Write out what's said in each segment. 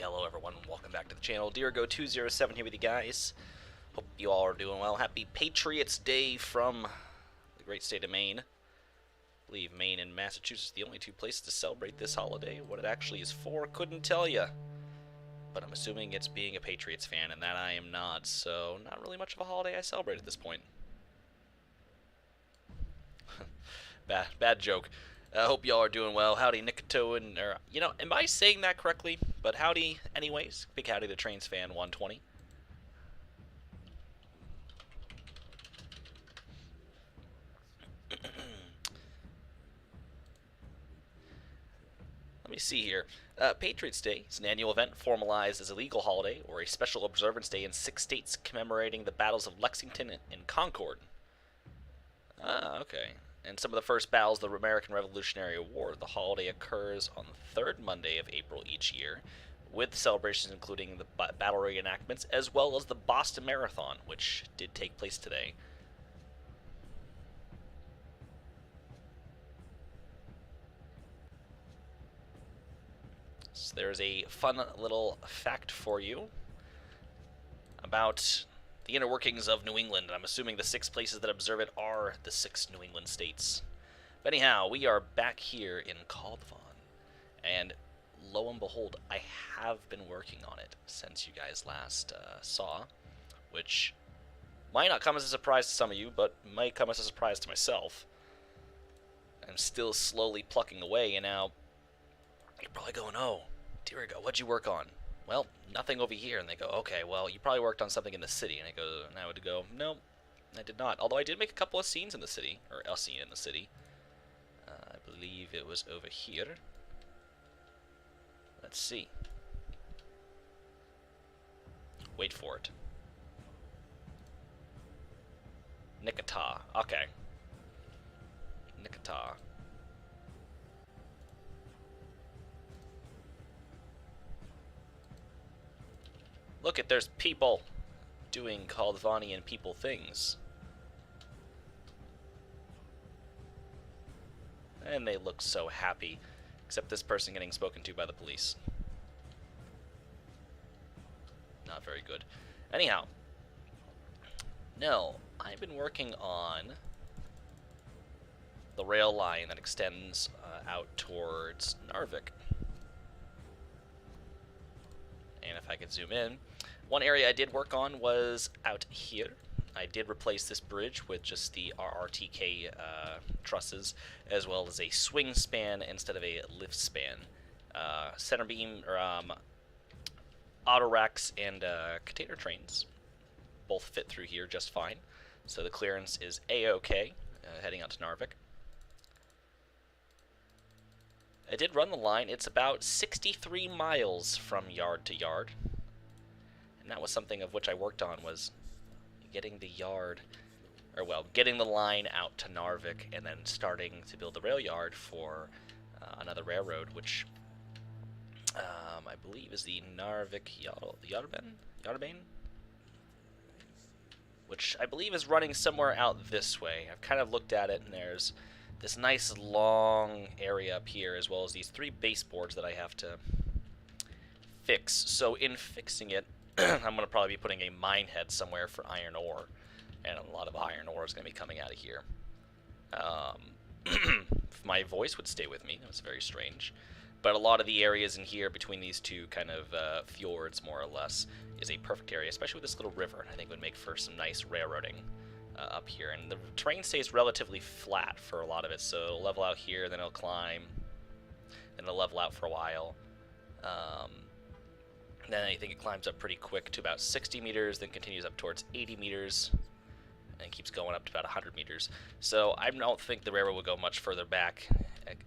hello everyone, welcome back to the channel. Dirigo207 here with you guys. Hope you all are doing well. Happy Patriots Day from the great state of Maine. I believe Maine and Massachusetts are the only two places to celebrate this holiday. What it actually is for, couldn't tell you. But I'm assuming it's being a Patriots fan, and that I am not, so not really much of a holiday I celebrate at this point. Bad joke. I hope y'all are doing well. Howdy, Nikato, and, am I saying that correctly? But howdy, anyways. Big howdy to Trains Fan 120. Let me see here. Patriots Day is an annual event formalized as a legal holiday or a special observance day in 6 states commemorating the battles of Lexington and Concord. Okay. And some of the first battles of the American Revolutionary War. The holiday occurs on the third Monday of April each year, with celebrations including the battle reenactments as well as the Boston Marathon, which did take place today. So there's a fun little fact for you about the inner workings of New England, and I'm assuming the 6 places that observe it are the 6 New England states. But anyhow, we are back here in Kaldvann, and lo and behold, I have been working on it since you guys last saw, which might not come as a surprise to some of you, but might come as a surprise to myself. I'm still slowly plucking away, and now you're probably going, oh, Dirigo, what'd you work on? Well, nothing over here. And they go, okay, well, you probably worked on something in the city. And I would go, no, I did not. Although I did make a couple of scenes in the city, or a scene in the city. I believe it was over here. Let's see. Wait for it. Nikata. Okay. Nikata. Look at, there's people doing Kaldvannian people things. And they look so happy, except this person getting spoken to by the police. Not very good. Anyhow, no, I've been working on the rail line that extends out towards Narvik. And if I could zoom in, one area I did work on was out here. I did replace this bridge with just the RRTK trusses, as well as a swing span instead of a lift span. Center beam, or auto racks and container trains both fit through here just fine. So the clearance is A-OK, heading out to Narvik. I did run the line. It's about 63 miles from yard to yard. And that was something of which I worked on, was getting the yard, or well, getting the line out to Narvik and then starting to build the rail yard for another railroad, which I believe is the Narvik Yardbane? Which I believe is running somewhere out this way. I've kind of looked at it, and there's this nice long area up here, as well as these 3 baseboards that I have to fix. So in fixing it, I'm going to probably be putting a mine head somewhere for iron ore, and a lot of iron ore is going to be coming out of here. If my voice would stay with me, that was very strange. But a lot of the areas in here between these 2 kind of fjords, more or less, is a perfect area, especially with this little river. I think it would make for some nice railroading up here. And the terrain stays relatively flat for a lot of it, so it'll level out here, then it'll climb, then it'll level out for a while. Then I think it climbs up pretty quick to about 60 meters, then continues up towards 80 meters, and keeps going up to about 100 meters. So I don't think the railroad will go much further back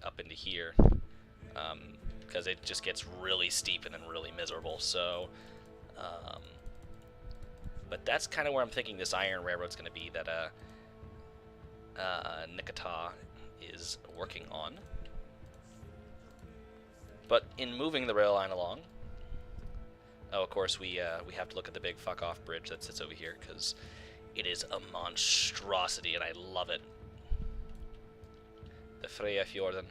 up into here, because it just gets really steep and then really miserable. So, but that's kind of where I'm thinking this iron railroad's going to be, that Nikata is working on. But in moving the rail line along, oh, of course, we have to look at the big fuck-off bridge that sits over here, because it is a monstrosity, and I love it. The Freya Fjorden.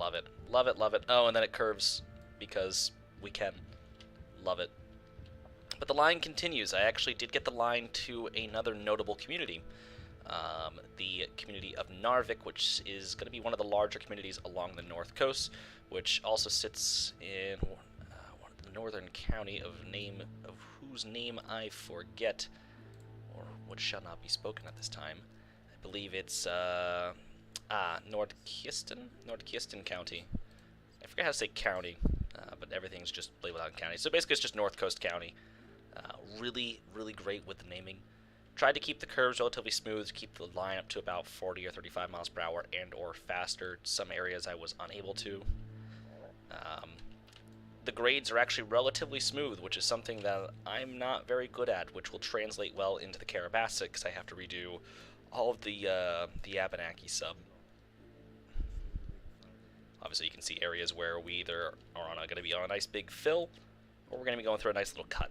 Love it. Love it, love it. Oh, and then it curves because we can. Love it. But the line continues. I actually did get the line to another notable community. The community of Narvik, which is going to be one of the larger communities along the north coast, which also sits in one of the northern county of whose name I forget, or what shall not be spoken at this time. I believe it's Nordkisten County. I forget how to say county, but everything's just labeled out in county. So basically, it's just North Coast County. Really, really great with the naming. Tried to keep the curves relatively smooth, keep the line up to about 40 or 35 miles per hour and or faster. Some areas I was unable to. The grades are actually relatively smooth, which is something that I'm not very good at, which will translate well into the Carabasic, because I have to redo all of the Abenaki sub. Obviously, you can see areas where we either are going to be on a nice big fill, or we're going to be going through a nice little cut.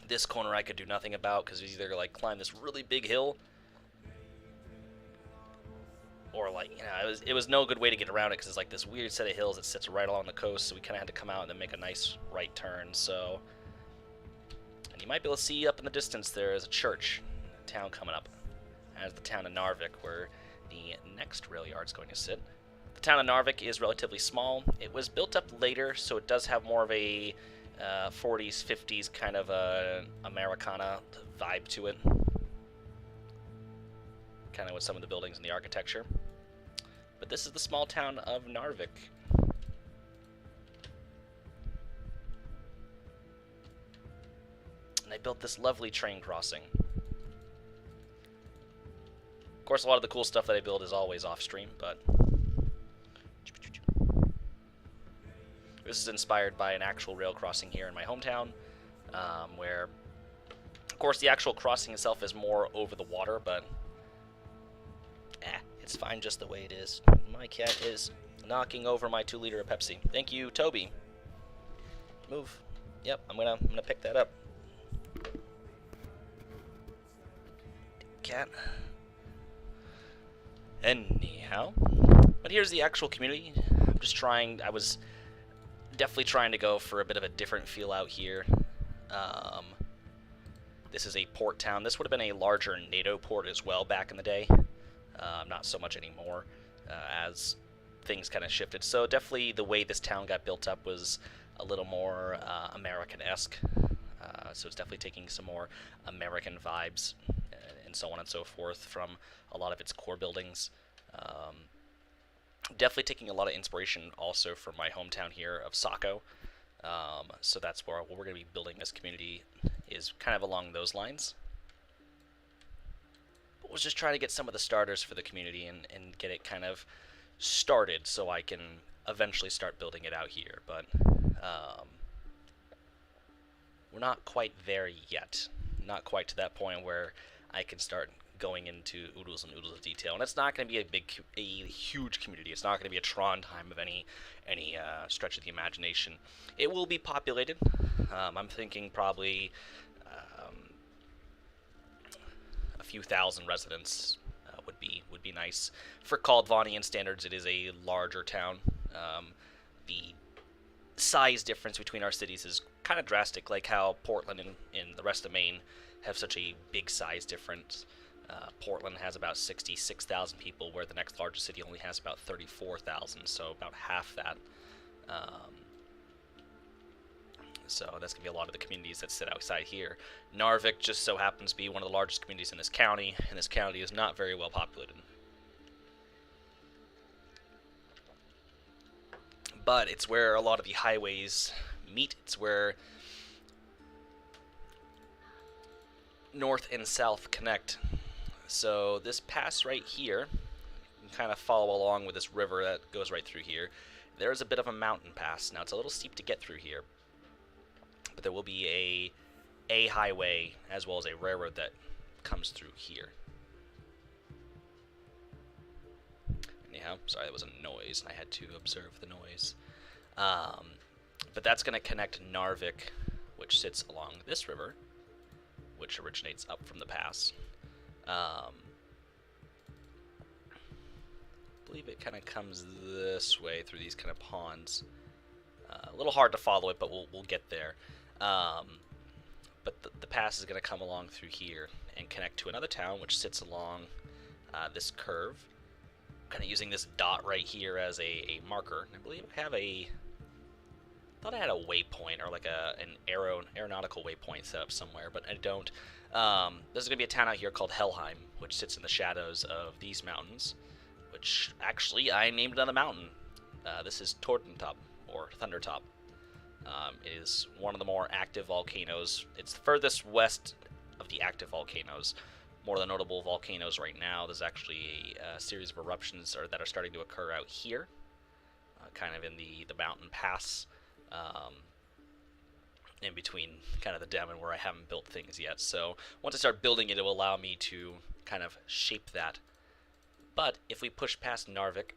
This corner I could do nothing about because it's either like climb this really big hill, or like, you know, it was no good way to get around it because it's like this weird set of hills that sits right along the coast. So we kind of had to come out and then make a nice right turn. So, and you might be able to see up in the distance there is a church, town coming up, as the town of Narvik, where the next rail yard is going to sit. The town of Narvik is relatively small. It was built up later, so it does have more of a 40s, 50s kind of Americana vibe to it. Kind of with some of the buildings and the architecture. But this is the small town of Narvik. And they built this lovely train crossing. Of course, a lot of the cool stuff that I build is always off-stream, but this is inspired by an actual rail crossing here in my hometown, where, of course, the actual crossing itself is more over the water, but it's fine just the way it is. My cat is knocking over my 2-liter of Pepsi. Thank you, Toby. Move. Yep, I'm gonna pick that up. Cat. Anyhow, but here's the actual community. I'm just trying. I was definitely trying to go for a bit of a different feel out here. This is a port town. This would have been a larger NATO port as well back in the day. Not so much anymore, as things kind of shifted. So definitely the way this town got built up was a little more American-esque. So it's definitely taking some more American vibes and so on and so forth from a lot of its core buildings. Definitely taking a lot of inspiration also from my hometown here of Saco. So that's where we're going to be building this community, is kind of along those lines. But was just trying to get some of the starters for the community and get it kind of started so I can eventually start building it out here. But we're not quite there yet. Not quite to that point where I can start going into oodles and oodles of detail. And it's not going to be a huge community. It's not going to be a Trondheim of any stretch of the imagination. It will be populated. I'm thinking probably a few thousand residents would be nice. For Kaldvannian standards, it is a larger town. The size difference between our cities is kind of drastic, like how Portland and the rest of Maine have such a big size difference. Portland has about 66,000 people, where the next largest city only has about 34,000, so about half that. So that's going to be a lot of the communities that sit outside here. Narvik just so happens to be one of the largest communities in this county, and this county is not very well populated. But it's where a lot of the highways meet. It's where north and south connect. So this pass right here, you can kind of follow along with this river that goes right through here. There's a bit of a mountain pass. Now it's a little steep to get through here, but there will be a highway as well as a railroad that comes through here. Anyhow, sorry, that was a noise, and I had to observe the noise. But that's going to connect Narvik, which sits along this river, which originates up from the pass. I believe believe it kind of comes this way through these kind of ponds. A little hard to follow it, but we'll get there. But the pass is going to come along through here and connect to another town, which sits along this curve. Kind of using this dot right here as a marker. I believe I have I thought I had a waypoint, or like an aeronautical waypoint set up somewhere, but I don't. There's going to be a town out here called Helheim, which sits in the shadows of these mountains, which actually I named another mountain. This is Tordentop, or Thundertop. It is one of the more active volcanoes. It's the furthest west of the active volcanoes. More of the notable volcanoes right now, there's actually a series of eruptions that are starting to occur out here, kind of in the mountain pass, in between kind of the dam and where I haven't built things yet. So once I start building it, it will allow me to kind of shape that. But if we push past Narvik,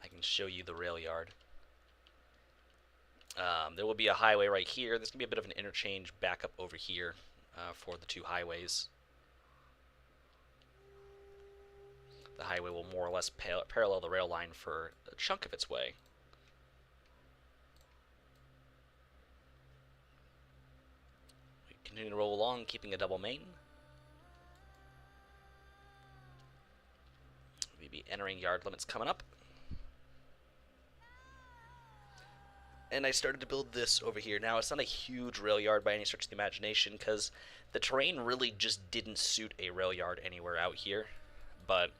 I can show you the rail yard. There will be a highway right here. There's going to be a bit of an interchange back up over here for the two highways. The highway will more or less parallel the rail line for a chunk of its way. We continue to roll along, keeping a double main. We'll be entering yard limits coming up. And I started to build this over here. Now, it's not a huge rail yard by any stretch of the imagination, because the terrain really just didn't suit a rail yard anywhere out here. But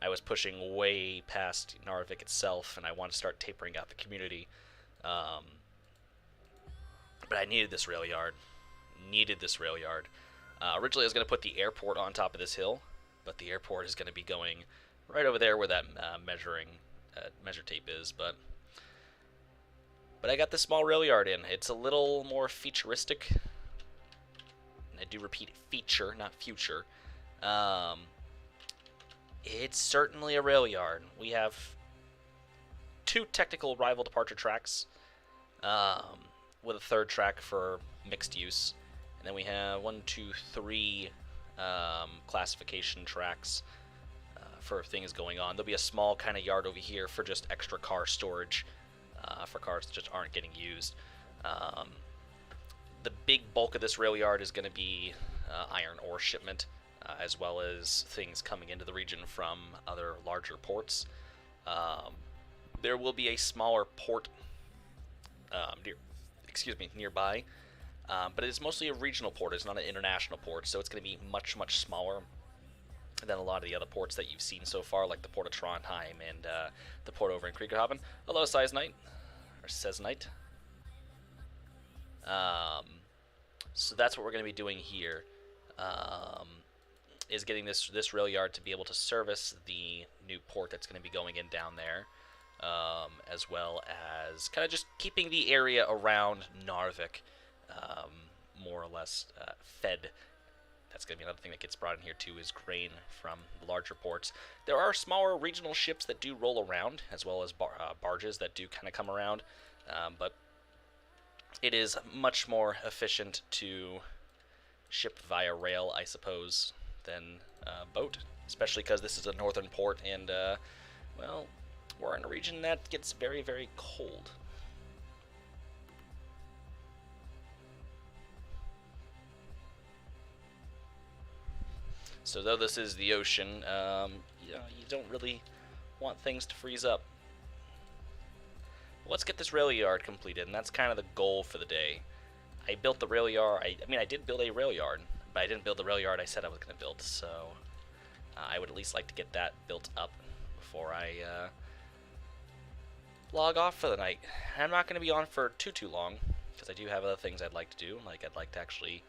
I was pushing way past Narvik itself, and I wanted to start tapering out the community. But I needed this rail yard. Originally, I was going to put the airport on top of this hill, but the airport is going to be going right over there where that measure tape is. But I got this small rail yard in. It's a little more futuristic. And I do repeat, feature, not future. It's certainly a rail yard. We have 2 technical rival departure tracks, with a 3rd track for mixed use. And then we have 1, 2, 3 classification tracks for things going on. There'll be a small kind of yard over here for just extra car storage. For cars that just aren't getting used. The big bulk of this rail yard is going to be iron ore shipment, as well as things coming into the region from other larger ports. There will be a smaller port nearby, but it is mostly a regional port. It's not an international port, so it's going to be much, much smaller than a lot of the other ports that you've seen so far, like the port of Trondheim and the port over in Kriegerhaven. Hello, Size Knight. Or Says Knight. So that's what we're going to be doing here, is getting this rail yard to be able to service the new port that's going to be going in down there, as well as kind of just keeping the area around Narvik more or less fed. That's going to be another thing that gets brought in here too, is grain from the larger ports. There are smaller regional ships that do roll around, as well as barges that do kind of come around, but it is much more efficient to ship via rail, I suppose, than boat, especially because this is a northern port, and well, we're in a region that gets very, very cold. So though this is the ocean, you don't really want things to freeze up. Let's get this rail yard completed, and that's kind of the goal for the day. I built the rail yard. I did build a rail yard, but I didn't build the rail yard I said I was going to build. So I would at least like to get that built up before I log off for the night. I'm not going to be on for too long, because I do have other things I'd like to do. Like, I'd like to actually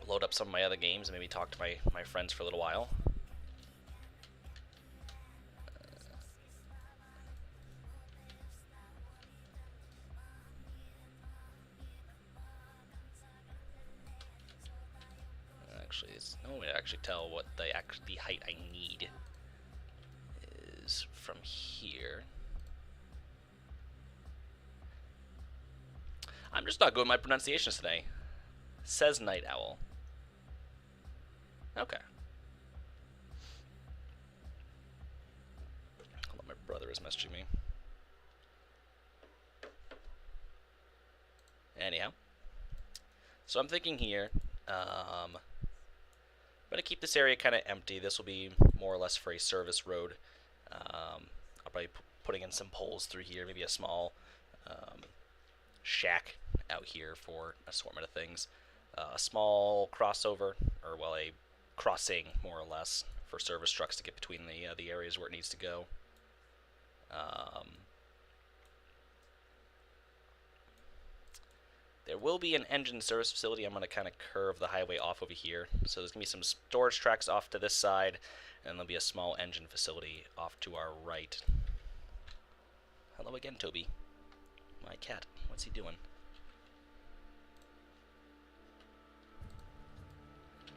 load up some of my other games and maybe talk to my friends for a little while. Actually, it's no way to actually tell what the height I need is from here. I'm just not good with my pronunciations today. Says Night Owl. Okay. is messaging me. Anyhow, so I'm thinking here, I'm going to keep this area kind of empty. This will be more or less for a service road. I'll probably putting in some poles through here, maybe a small shack out here for assortment of things. A small crossover, or well, a crossing more or less for service trucks to get between the areas where it needs to go. There will be an engine service facility. I'm going to kind of curve the highway off over here. So there's going to be some storage tracks off to this side, and there'll be a small engine facility off to our right. Hello again, Toby. My cat. What's he doing?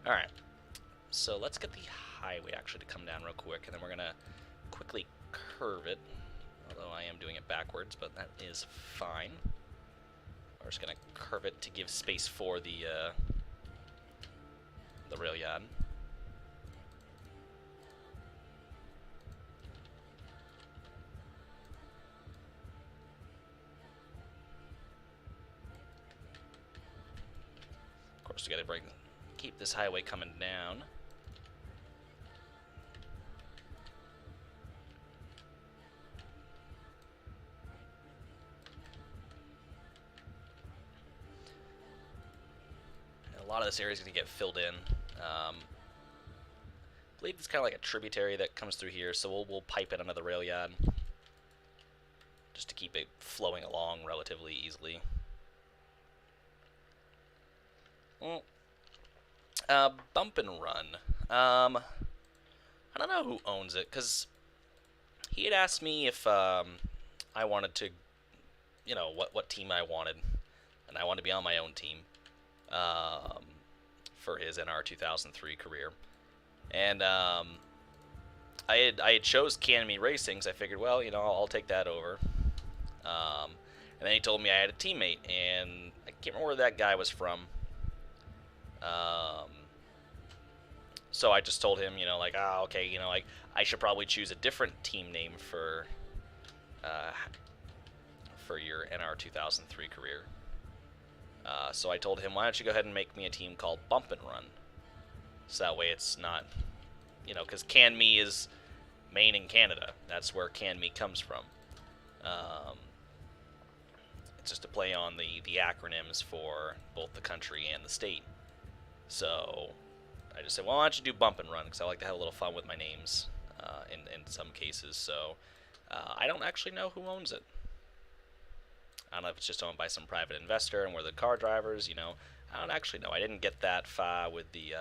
Alright. So let's get the highway actually to come down real quick, and then we're going to quickly curve it. Although I am doing it backwards, but that is fine. We're just going to curve it to give space for the rail yard. Of course, we got to keep this highway coming down. A lot of this area is going to get filled in. I believe it's kind of like a tributary that comes through here, so we'll pipe it under the rail yard just to keep it flowing along relatively easily. Bump and Run. I don't know who owns it, because he had asked me if I wanted to, you know, what team I wanted, and I wanted to be on my own team. For his NR 2003 career, and I had chose Canemy Racing, so I figured, well, you know, I'll take that over. And then he told me I had a teammate, and I can't remember where that guy was from. So I just told him, you know, like, okay, you know, like I should probably choose a different team name for your NR 2003 career. So I told him, why don't you go ahead and make me a team called Bump and Run? So that way it's not, you know, because CanMe is Maine and Canada. That's where CanMe comes from. It's just to play on the acronyms for both the country and the state. So I just said, well, why don't you do Bump and Run? Because I like to have a little fun with my names in some cases. So I don't actually know who owns it. I don't know if it's just owned by some private investor and we're the car drivers, you know. I don't actually know. I didn't get that far with the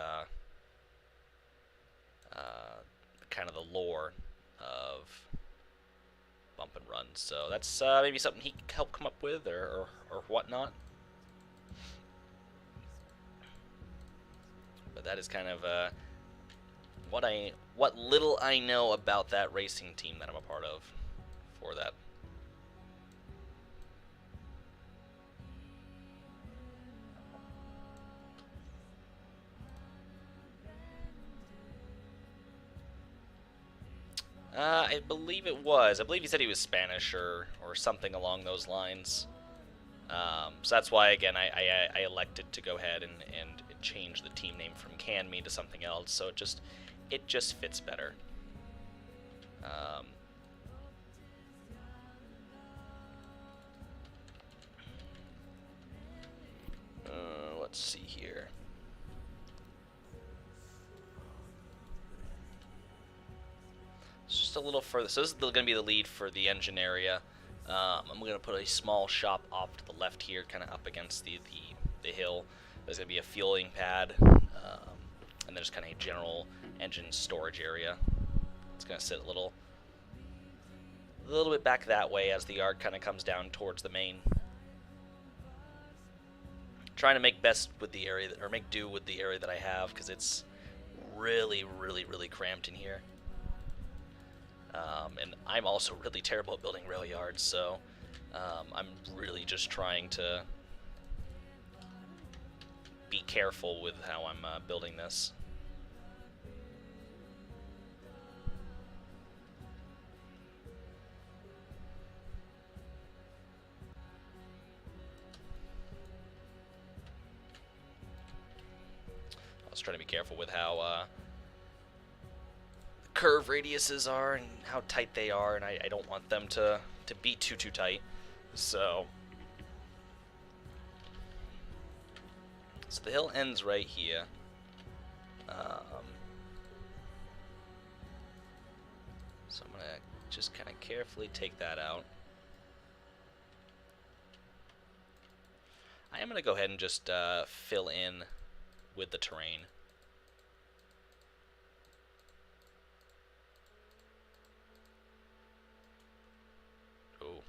kind of the lore of Bump and Run. So that's maybe something he could help come up with or whatnot. But that is kind of what little I know about that racing team that I'm a part of for that. I believe it was. I believe he said he was Spanish or something along those lines. So that's why, again, I elected to go ahead and change the team name from CanMe to something else. So it just fits better. Let's see here. Just a little further. So this is going to be the lead for the engine area. I'm going to put a small shop off to the left here, kind of up against the hill. There's going to be a fueling pad, and then just kind of a general engine storage area. It's going to sit a little bit back that way as the yard kind of comes down towards the main. Trying to make best with the area, or make do with the area that I have, because it's really, really, really cramped in here. And I'm also really terrible at building rail yards, so I'm really just trying to be careful with how I'm building this. trying to be careful with how curve radiuses are and how tight they are, and I don't want them to be too tight. So the hill ends right here. So I'm gonna just kind of carefully take that out. I am gonna go ahead and just fill in with the terrain. Oh,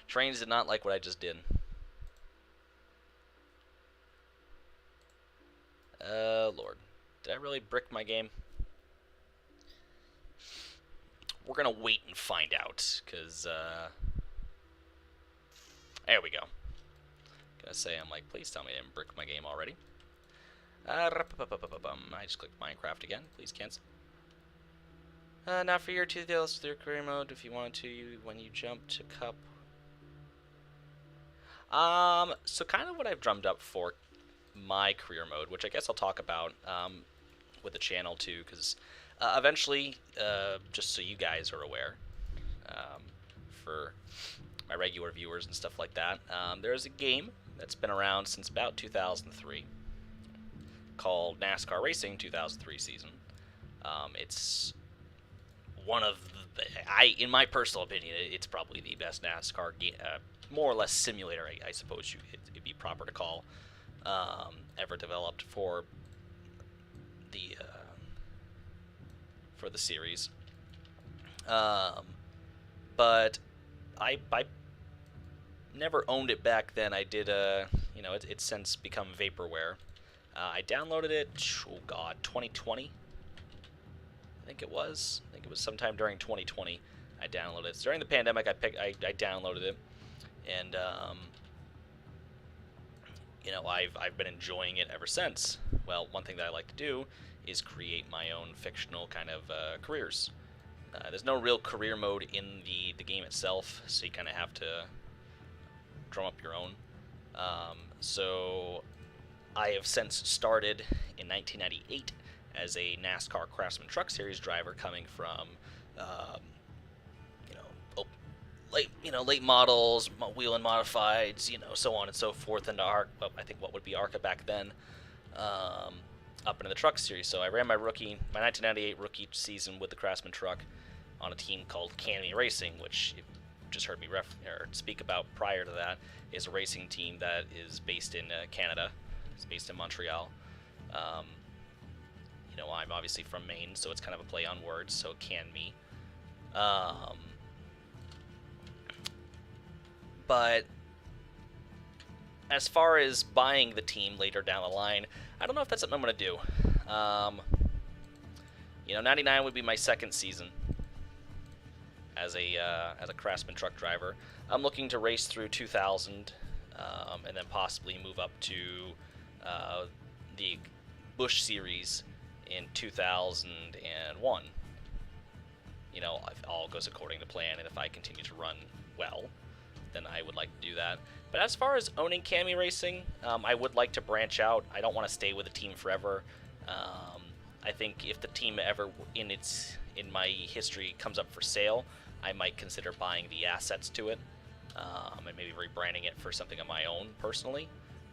trains did not like what I just did. Lord, did I really brick my game? We're gonna wait and find out, because there we go. Gonna say, I'm like, please tell me I didn't brick my game already. I just clicked Minecraft again. Please cancel. Not for your tutorials through career mode. If you want to, when you jump to cup. So kind of what I've drummed up for my career mode, which I guess I'll talk about with the channel too, because eventually, just so you guys are aware, for my regular viewers and stuff like that, there's a game that's been around since about 2003 called NASCAR Racing 2003 season. It's one of in my personal opinion, it's probably the best NASCAR more or less simulator, I suppose it'd be proper to call, ever developed for the series. But I never owned it back then. I did it's since become vaporware. I downloaded it, oh god, 2020. I think it was sometime during 2020 I downloaded it. So during the pandemic I downloaded it, and I've been enjoying it ever since. Well, one thing that I like to do is create my own fictional kind of careers. There's no real career mode in the game itself, so you kind of have to drum up your own. So I have since started in 1998 as a NASCAR Craftsman Truck Series driver, coming from late models, wheel and modifieds, so on and so forth, into I think what would be ARCA back then, up into the truck series. So I ran my 1998 rookie season with the Craftsman truck on a team called Canmy Racing, which you just heard me speak about prior to that, is a racing team that is based in Canada. It's based in Montreal. I'm obviously from Maine, so it's kind of a play on words, so Canmy. But as far as buying the team later down the line, I don't know if that's something I'm going to do. 99 would be my second season as a Craftsman truck driver. I'm looking to race through 2000, and then possibly move up to the Busch Series in 2001. If all goes according to plan, and if I continue to run well, then I would like to do that. But as far as owning Canmy Racing, I would like to branch out. I don't want to stay with a team forever. I think if the team ever in my history comes up for sale, I might consider buying the assets to it, and maybe rebranding it for something of my own personally.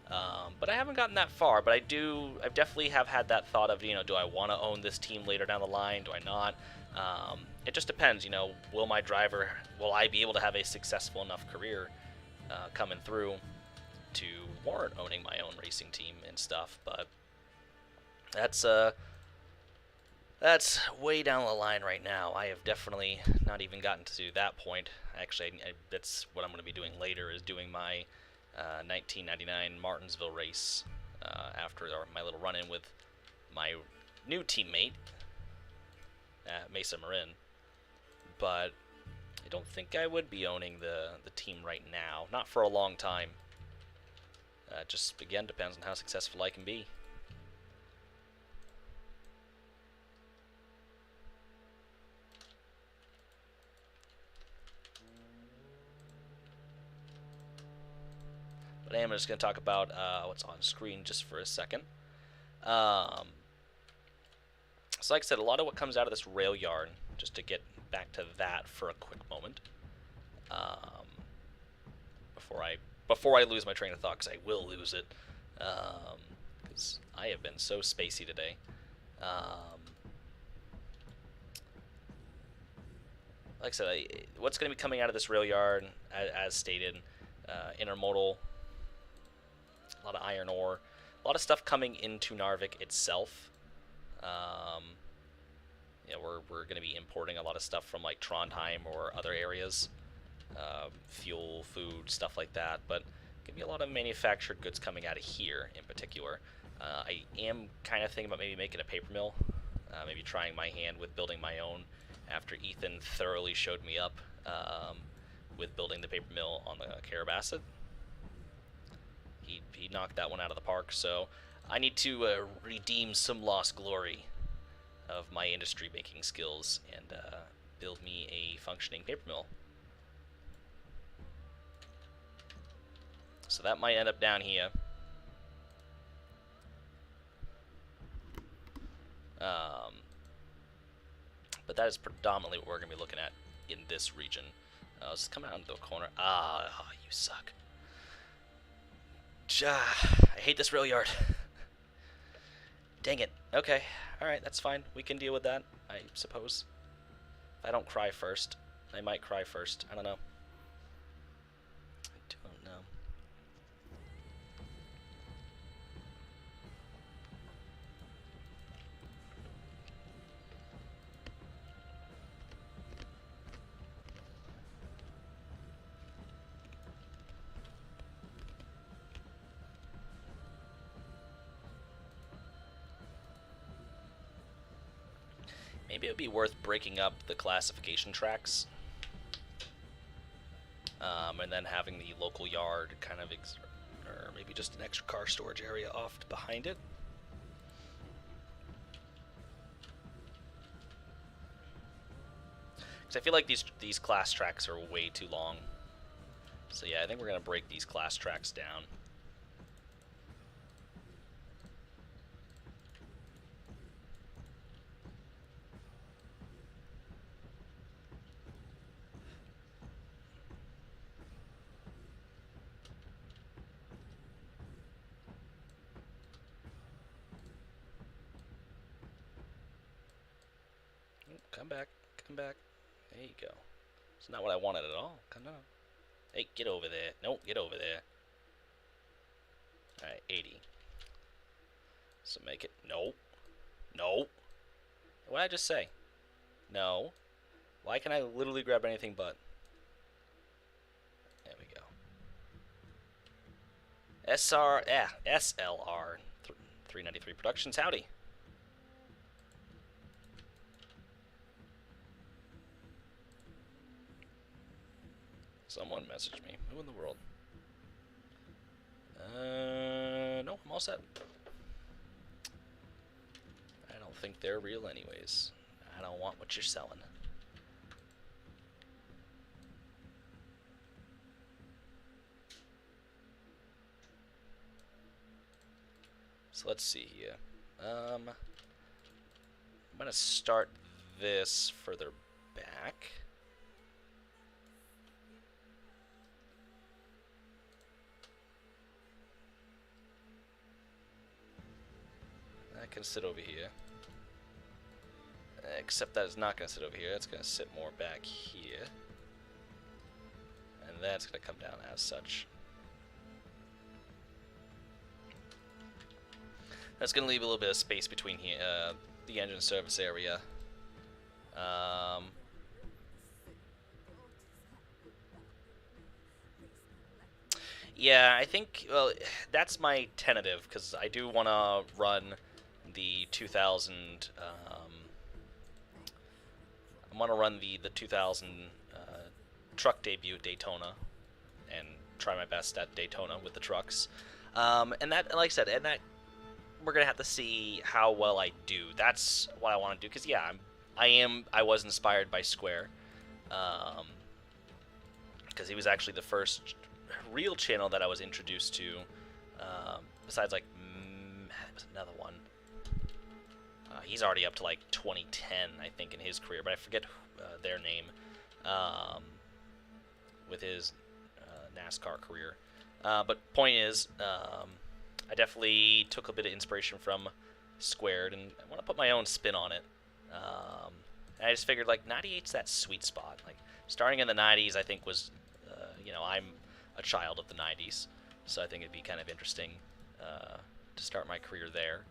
But I haven't gotten that far. But I definitely have had that thought of, do I want to own this team later down the line? Do I not? It just depends. Will I be able to have a successful enough career coming through to warrant owning my own racing team and stuff? But that's way down the line right now. I have definitely not even gotten to that point. Actually, that's what I'm going to be doing later, is doing my 1999 Martinsville race after my little run-in with my new teammate at Mesa Marin. But I don't think I would be owning the team right now. Not for a long time. Just, again, depends on how successful I can be. But I am just going to talk about what's on screen just for a second. Um, so like I said, a lot of what comes out of this rail yard, just to get back to that for a quick moment, um, before I lose my train of thought, because I will lose it, because I have been so spacey today. Like I said, what's going to be coming out of this rail yard, as stated, intermodal, a lot of iron ore, a lot of stuff coming into Narvik itself. Yeah, we're going to be importing a lot of stuff from like Trondheim or other areas, fuel, food, stuff like that. But going to be a lot of manufactured goods coming out of here in particular. I am kind of thinking about maybe making a paper mill, maybe trying my hand with building my own after Ethan thoroughly showed me up with building the paper mill on the Carabasset. He knocked that one out of the park, so I need to redeem some lost glory of my industry making skills and build me a functioning paper mill. So that might end up down here. But that is predominantly what we're going to be looking at in this region. Let's come out into the corner. Oh, you suck. I hate this rail yard. Dang it. Okay. Alright, that's fine. We can deal with that, I suppose. If I don't cry first. I might cry first. I don't know. I don't know. Maybe it would be worth breaking up the classification tracks, and then having the local yard kind of, or maybe just an extra car storage area off behind it. Because I feel like these class tracks are way too long. So yeah, I think we're gonna break these class tracks down. Come back, come back. There you go. It's not what I wanted at all. Come on. Hey, get over there. Nope, get over there. Alright, 80. So make it. No. No. What did I just say? No. Why can I literally grab anything but? There we go. SLR 393 Productions. Howdy. Someone messaged me. Who in the world? No, I'm all set. I don't think they're real anyways. I don't want what you're selling. So let's see here. I'm gonna start this further back. That can sit over here. Except that is not going to sit over here. It's going to sit more back here. And that's going to come down as such. That's going to leave a little bit of space between here, the engine service area. Yeah, I think, well, that's my tentative, because I do want to run the 2000, I want to run the 2000 truck debut at Daytona, and try my best at Daytona with the trucks. And that, like I said, and that, we're going to have to see how well I do. That's what I want to do, because, yeah, I was inspired by Square, because he was actually the first real channel that I was introduced to, besides, like, there was another one. He's already up to like 2010, I think, in his career, but I forget their name with his NASCAR career. But point is, I definitely took a bit of inspiration from Squared, and I want to put my own spin on it. And I just figured, like, 98's that sweet spot. Like, starting in the 90s, I think was, I'm a child of the 90s, so I think it'd be kind of interesting to start my career there.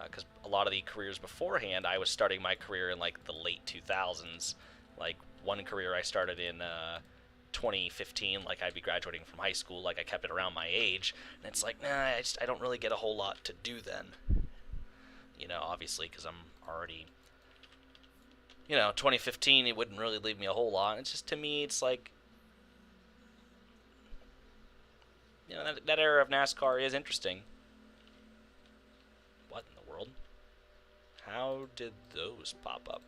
Because a lot of the careers beforehand, I was starting my career in, like, the late 2000s. Like, one career I started in 2015, like, I'd be graduating from high school, like, I kept it around my age, and it's like, nah, I don't really get a whole lot to do then. Obviously, because I'm already, 2015, it wouldn't really leave me a whole lot. It's just, to me, it's like, that era of NASCAR is interesting. What in the world? How did those pop up?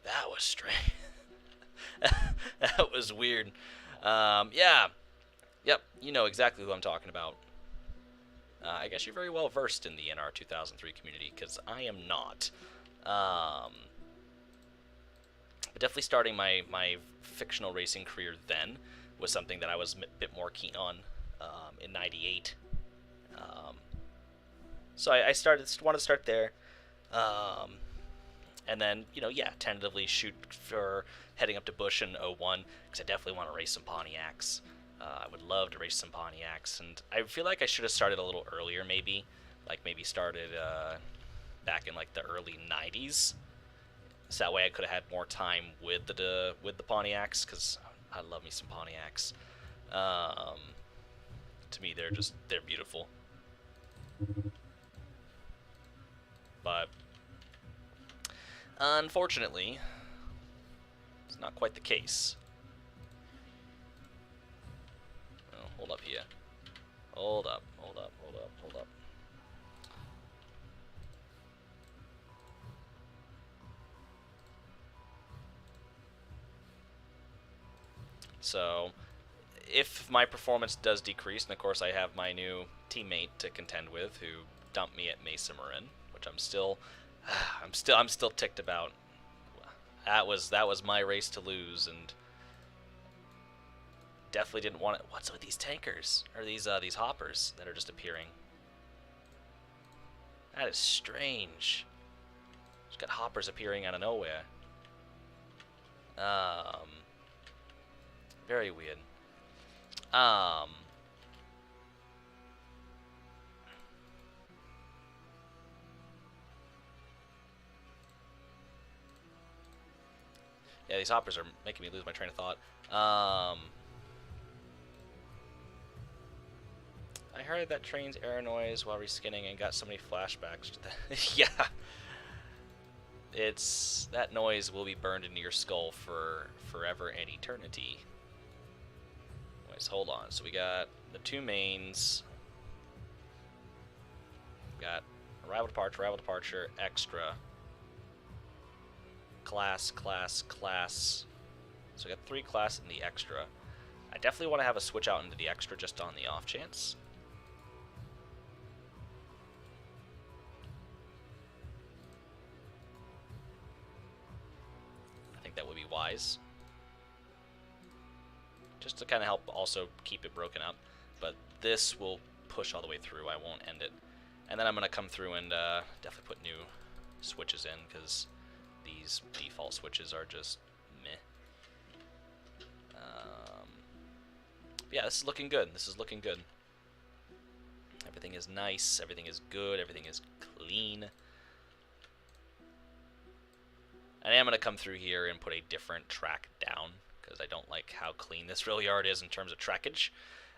That was strange. That was weird. Yeah. Yep, you know exactly who I'm talking about. I guess you're very well versed in the NR 2003 community, because I am not. But definitely starting my fictional racing career then was something that I was a bit more keen on in 98. So I wanted to start there. And then, tentatively shoot for heading up to Busch in 01, because I definitely want to race some Pontiacs. I would love to race some Pontiacs, and I feel like I should have started a little earlier, maybe. Like, maybe started back in, like, the early 90s. So that way I could have had more time with the Pontiacs, because I love me some Pontiacs. To me, they're beautiful. But unfortunately, it's not quite the case. Oh, hold up here. Hold up. So, if my performance does decrease, and of course I have my new teammate to contend with, who dumped me at Mesa Marin, which I'm still ticked about. That was my race to lose, and definitely didn't want it. What's with these tankers or these hoppers that are just appearing? That is strange. Just got hoppers appearing out of nowhere. Very weird. Yeah, these hoppers are making me lose my train of thought. I heard that train's air noise while reskinning and got so many flashbacks to that. Yeah. That noise will be burned into your skull for forever and eternity. Anyways, hold on. So we got the two mains. We got arrival, departure, extra. Class. So we got 3 class in the extra. I definitely want to have a switch out into the extra just on the off chance. I think that would be wise. Just to kind of help also keep it broken up. But this will push all the way through. I won't end it. And then I'm going to come through and definitely put new switches in, because these default switches are just meh. Yeah, this is looking good. Everything is nice. Everything is good. Everything is clean. And I am going to come through here and put a different track down, because I don't like how clean this railyard is in terms of trackage.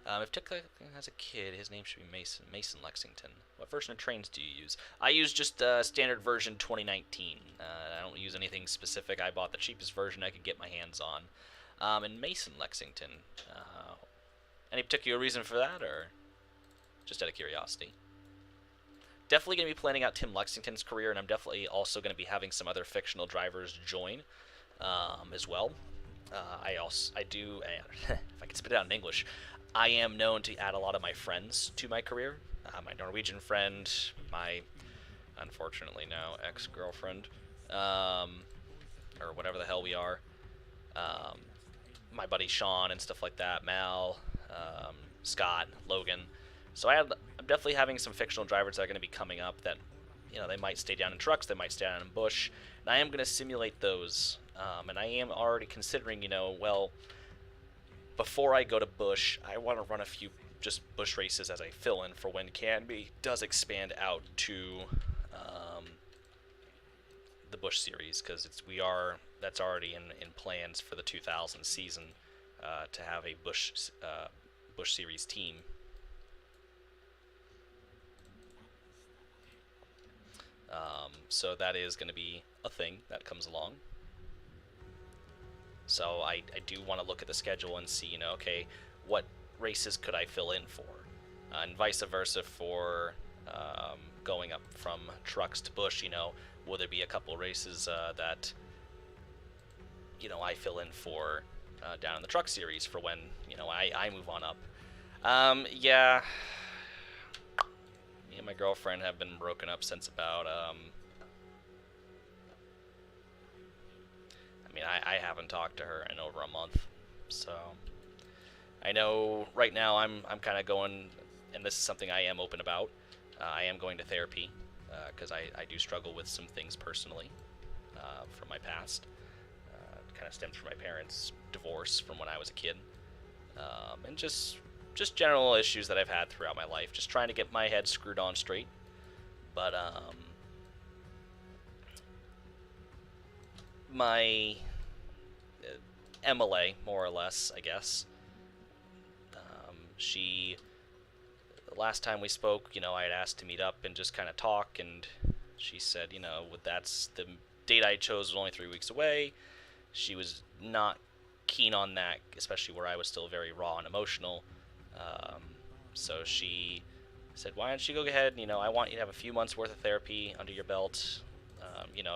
If Tick has a kid, his name should be Mason Lexington. What version of trains do you use? I use just standard version 2019. I don't use anything specific. I bought the cheapest version I could get my hands on. And Mason Lexington. Any particular reason for that, or just out of curiosity? Definitely going to be planning out Tim Lexington's career, and I'm definitely also going to be having some other fictional drivers join as well. I do, if I can spit it out in English, I am known to add a lot of my friends to my career. my Norwegian friend, my unfortunately now ex-girlfriend, or whatever the hell we are, um, my buddy Sean and stuff like that, Mal, Scott, Logan. So I'm definitely having some fictional drivers that are going to be coming up that, they might stay down in trucks, they might stay down in bush, and I am going to simulate those. And I am already considering, well, before I go to bush, I want to run a few just bush races as I fill in for when Canby does expand out to the bush series, because that's already in plans for the 2000 season, to have a bush series team. So that is going to be a thing that comes along. So I do want to look at the schedule and see, okay, what races could I fill in for, and vice versa for going up from trucks to bush. Will there be a couple races that I fill in for down in the truck series for when I move on up? Yeah. Me and my girlfriend have been broken up since about I haven't talked to her in over a month, so I know right now I'm kind of going, and this is something I am open about. I am going to therapy because I do struggle with some things personally from my past. It kind of stems from my parents' divorce from when I was a kid, and just general issues that I've had throughout my life. Just trying to get my head screwed on straight, but my MLA, more or less, I guess. The last time we spoke, I had asked to meet up and just kind of talk, and she said, that's the date I chose was only 3 weeks away. She was not keen on that, especially where I was still very raw and emotional. So she said, why don't you go ahead, I want you to have a few months worth of therapy under your belt.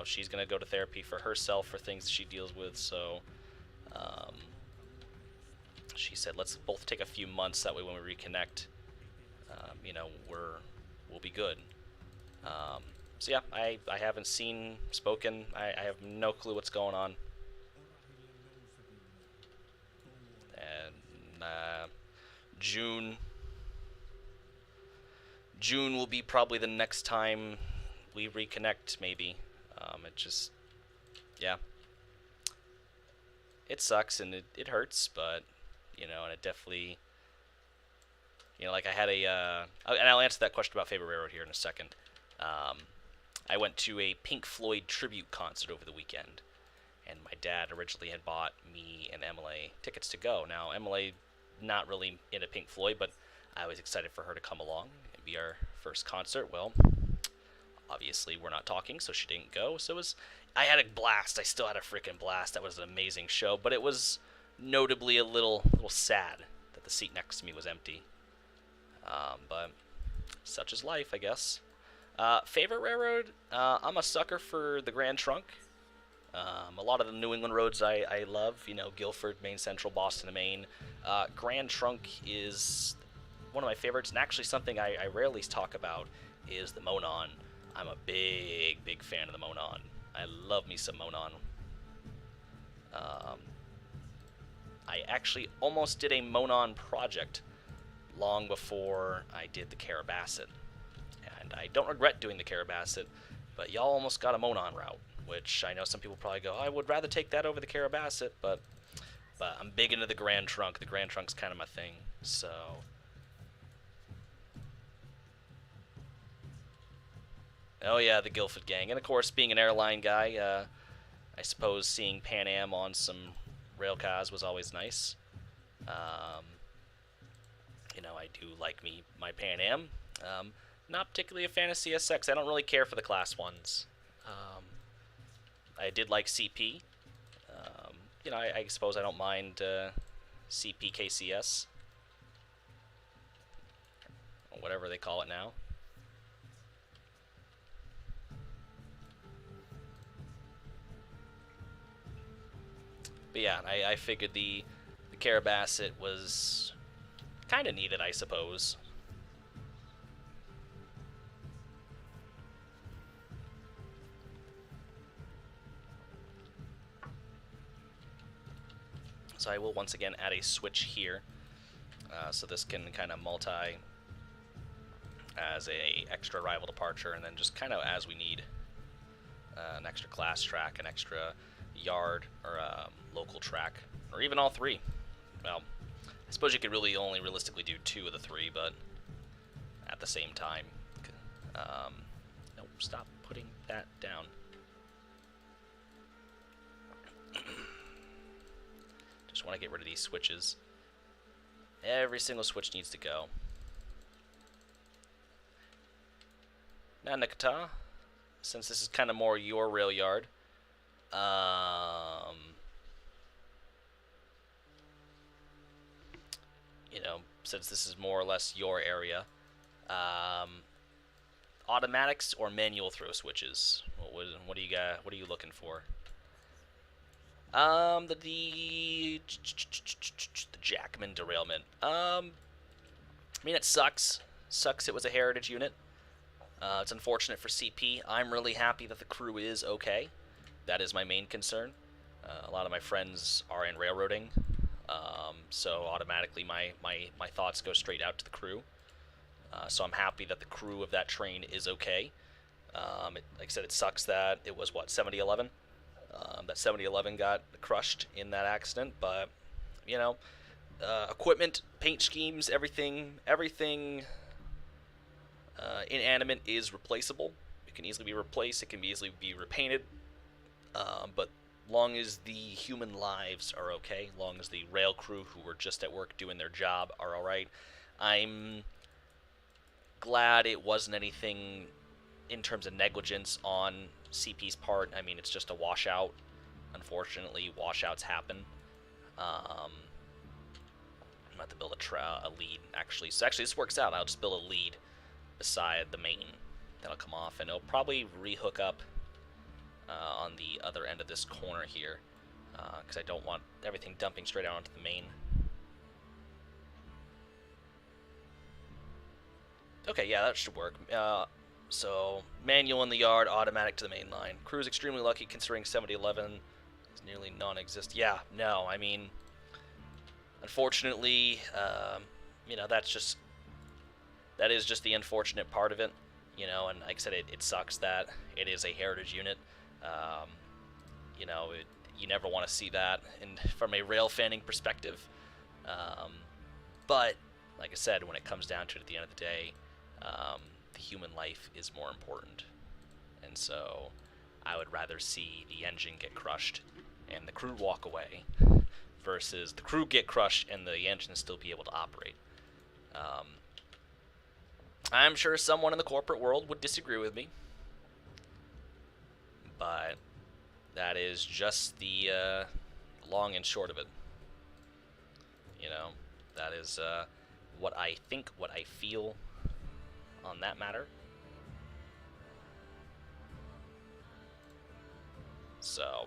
She's going to go to therapy for herself for things she deals with, so she said, let's both take a few months, that way when we reconnect, we'll be good. So yeah, I haven't spoken, I have no clue what's going on. And June will be probably the next time we reconnect, maybe. Yeah. It sucks and it hurts, but, and it definitely, like I had and I'll answer that question about favorite railroad here in a second. I went to a Pink Floyd tribute concert over the weekend, and my dad originally had bought me and Emily tickets to go. Now, Emily, not really into Pink Floyd, but I was excited for her to come along and be our first concert. Well, obviously we're not talking, so she didn't go. So I had a blast. I still had a freaking blast. That was an amazing show, but it was notably a little sad that the seat next to me was empty. But such is life, I guess. Favorite railroad? I'm a sucker for the Grand Trunk. A lot of the New England roads I love, Guilford, Maine Central, Boston to Maine. Grand Trunk is one of my favorites, and actually something I rarely talk about is the Monon. I'm a big fan of the Monon. I love me some Monon. I actually almost did a Monon project long before I did the Carabasset. And I don't regret doing the Carabasset, but y'all almost got a Monon route, which I know some people probably go, I would rather take that over the Carabasset, but I'm big into the Grand Trunk. The Grand Trunk's kind of my thing, so... Oh yeah, the Guilford gang. And of course, being an airline guy, I suppose seeing Pan Am on some rail cars was always nice. I do like my Pan Am. Not particularly a fan of CSX. I don't really care for the Class 1s. I did like CP. I suppose I don't mind CP KCS. Or whatever they call it now. But yeah, I figured the Carabasset was kind of needed, I suppose. So I will once again add a switch here, so this can kind of multi as a extra arrival departure, and then just kind of as we need an extra class track, an extra yard, or local track, or even all three. Well, I suppose you could really only realistically do 2 of the 3, but at the same time. No, stop putting that down. Just want to get rid of these switches. Every single switch needs to go. Now, Nikita, since this is kind of more your rail yard, you know, since this is more or less your area, automatics or manual throw switches? What do you got? What are you looking for? The Jackman derailment. I mean, it sucks. Sucks it was a heritage unit. It's unfortunate for CP. I'm really happy that the crew is okay. That is my main concern. A lot of my friends are in railroading, so automatically my thoughts go straight out to the crew. So I'm happy that the crew of that train is okay. Like I said, it sucks that it was, what, 7011? That 7011 got crushed in that accident, but, you know, equipment, paint schemes, everything inanimate is replaceable. It can easily be replaced, it can easily be repainted, but long as the human lives are okay, long as the rail crew who were just at work doing their job are alright, I'm glad it wasn't anything in terms of negligence on CP's part. I mean, it's just a washout. Unfortunately, washouts happen. I'm about to build a lead, actually. So actually, this works out. I'll just build a lead beside the main. That'll come off, and it'll probably rehook up on the other end of this corner here, because I don't want everything dumping straight out onto the main. Okay, yeah, that should work. So, manual in the yard, automatic to the main line. Crew's extremely lucky considering 7011 is nearly non-existent. Yeah, no, I mean, unfortunately, you know, that is just the unfortunate part of it, you know, and like I said, it sucks that it is a heritage unit. You know, you never want to see that from a rail fanning perspective. But, like I said, when it comes down to it at the end of the day, the human life is more important. And so I would rather see the engine get crushed and the crew walk away versus the crew get crushed and the engine still be able to operate. I'm sure someone in the corporate world would disagree with me, but that is just the long and short of it. You know, that is what I think, what I feel on that matter. So,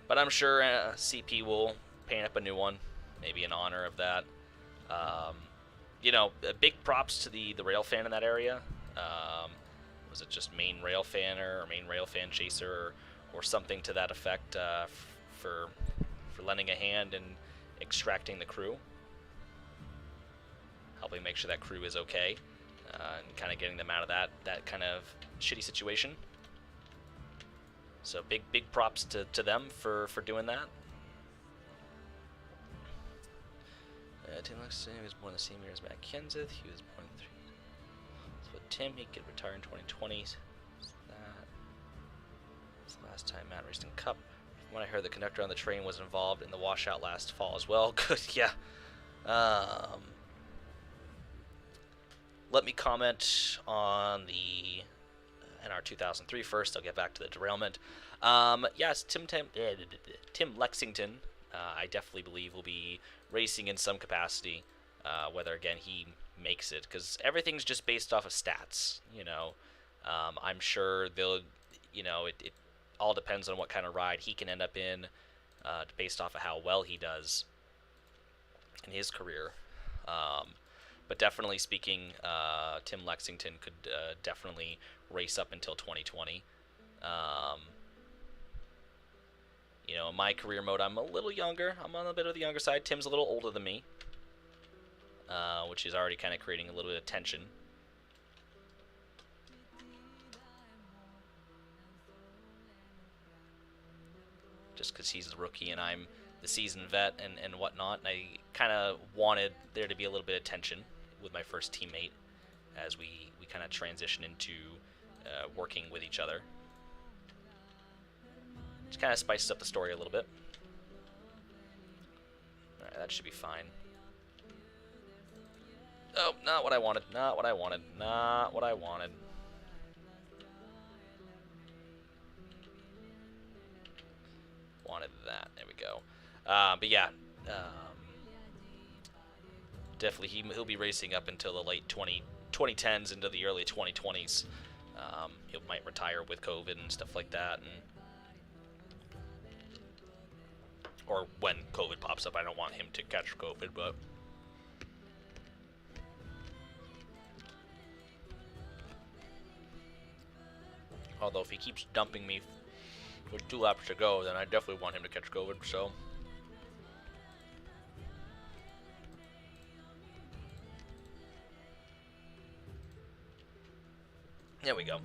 but I'm sure CP will paint up a new one, maybe in honor of that. You know, big props to the rail fan in that area. Was it just main rail fanner or main rail fan chaser or something to that effect for lending a hand and extracting the crew, helping make sure that crew is okay, and kind of getting them out of that kind of shitty situation. So big props to them for doing that. Tim Lexington was born the same year as Matt Kenseth. He was born in 3. So Tim, he could retire in 2020. So that's the last time Matt raced in Cup. When I heard the conductor on the train was involved in the washout last fall as well. Good, yeah. Let me comment on the NR 2003 first. I'll get back to the derailment. Yes, Tim Lexington, I definitely believe will be racing in some capacity, whether, again, he makes it, because everything's just based off of stats, you know. I'm sure they'll, you know, it all depends on what kind of ride he can end up in, based off of how well he does in his career. But definitely speaking, Tim Lexington could definitely race up until 2020. You know, in my career mode, I'm a little younger. I'm on a bit of the younger side. Tim's a little older than me, which is already kind of creating a little bit of tension. Just because he's the rookie and I'm the seasoned vet and whatnot. And I kind of wanted there to be a little bit of tension with my first teammate as we kind of transition into working with each other. Just kind of spices up the story a little bit. Alright, that should be fine. Oh, not what I wanted. Not what I wanted. Not what I wanted. Wanted that. There we go. But yeah, definitely he'll be racing up until the late 2010s into the early 2020s. He might retire with COVID and stuff like that, or when COVID pops up. I don't want him to catch COVID, but although if he keeps dumping me with 2 laps to go, then I definitely want him to catch COVID, so. There we go.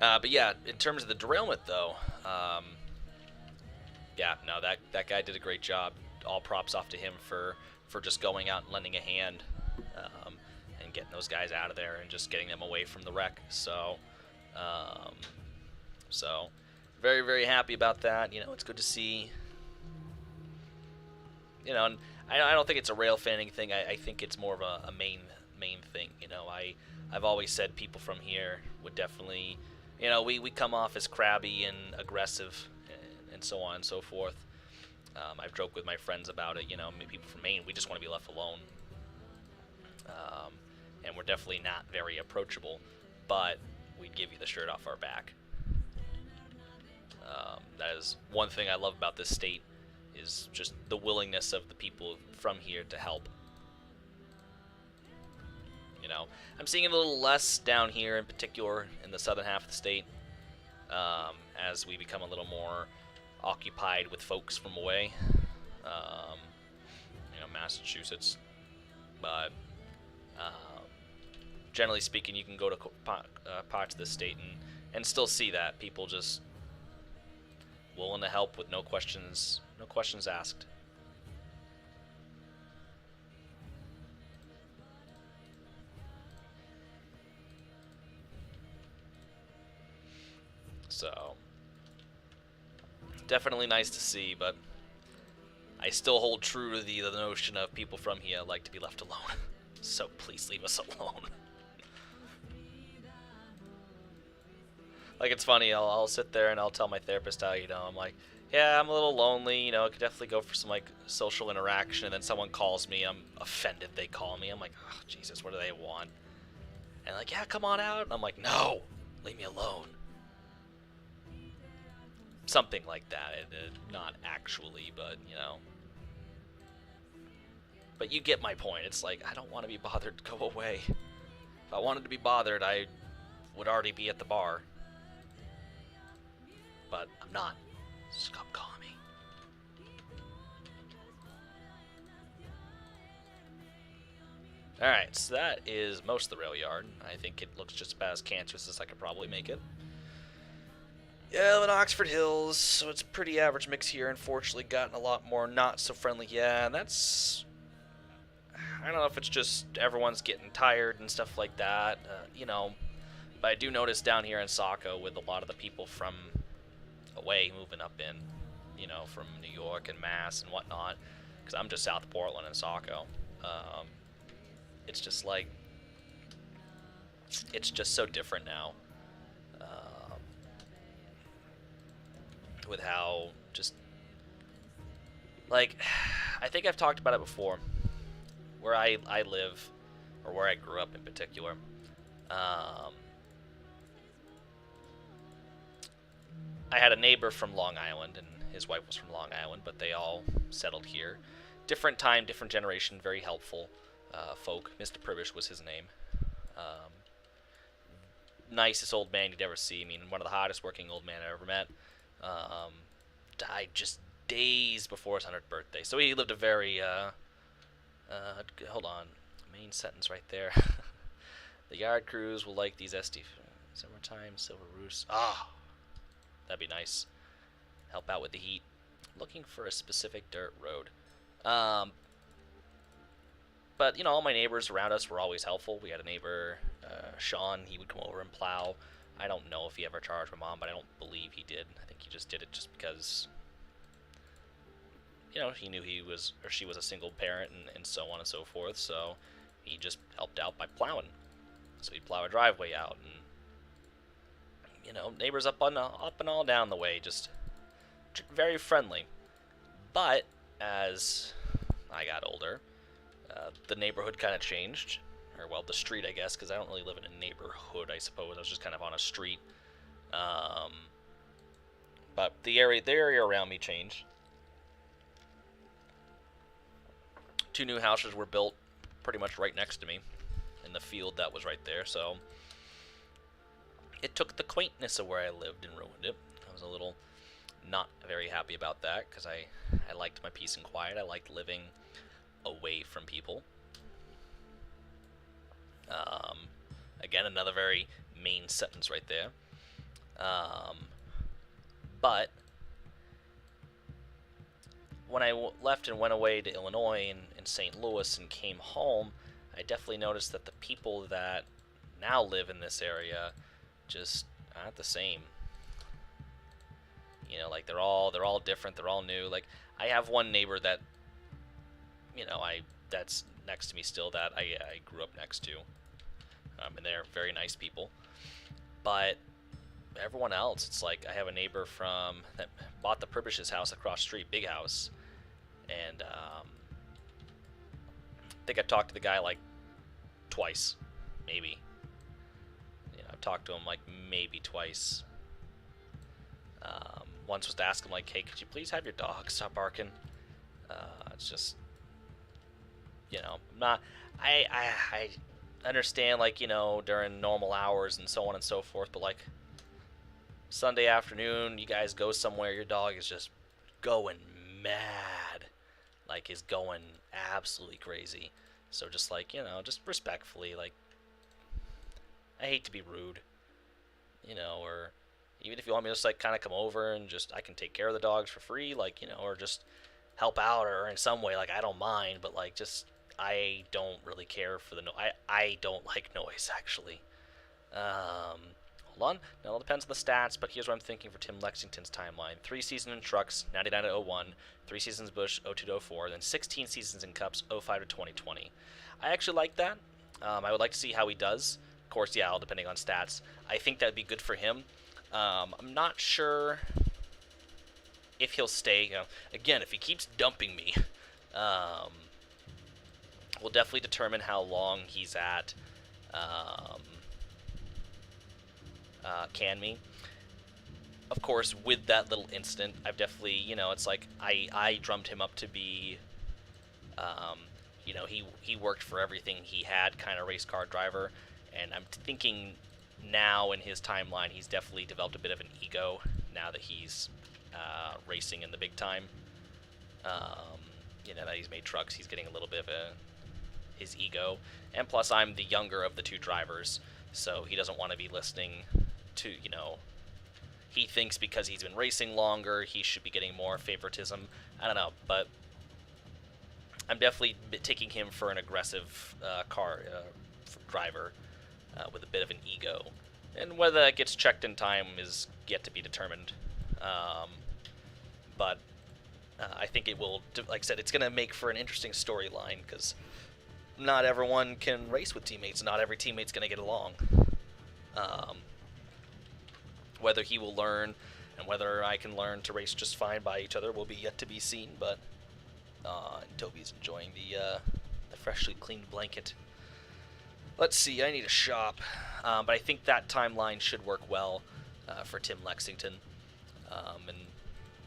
But yeah, in terms of the derailment, though, yeah, no, that guy did a great job. All props off to him for just going out and lending a hand, and getting those guys out of there and just getting them away from the wreck. So very, very happy about that. You know, it's good to see. You know, and I don't think it's a rail fanning thing. I think it's more of a main thing. You know, I've always said people from here would definitely, you know, we come off as crabby and aggressive and so on and so forth. I've joked with my friends about it. You know, people from Maine, we just want to be left alone. And we're definitely not very approachable, but we'd give you the shirt off our back. That is one thing I love about this state, is just the willingness of the people from here to help. You know, I'm seeing it a little less down here, in particular in the southern half of the state, as we become a little more occupied with folks from away. You know, Massachusetts, but generally speaking, you can go to parts of the state and still see that people just willing to help with no questions asked. So definitely nice to see, but I still hold true to the notion of people from here like to be left alone. So please leave us alone. Like, it's funny, I'll sit there and I'll tell my therapist how, you know, I'm like, yeah, I'm a little lonely, you know, I could definitely go for some, like, social interaction, and then someone calls me, I'm offended they call me, I'm like, oh, Jesus, what do they want? And like, yeah, come on out, and I'm like, no, leave me alone. Something like that, not actually, but, you know. But you get my point, it's like, I don't want to be bothered, go away. If I wanted to be bothered, I would already be at the bar. But I'm not. Stop calling me. Alright, so that is most of the rail yard. I think it looks just about as cancerous as I could probably make it. Yeah, in Oxford Hills, so it's a pretty average mix here. Unfortunately, gotten a lot more not so friendly. Yeah, and that's, I don't know if it's just everyone's getting tired and stuff like that, you know. But I do notice down here in Saco, with a lot of the people from away moving up in, you know, from New York and Mass and whatnot, because I'm just south of Portland and Saco. It's just like, it's just so different now. With how just, like, I think I've talked about it before, where I live, or where I grew up in particular. I had a neighbor from Long Island, and his wife was from Long Island, but they all settled here. Different time, different generation, very helpful folk. Mr. Privish was his name. Nicest old man you'd ever see. I mean, one of the hardest working old men I ever met. died just days before his 100th birthday. So he lived a very, hold on, main sentence right there. The yard crews will like these SD. Summertime, silver roofs. Ah, that'd be nice. Help out with the heat. Looking for a specific dirt road. But, you know, all my neighbors around us were always helpful. We had a neighbor, Sean, he would come over and plow. I don't know if he ever charged my mom, but I don't believe he did. I think he just did it just because, you know, he knew he was, or she was a single parent and so on and so forth, so he just helped out by plowing. So he'd plow a driveway out, and, you know, neighbors up and all down the way, just very friendly. But as I got older, the neighborhood kind of changed, or well, the street, I guess, because I don't really live in a neighborhood, I suppose. I was just kind of on a street. But the area around me changed. 2 new houses were built pretty much right next to me in the field that was right there, so it took the quaintness of where I lived and ruined it. I was a little not very happy about that, because I liked my peace and quiet. I liked living away from people. Again, another very main sentence right there. But when I left and went away to Illinois and St. Louis and came home, I definitely noticed that the people that now live in this area just aren't the same. You know, like they're all different. They're all new. Like I have one neighbor that, you know, that's next to me still that I grew up next to, and they're very nice people. But everyone else, it's like I have a neighbor that bought the Pribbish's house across the street, big house, and I think I talked to the guy like twice, maybe. You know, I've talked to him like maybe twice. Once was to ask him like, hey, could you please have your dog stop barking? It's just, you know, I understand, like, you know, during normal hours and so on and so forth, but like Sunday afternoon, you guys go somewhere, your dog is just going mad, like is going absolutely crazy. So just like, you know, just respectfully, like, I hate to be rude, you know, or even if you want me to just like kind of come over and just, I can take care of the dogs for free, like, you know, or just help out or in some way, like, I don't mind, but like just, I don't really care for the I don't like noise, actually. Hold on. Now, it all depends on the stats, but here's what I'm thinking for Tim Lexington's timeline. 3 seasons in trucks, 99 to 01, 3 seasons Busch, 02 to 04, then 16 seasons in cups, 05 to 2020. I actually like that. I would like to see how he does. Of course, yeah, all depending on stats. I think that'd be good for him. I'm not sure if he'll stay. You know, again, if he keeps dumping me, we'll definitely determine how long he's at Can Me. Of course, with that little incident, I've definitely, you know, it's like I drummed him up to be, you know, he worked for everything he had, kind of race car driver, and I'm thinking now in his timeline, he's definitely developed a bit of an ego now that he's racing in the big time. You know, that he's made trucks, he's getting a little bit of his ego, and plus I'm the younger of the 2 drivers, so he doesn't want to be listening to, you know, he thinks because he's been racing longer, he should be getting more favoritism. I don't know, but I'm definitely taking him for an aggressive car driver with a bit of an ego. And whether that gets checked in time is yet to be determined. But I think it will, like I said, it's going to make for an interesting storyline, because not everyone can race with teammates. Not every teammate's going to get along. Whether he will learn and whether I can learn to race just fine by each other will be yet to be seen. But Toby's enjoying the freshly cleaned blanket. Let's see, I need a shop. But I think that timeline should work well for Tim Lexington. And,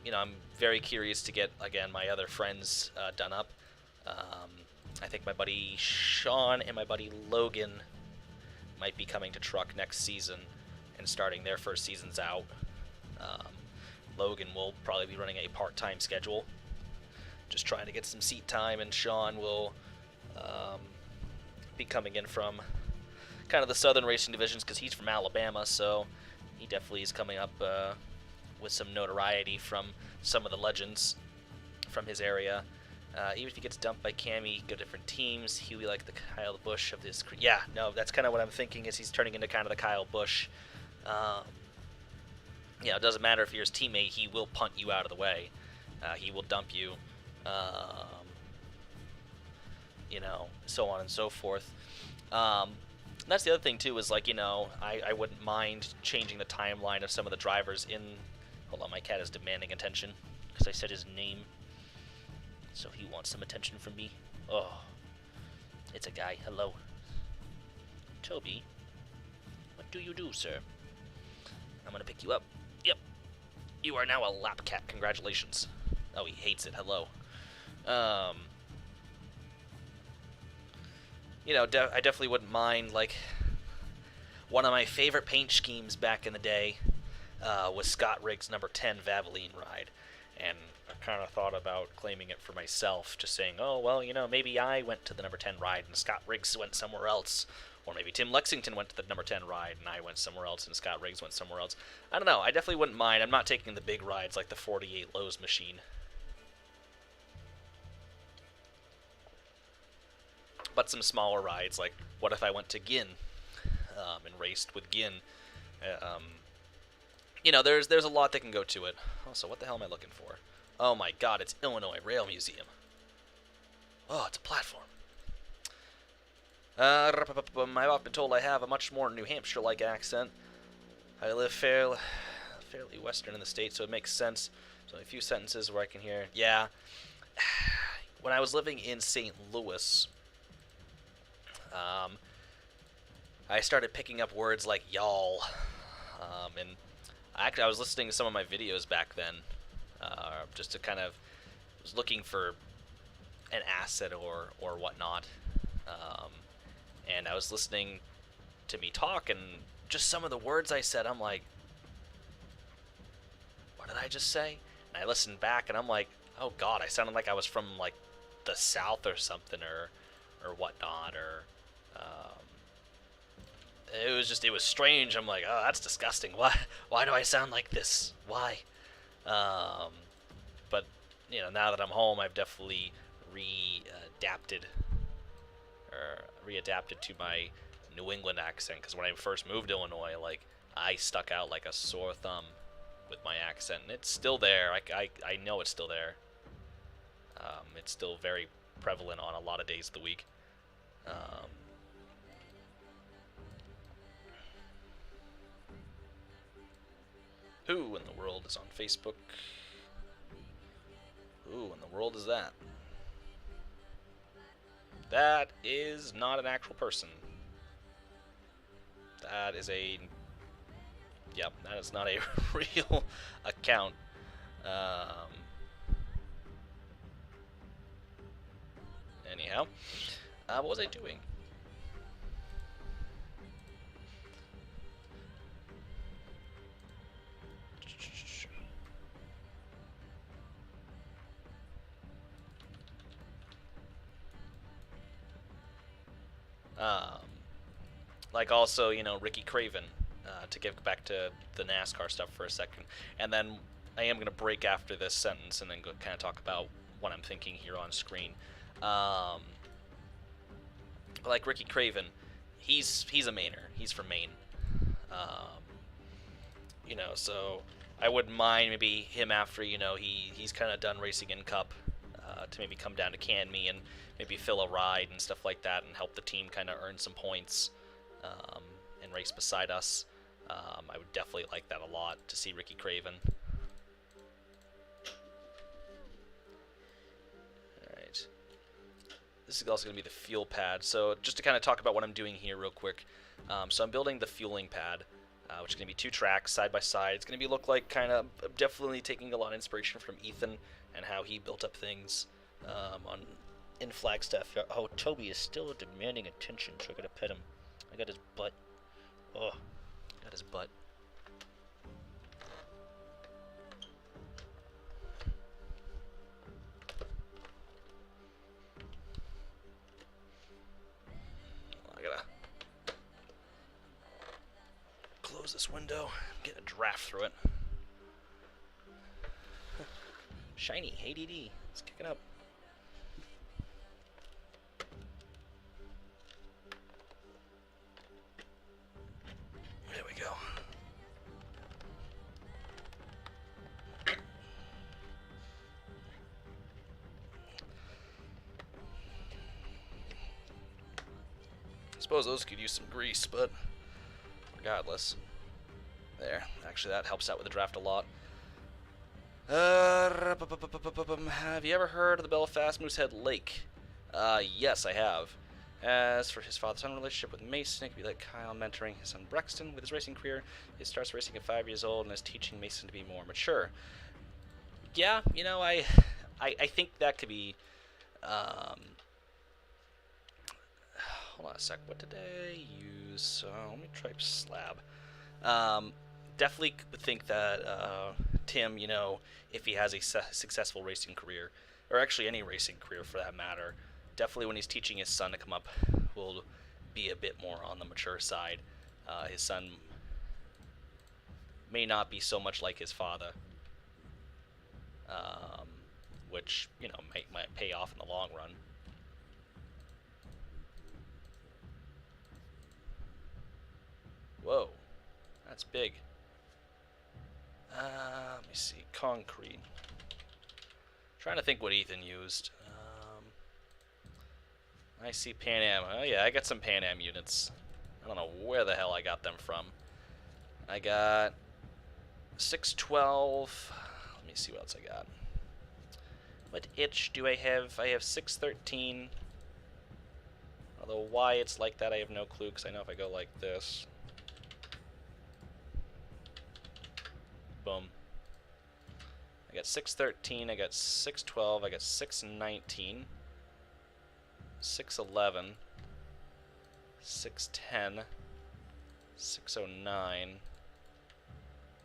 you know, I'm very curious to get, again, my other friends done up. I think my buddy Sean and my buddy Logan might be coming to truck next season and starting their first seasons out. Logan will probably be running a part-time schedule, just trying to get some seat time, and Sean will be coming in from kind of the southern racing divisions because he's from Alabama, so he definitely is coming up with some notoriety from some of the legends from his area. Even if he gets dumped by Cammy, go different teams, he'll be like the Kyle Busch of this. Yeah, no, that's kind of what I'm thinking, is he's turning into kind of the Kyle Busch. You know, it doesn't matter if you're his teammate, he will punt you out of the way. He will dump you. You know, so on and so forth. That's the other thing, too, is, like, you know, I wouldn't mind changing the timeline of some of the drivers in... Hold on, my cat is demanding attention, because I said his name. So he wants some attention from me. Oh, it's a guy. Hello. Toby, what do you do, sir? I'm gonna pick you up. Yep. You are now a lap cat. Congratulations. Oh, he hates it. Hello. You know, I definitely wouldn't mind, like, one of my favorite paint schemes back in the day was Scott Riggs' number 10 Valvoline ride. And I kind of thought about claiming it for myself, just saying, oh, well, you know, maybe I went to the number 10 ride and Scott Riggs went somewhere else. Or maybe Tim Lexington went to the number 10 ride and I went somewhere else and Scott Riggs went somewhere else. I don't know. I definitely wouldn't mind. I'm not taking the big rides like the 48 Lowe's machine. But some smaller rides, like what if I went to Ginn and raced with Ginn? You know, there's a lot that can go to it. Also, what the hell am I looking for? Oh my god, it's Illinois Rail Museum. Oh, it's a platform. I've often been told I have a much more New Hampshire-like accent. I live fairly western in the state, so it makes sense. So a few sentences where I can hear, yeah. When I was living in St. Louis, I started picking up words like y'all, and actually I was listening to some of my videos back then, just to kind of, was looking for an asset or whatnot, and I was listening to me talk, and just some of the words I said, I'm like, what did I just say? And I listened back, and I'm like, oh god, I sounded like I was from, like, the South or something, or whatnot, or, it was strange. I'm like, oh, that's disgusting. Why do I sound like this? Why? But, you know, now that I'm home, I've definitely readapted to my New England accent, because when I first moved to Illinois, like, I stuck out like a sore thumb with my accent, and it's still there. I know it's still there. It's still very prevalent on a lot of days of the week. Who in the world is on Facebook? Who in the world is that? That is not an actual person. That is a... Yep, that is not a real account. Anyhow, what was I doing? Like also, you know, Ricky Craven, to get back to the NASCAR stuff for a second. And then I am going to break after this sentence and then go kind of talk about what I'm thinking here on screen. Like Ricky Craven, he's a Mainer. He's from Maine. You know, so I wouldn't mind maybe him after, you know, he's kind of done racing in Cup, to maybe come down to Canby and maybe fill a ride and stuff like that and help the team kind of earn some points and race beside us. I would definitely like that a lot, to see Ricky Craven. Alright. This is also going to be the fuel pad. So just to kind of talk about what I'm doing here real quick. So I'm building the fueling pad, which is going to be 2 tracks side by side. It's going to be look like kind of definitely taking a lot of inspiration from Ethan and how he built up things in Flagstaff. Oh, Toby is still demanding attention, so I gotta pet him. I got his butt. Oh, got his butt. close this window. Get a draft through it. Shiny, ADD. Let's kick it up. There we go. I suppose those could use some grease, but regardless. There. Actually, that helps out with the draft a lot. Have you ever heard of the Belfast Moosehead Lake? Yes, I have. As for his father-son relationship with Mason, it could be like Kyle mentoring his son Brexton with his racing career. He starts racing at 5 years old and is teaching Mason to be more mature. Yeah, you know, I think that could be. Hold on a sec. What did I use? So let me try slab. Definitely think that Tim, you know, if he has a successful racing career, or actually any racing career for that matter, definitely when he's teaching his son to come up, will be a bit more on the mature side. His son may not be so much like his father, which, you know, might pay off in the long run. Whoa, that's big. Let me see, concrete. Trying to think what Ethan used. I see Pan Am. Oh yeah, I got some Pan Am units. I don't know where the hell I got them from. I got 612. Let me see what else I got. What itch do I have? I have 613. Although why it's like that, I have no clue, because I know if I go like this. Boom. I got 613, I got 612, I got 619, 611, 610, 609,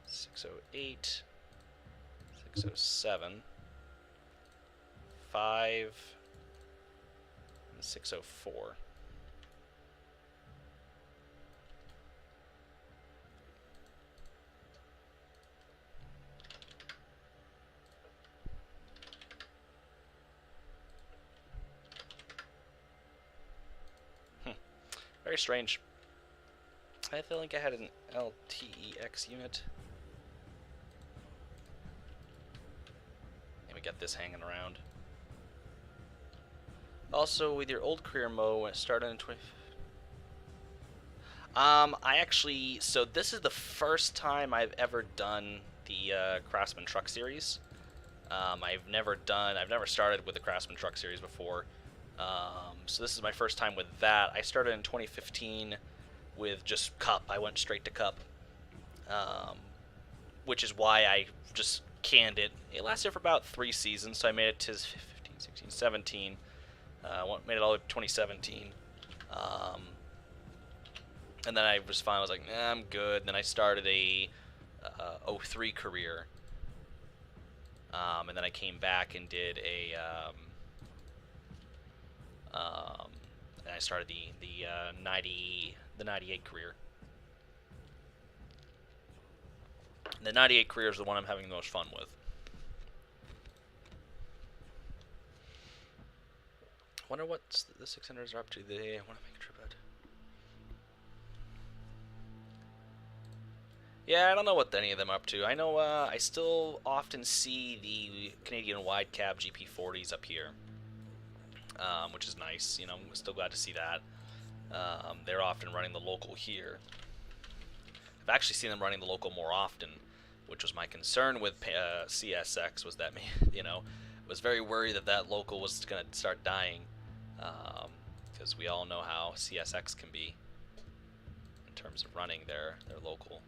608, 607, 5, and 604. Very strange. I feel like I had an LTEX unit. And we got this hanging around. Also, with your old career mode, when it started in 20... I actually... So this is the first time I've ever done the Craftsman Truck Series. I've never started with the Craftsman Truck Series before. So this is my first time with that. I started in 2015 with just Cup. I went straight to Cup, which is why I just canned it. It lasted for about 3 seasons, so I made it to 15, 16, 17. Made it all the way to 2017. And then I was fine. I was like, nah, I'm good. And then I started a 03 career. And then I came back and did a... and I started the 98 career. The 98 career is the one I'm having the most fun with. I wonder what the 600s are up to. They want to make a trip out. Yeah, I don't know what any of them are up to. I know I still often see the Canadian wide cab GP40s up here. Which is nice, you know, I'm still glad to see that. They're often running the local here. I've actually seen them running the local more often, which was my concern with CSX, was that, you know, I was very worried that local was going to start dying, because we all know how CSX can be in terms of running their local.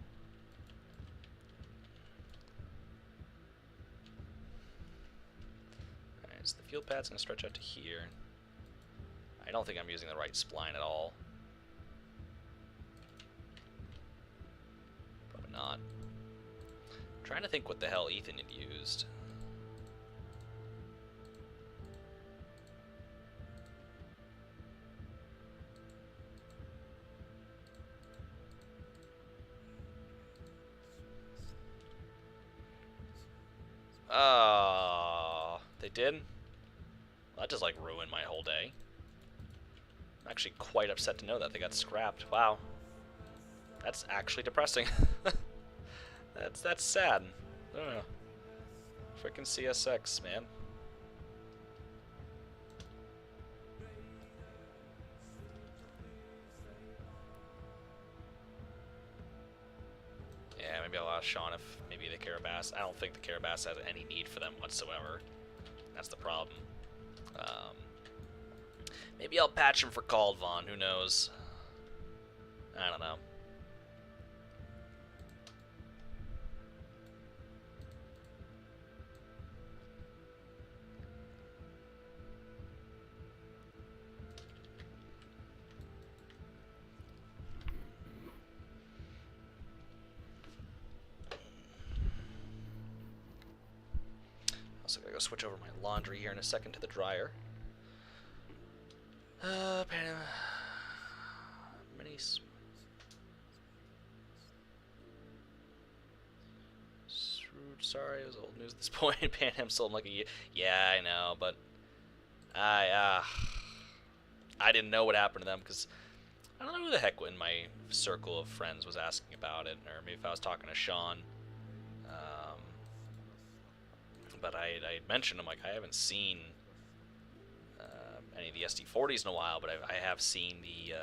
Alright, so the fuel pad's going to stretch out to here. I don't think I'm using the right spline at all. Probably not. I'm trying to think what the hell Ethan had used. Oh, they did? Well, that just, like, ruined my whole day. I'm actually quite upset to know that they got scrapped. Wow. That's actually depressing. That's sad. I don't know. Frickin' CSX, man. Yeah, maybe I'll ask Sean if maybe the Carabas. I don't think the Carabas has any need for them whatsoever. That's the problem. Maybe I'll patch him for Kaldvann. Who knows? I don't know. Also gotta go switch over my laundry here in a second to the dryer. Minis. Sorry, it was old news at this point. Pan Am sold in like a year. Yeah, I know, but I didn't know what happened to them because I don't know who the heck in my circle of friends was asking about it, or maybe if I was talking to Sean. But I mentioned, I'm like, I haven't seen any of the SD40s in a while, but I have seen the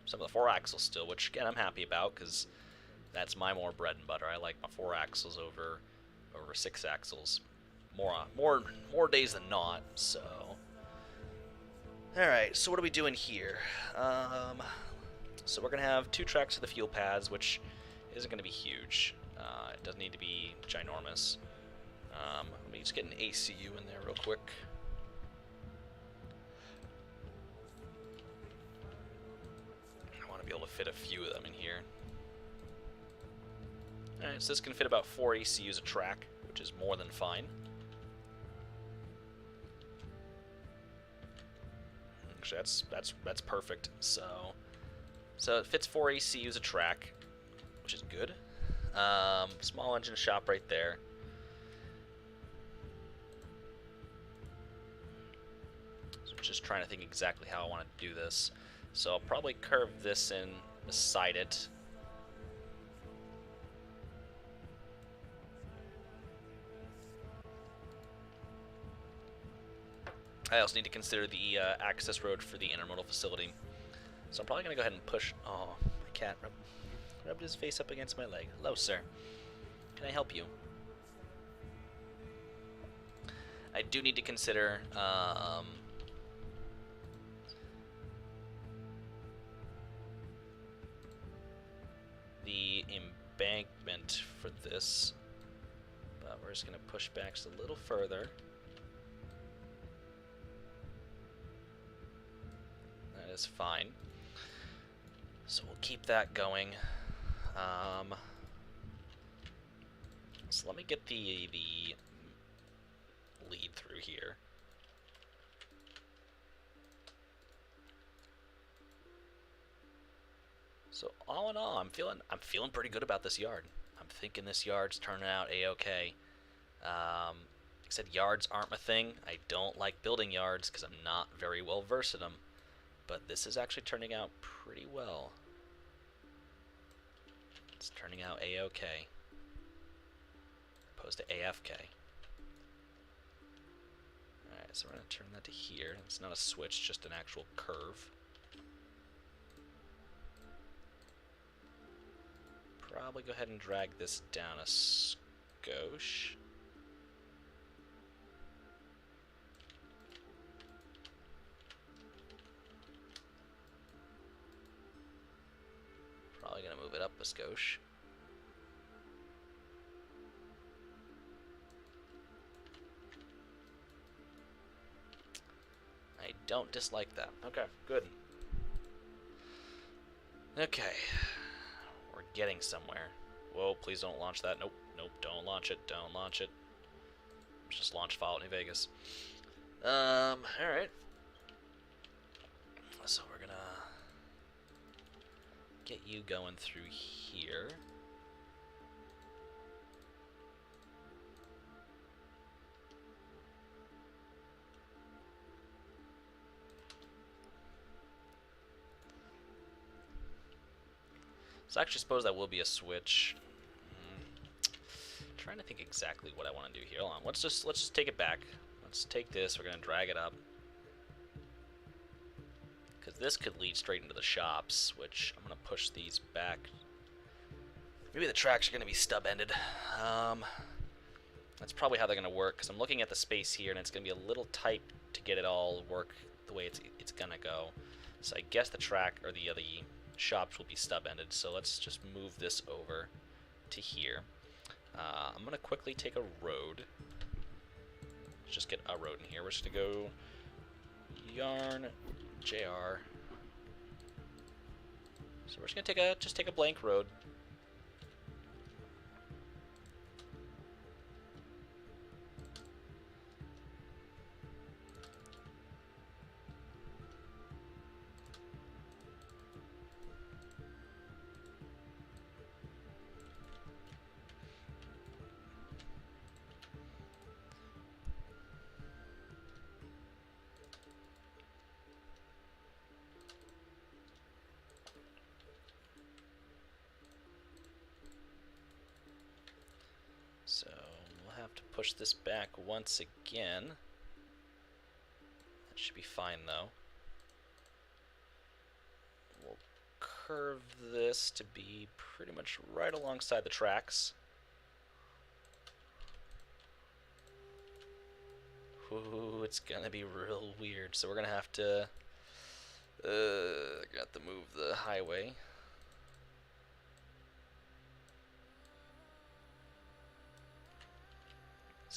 some of the 4-axles still, which again I'm happy about because that's my more bread and butter. I like my 4-axles over 6-axles more days than not. So, all right. So what are we doing here? So we're gonna have 2 tracks of the fuel pads, which isn't gonna be huge. It doesn't need to be ginormous. Let me just get an ACU in there real quick. I want to be able to fit a few of them in here. Alright, so this can fit about 4 ACUs a track, which is more than fine. Actually, that's perfect. So it fits 4 ACUs a track, which is good. Small engine shop right there. So I'm just trying to think exactly how I want to do this. So I'll probably curve this in beside it. I also need to consider the access road for the intermodal facility. So I'm probably going to go ahead and push... Oh, my cat rubbed his face up against my leg. Hello, sir. Can I help you? I do need to consider... the embankment for this. But we're just going to push back just a little further. That is fine. So we'll keep that going. So let me get the lead through here. So all in all, I'm feeling pretty good about this yard. I'm thinking this yard's turning out a-okay. Like I said, yards aren't my thing. I don't like building yards because I'm not very well versed in them. But this is actually turning out pretty well. It's turning out a-okay. Opposed to AFK. Alright, so we're going to turn that to here. It's not a switch, just an actual curve. Probably go ahead and drag this down a skosh. Probably going to move it up a skosh. I don't dislike that. Okay, good. Okay. We're getting somewhere. Whoa, please don't launch that. Nope, nope, don't launch it, don't launch it. Just launch Fallout New Vegas. Alright. So we're gonna get you going through here. So I actually suppose that will be a switch. Trying to think exactly what I want to do here. Hold on. Let's just take it back. Let's take this. We're gonna drag it up because this could lead straight into the shops, which I'm gonna push these back. Maybe the tracks are gonna be stub-ended. That's probably how they're gonna work because I'm looking at the space here and it's gonna be a little tight to get it all work the way it's gonna go. So I guess the track or the shops will be stub-ended. So let's just move this over to here. I'm going to quickly take a road. Let's just get a road in here. We're just going to go yarn JR. So we're just going to take a blank road. So we'll have to push this back once again. That should be fine though. We'll curve this to be pretty much right alongside the tracks. Ooh, it's gonna be real weird. So we're gonna have to move the highway.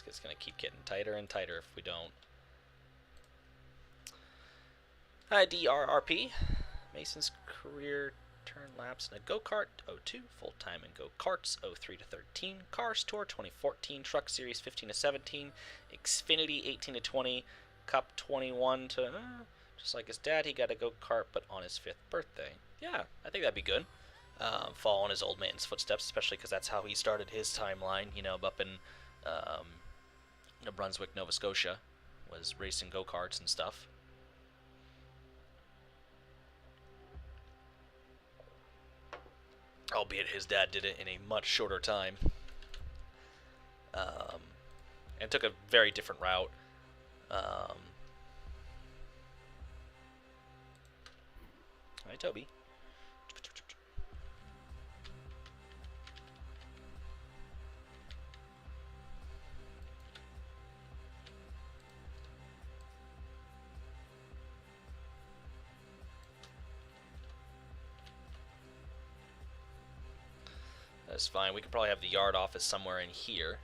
It's gonna keep getting tighter and tighter if we don't. Hi, DRRP. Mason's career turn laps in a go-kart 02, full-time in go-karts 03 to 13, Cars Tour 2014, Truck Series 15 to 17, Xfinity 18 to 20, Cup 21 to just like his dad, he got a go-kart, but on his 5th birthday. Yeah, I think that'd be good. Follow in his old man's footsteps, especially because that's how he started his timeline. You know, up in New Brunswick, Nova Scotia, was racing go-karts and stuff. Albeit his dad did it in a much shorter time. And took a very different route. Hi, Toby. That's fine. We could probably have the yard office somewhere in here.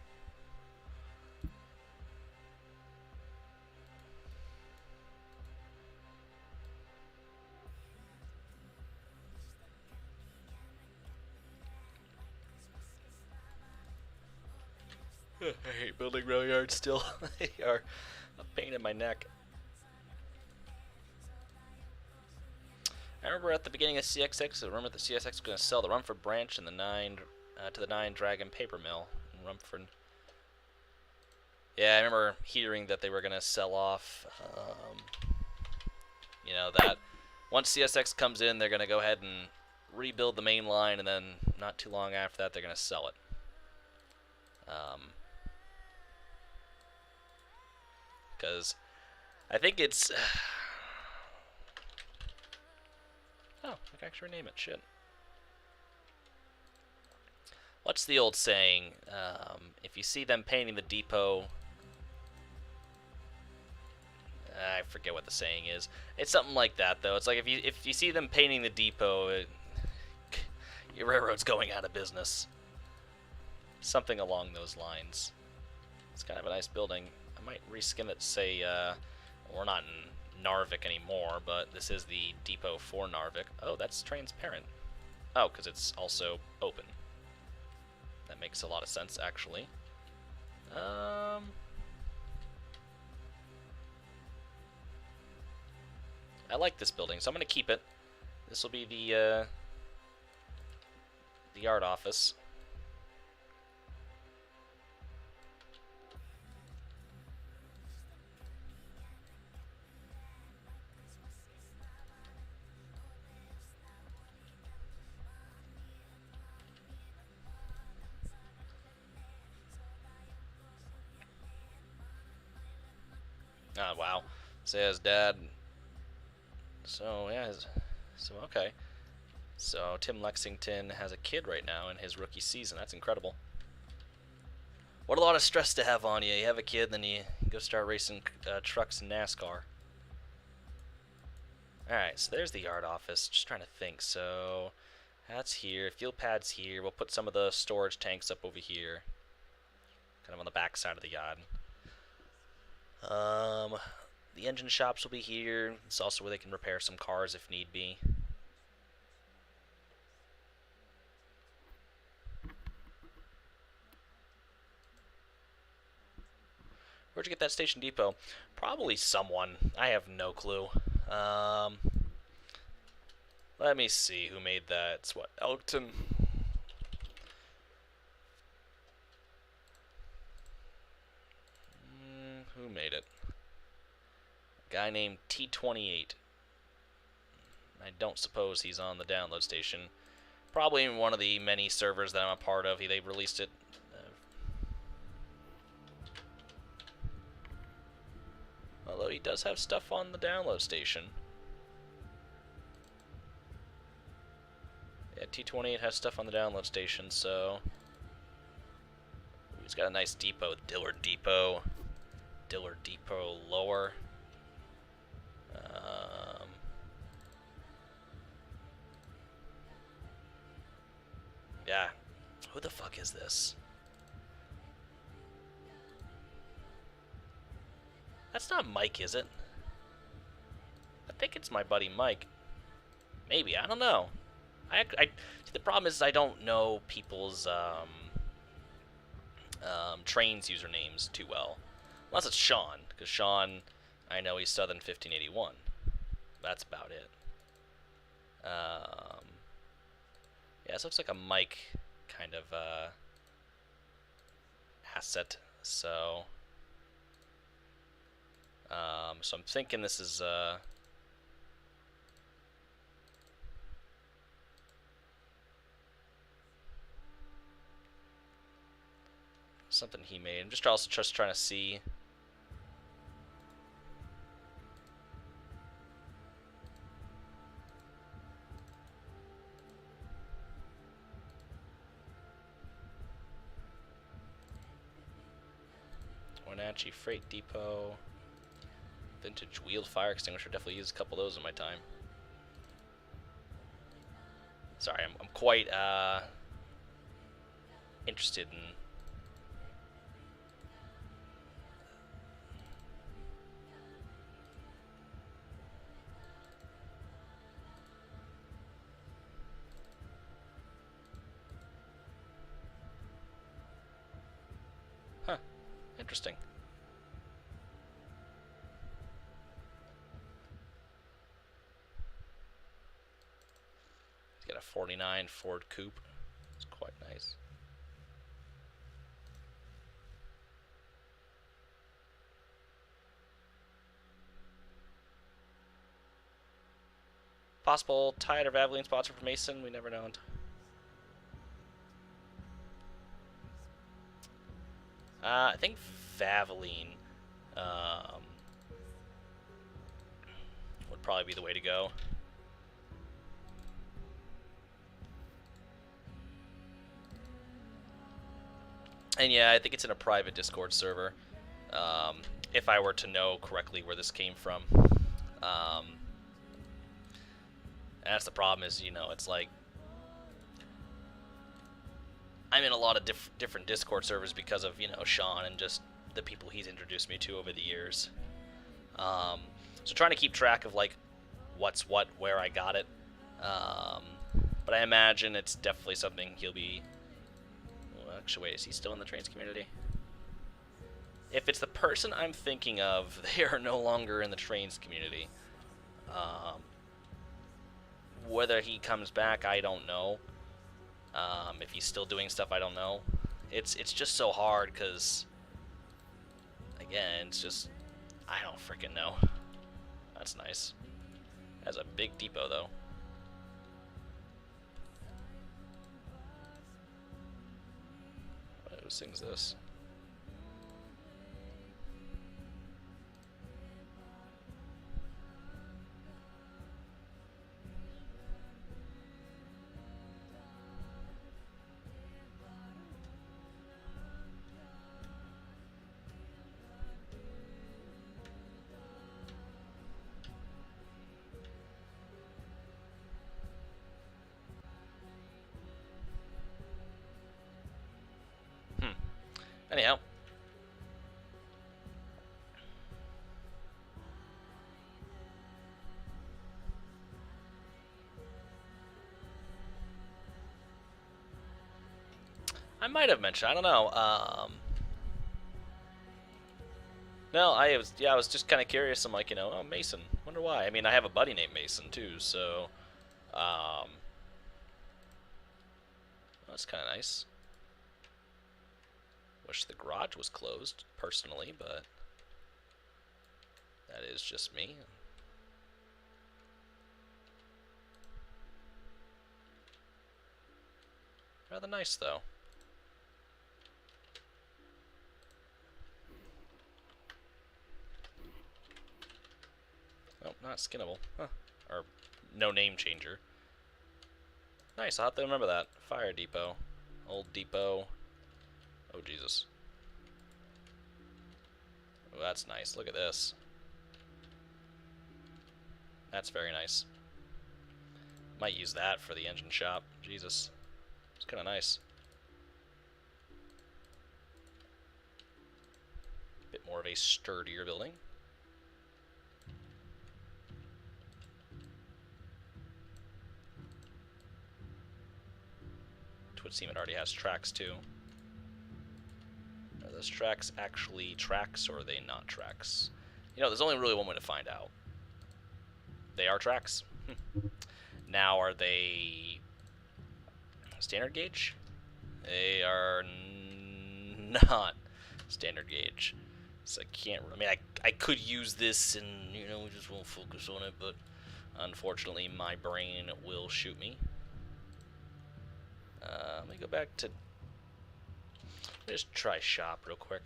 I hate building rail yards still. They are a pain in my neck. I remember at the beginning of CXX, I remember the CSX was going to sell the Rumford branch and the 9 to the 9 Dragon paper mill in Rumford. Yeah, I remember hearing that they were going to sell off, you know, that once CSX comes in, they're going to go ahead and rebuild the main line, and then not too long after that, they're going to sell it. Because I think it's... oh, I can actually rename it. Shit. What's the old saying? If you see them painting the depot... I forget what the saying is. It's something like that, though. It's like if you see them painting the depot, your railroad's going out of business. Something along those lines. It's kind of a nice building. I might reskin it to say, we're not in Narvik anymore, but this is the depot for Narvik. Oh, that's transparent. Oh, because it's also open. That makes a lot of sense, actually. I like this building, so I'm going to keep it. This will be the yard office. Ah, wow. Says dad. So, yeah. So, okay. So, Tim Lexington has a kid right now in his rookie season. That's incredible. What a lot of stress to have on you. You have a kid, then you go start racing trucks in NASCAR. Alright, so there's the yard office. Just trying to think. So, that's here. Fuel pad's here. We'll put some of the storage tanks up over here. Kind of on the back side of the yard. The engine shops will be here. It's also where they can repair some cars if need be. Where'd you get that station depot? Probably someone. I have no clue. Let me see who made that. It's what, Elkton? Who made it? A guy named T28. I don't suppose he's on the download station. Probably in one of the many servers that I'm a part of. They released it. Although he does have stuff on the download station. Yeah, T28 has stuff on the download station, so... He's got a nice depot. Dillard Depot. Dillard Depot lower. Yeah. Who the fuck is this? That's not Mike, is it? I think it's my buddy Mike. Maybe, I don't know. See, the problem is I don't know people's trains usernames too well. Unless it's Sean, because Sean, I know he's Southern 1581. That's about it. Yeah, this looks like a Mike kind of asset. So, so I'm thinking this is something he made. I'm just also just trying to see. Wenatchee Freight Depot. Vintage wheeled fire extinguisher. Definitely used a couple of those in my time. Sorry, I'm quite interested in. Huh. Interesting. He's got a 49 Ford Coupe. It's quite nice. Possible Tide or Valvoline sponsor for Mason. We never know. I think Valvoline would probably be the way to go. And yeah, I think it's in a private Discord server. If I were to know correctly where this came from. That's the problem is, you know, it's like I'm in a lot of different Discord servers because of, you know, Sean and just the people he's introduced me to over the years. So trying to keep track of, like, what's what, where I got it. But I imagine it's definitely something he'll be... Well, actually, wait, is he still in the trains community? If it's the person I'm thinking of, they are no longer in the trains community. Whether he comes back, I don't know. If he's still doing stuff, I don't know. It's just so hard because, again, it's just, I don't freaking know. That's nice. Has a big depot though. Who sings this? Anyhow. I might have mentioned, I don't know. No, I was just kind of curious. I'm like, oh, Mason. Wonder why. I mean, I have a buddy named Mason too, so that's kind of nice. Wish the garage was closed, personally, but that is just me. Rather nice, though. Oh, not skinnable. Huh. Or no name changer. Nice, I'll have to remember that. Fire depot. Old depot. Oh, Jesus. Oh, that's nice. Look at this. That's very nice. Might use that for the engine shop. Jesus. It's kind of nice. Bit more of a sturdier building. It would seem it already has tracks too. Are those tracks actually tracks or are they not tracks? There's only really one way to find out. They are tracks. Now, are they standard gauge? They are not standard gauge. So I can't. I mean, I could use this and we just won't focus on it, but unfortunately, my brain will shoot me. Let me go back to. Let me just try shop real quick.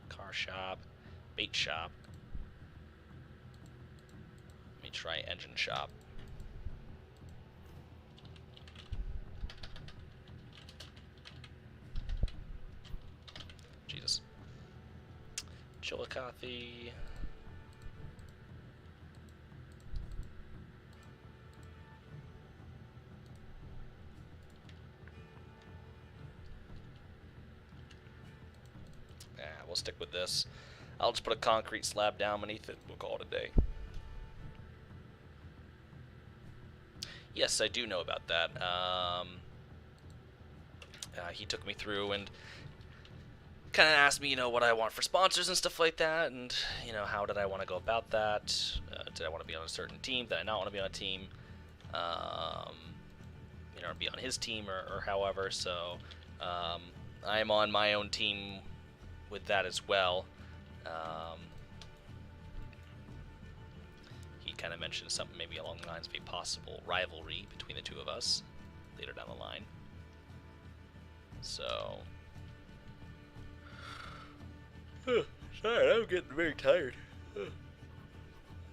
Car shop, bait shop. Let me try engine shop. Jesus. Chillicothe. Yeah, we'll stick with this. I'll just put a concrete slab down beneath it. We'll call it a day. Yes, I do know about that. He took me through and kind of asked me, what I want for sponsors and stuff like that, and, how did I want to go about that? Did I want to be on a certain team? Did I not want to be on a team? Be on his team or however, so I'm on my own team with that as well. He kind of mentioned something maybe along the lines of a possible rivalry between the two of us later down the line. So, sorry, I'm getting very tired. I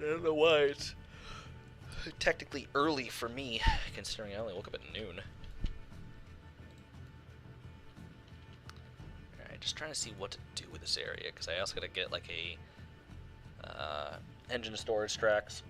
don't know why it's technically early for me, considering I only woke up at noon. Alright, just trying to see what to do with this area, because I also gotta get like a engine storage tracks.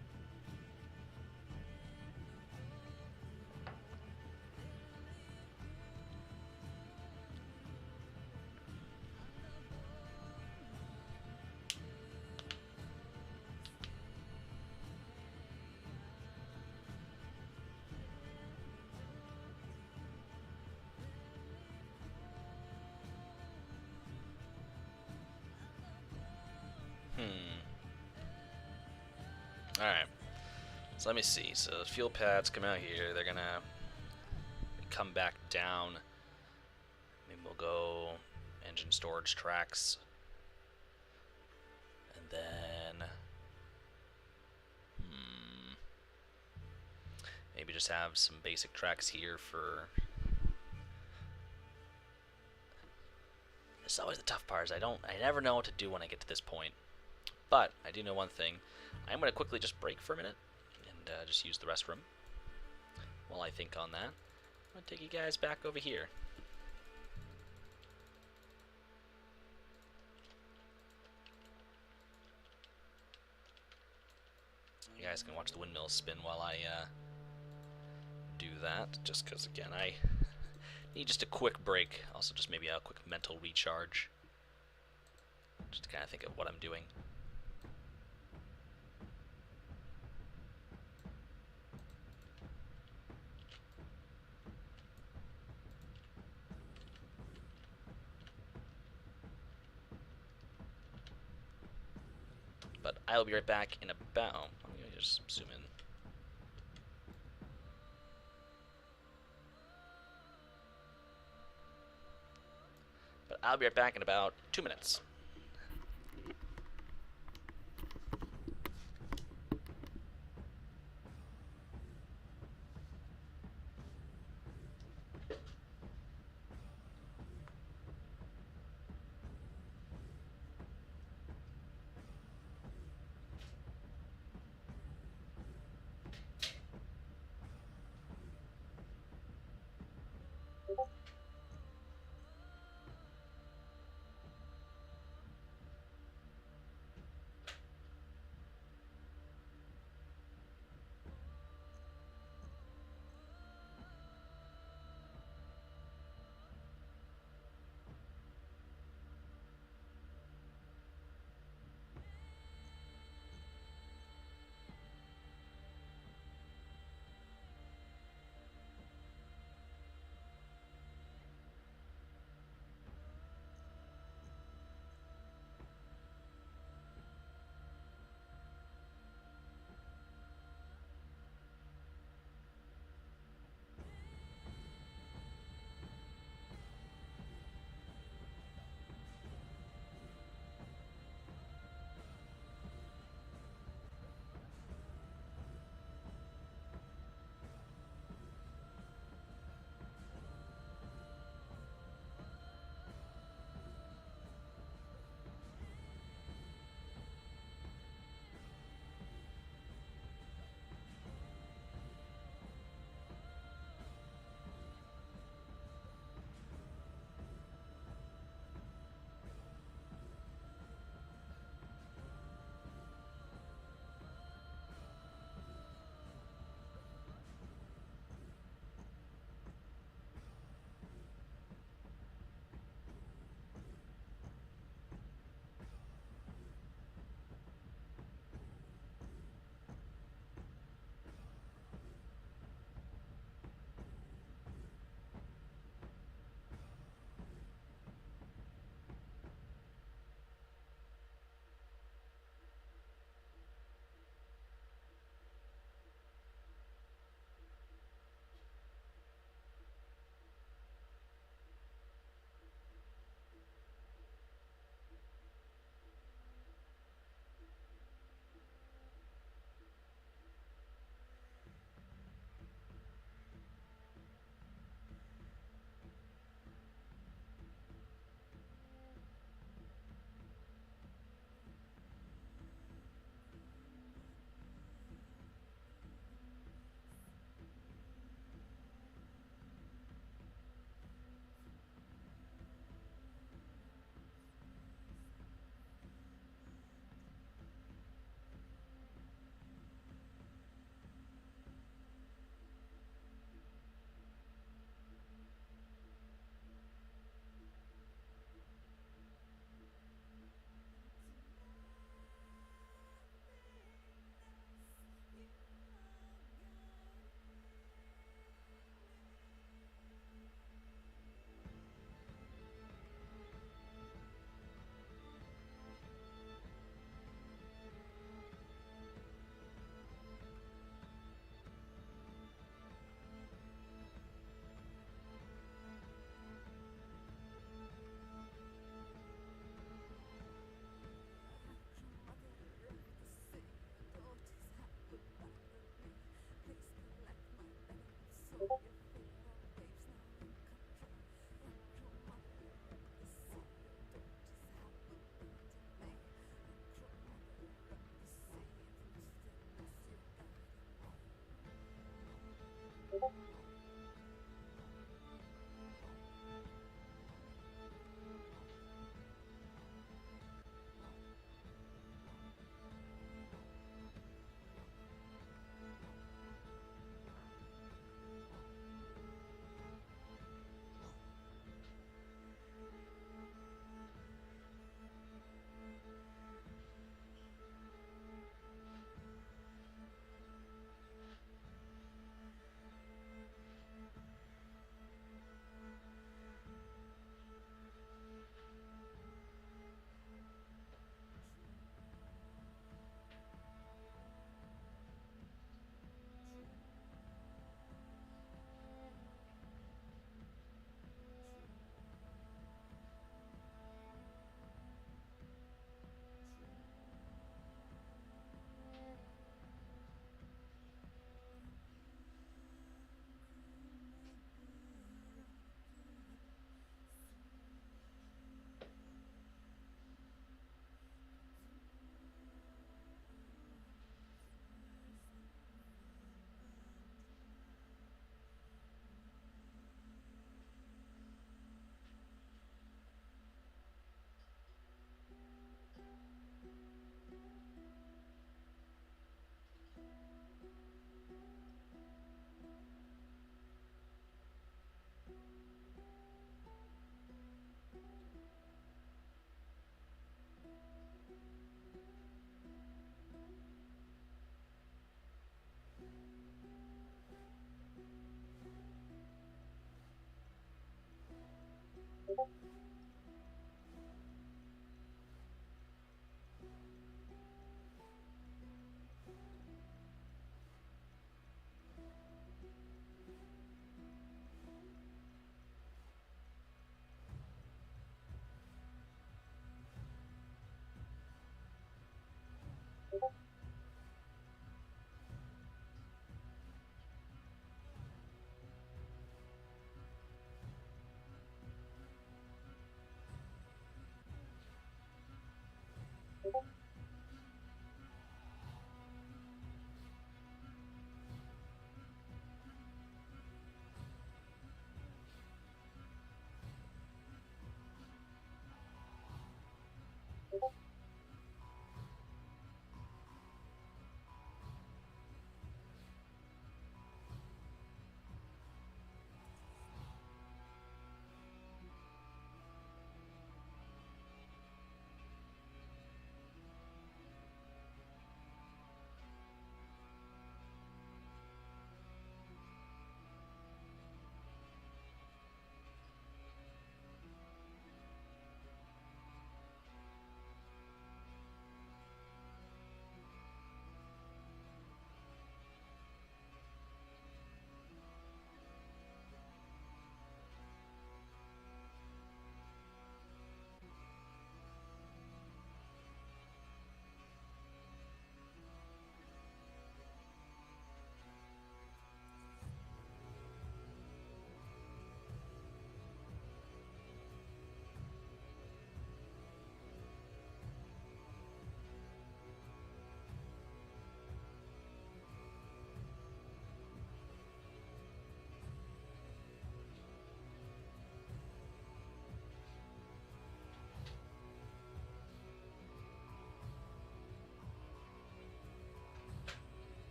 Alright, so let me see. So the fuel pads come out here. They're gonna come back down. Maybe we'll go engine storage tracks. And then maybe just have some basic tracks here for. It's always the tough part is I never know what to do when I get to this point. But I do know one thing. I'm going to quickly just break for a minute and just use the restroom while I think on that. I'm going to take you guys back over here. You guys can watch the windmills spin while I do that, just because, again, I Need just a quick break. Also, just maybe a quick mental recharge. Just to kind of think of what I'm doing. But I'll be right back in about... I'm going to just zoom in. But I'll be right back in about 2 minutes.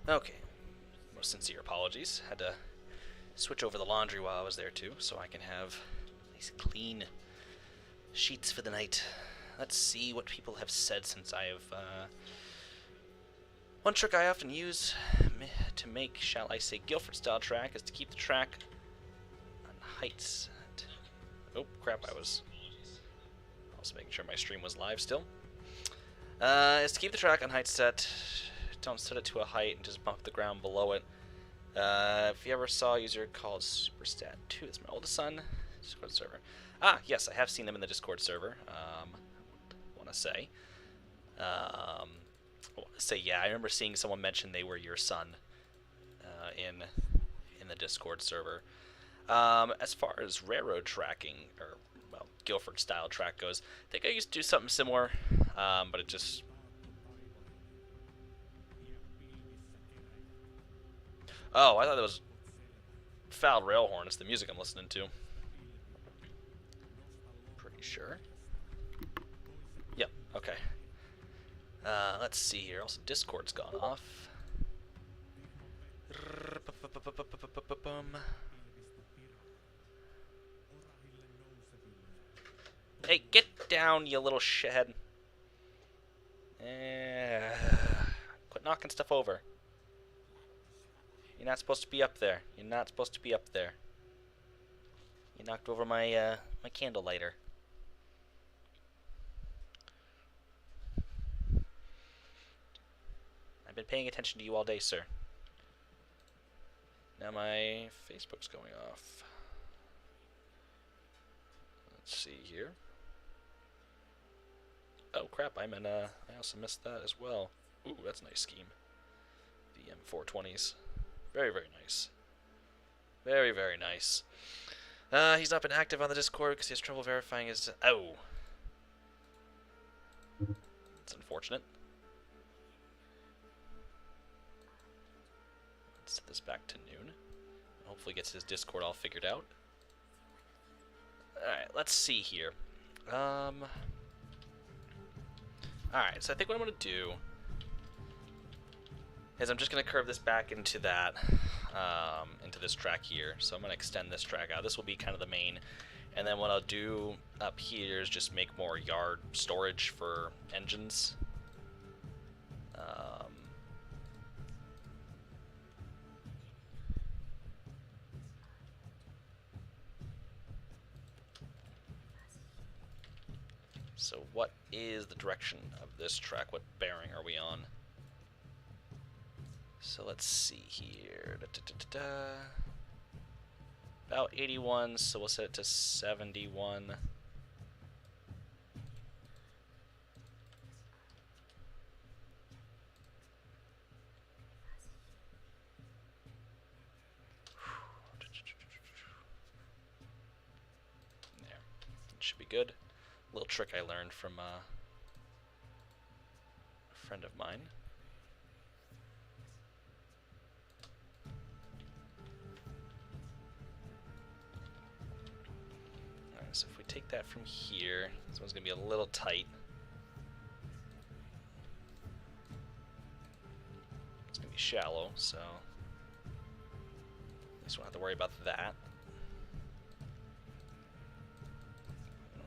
Okay. Most sincere apologies. Had to switch over the laundry while I was there too, so I can have nice clean sheets for the night. Let's see what people have said since I have. One trick I often use to make, shall I say, Guilford-style track is to keep the track on heights. Oh crap! I was also making sure my stream was live still. Is to keep the track on height set. Don't set it to a height and just bump the ground below it. If you ever saw a user called Superstat2, that's my oldest son, Discord server. Ah, yes, I have seen them in the Discord server. Want to say, yeah, I remember seeing someone mention they were your son in the Discord server. As far as railroad tracking, or well, Guilford style track goes, I think I used to do something similar, but it just. Oh, I thought that was fouled rail horn. It's the music I'm listening to. Pretty sure. Yep, okay. Let's see here. Also, Discord's gone off. Hey, get down, you little shithead. Quit knocking stuff over. You're not supposed to be up there. You're not supposed to be up there. You knocked over my my candle lighter. I've been paying attention to you all day, sir. Now my Facebook's going off. Let's see here. Oh crap, I'm in I also missed that as well. Ooh, that's a nice scheme. The M420s. Very, very nice. Very, very nice. He's not been active on the Discord because he has trouble verifying his... Oh. It's unfortunate. Let's set this back to noon. Hopefully gets his Discord all figured out. Alright, let's see here. Alright, so I think what I'm going to do is I'm just going to curve this back into that, into this track here. So I'm going to extend this track out. This will be kind of the main. And then what I'll do up here is just make more yard storage for engines. So what is the direction of this track? What bearing are we on? So let's see here. About 81, so we'll set it to 71. There. It should be good. Little trick I learned from a friend of mine. Alright, so if we take that from here, this one's going to be a little tight. It's going to be shallow, so at least we don't have to worry about that.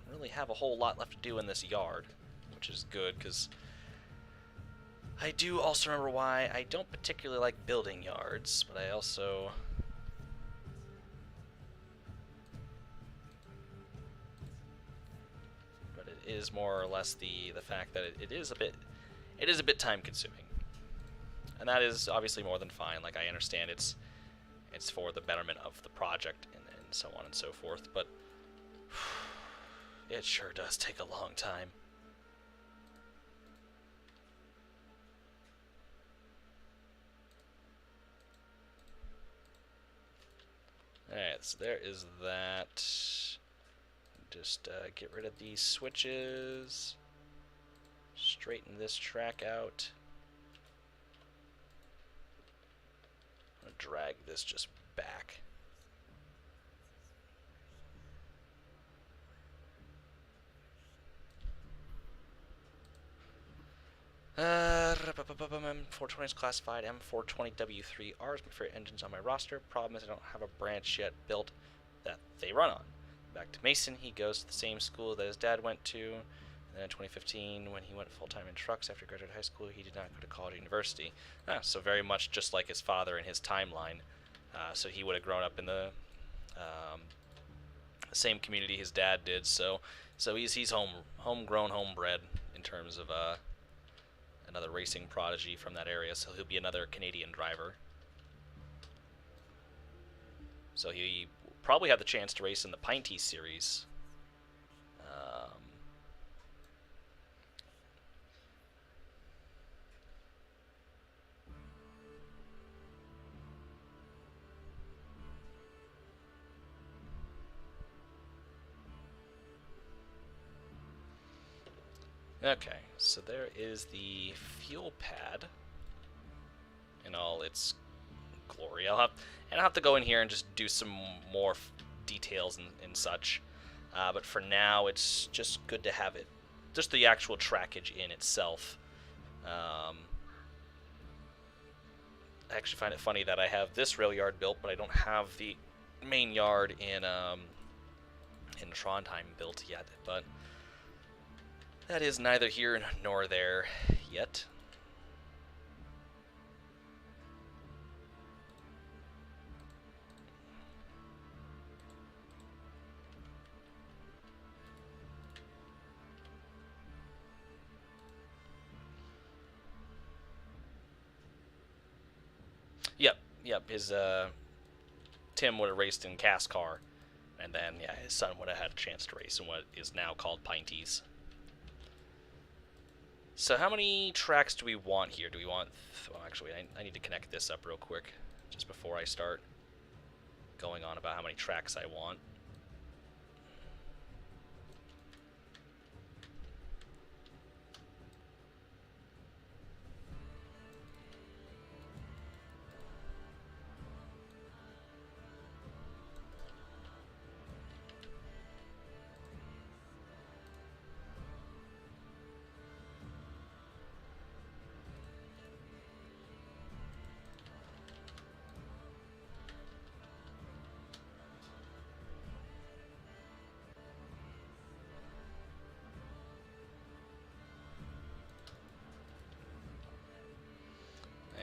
Really have a whole lot left to do in this yard, which is good because I do also remember why I don't particularly like building yards, but I also it is more or less the fact that it is a bit time consuming, and that is obviously more than fine. Like, I understand it's for the betterment of the project and so on and so forth, but it sure does take a long time. Alright, so there is that. Just get rid of these switches. Straighten this track out. I'm going to drag this just back. M420 is classified. M420W3R is my favorite engines on my roster. Problem is I don't have a branch yet built that they run on. Back to Mason, he goes to the same school that his dad went to. And then in 2015, when he went full-time in trucks after graduating high school, he did not go to college or university. So very much just like his father in his timeline. So he would have grown up in the same community his dad did. So he's homegrown, homebred in terms of another racing prodigy from that area. So he'll be another Canadian driver. So he probably have the chance to race in the Pinty series. Okay, so there is the fuel pad in all its glory. I'll have to go in here and just do some more details and such. But for now, it's just good to have it, just the actual trackage in itself. I actually find it funny that I have this rail yard built, but I don't have the main yard in Trondheim built yet. But that is neither here nor there yet. Yep. His Tim would have raced in Cast Car, and then his son would have had a chance to race in what is now called Pinties. So how many tracks do we want here? Do we want... Well, actually, I need to connect this up real quick just before I start going on about how many tracks I want.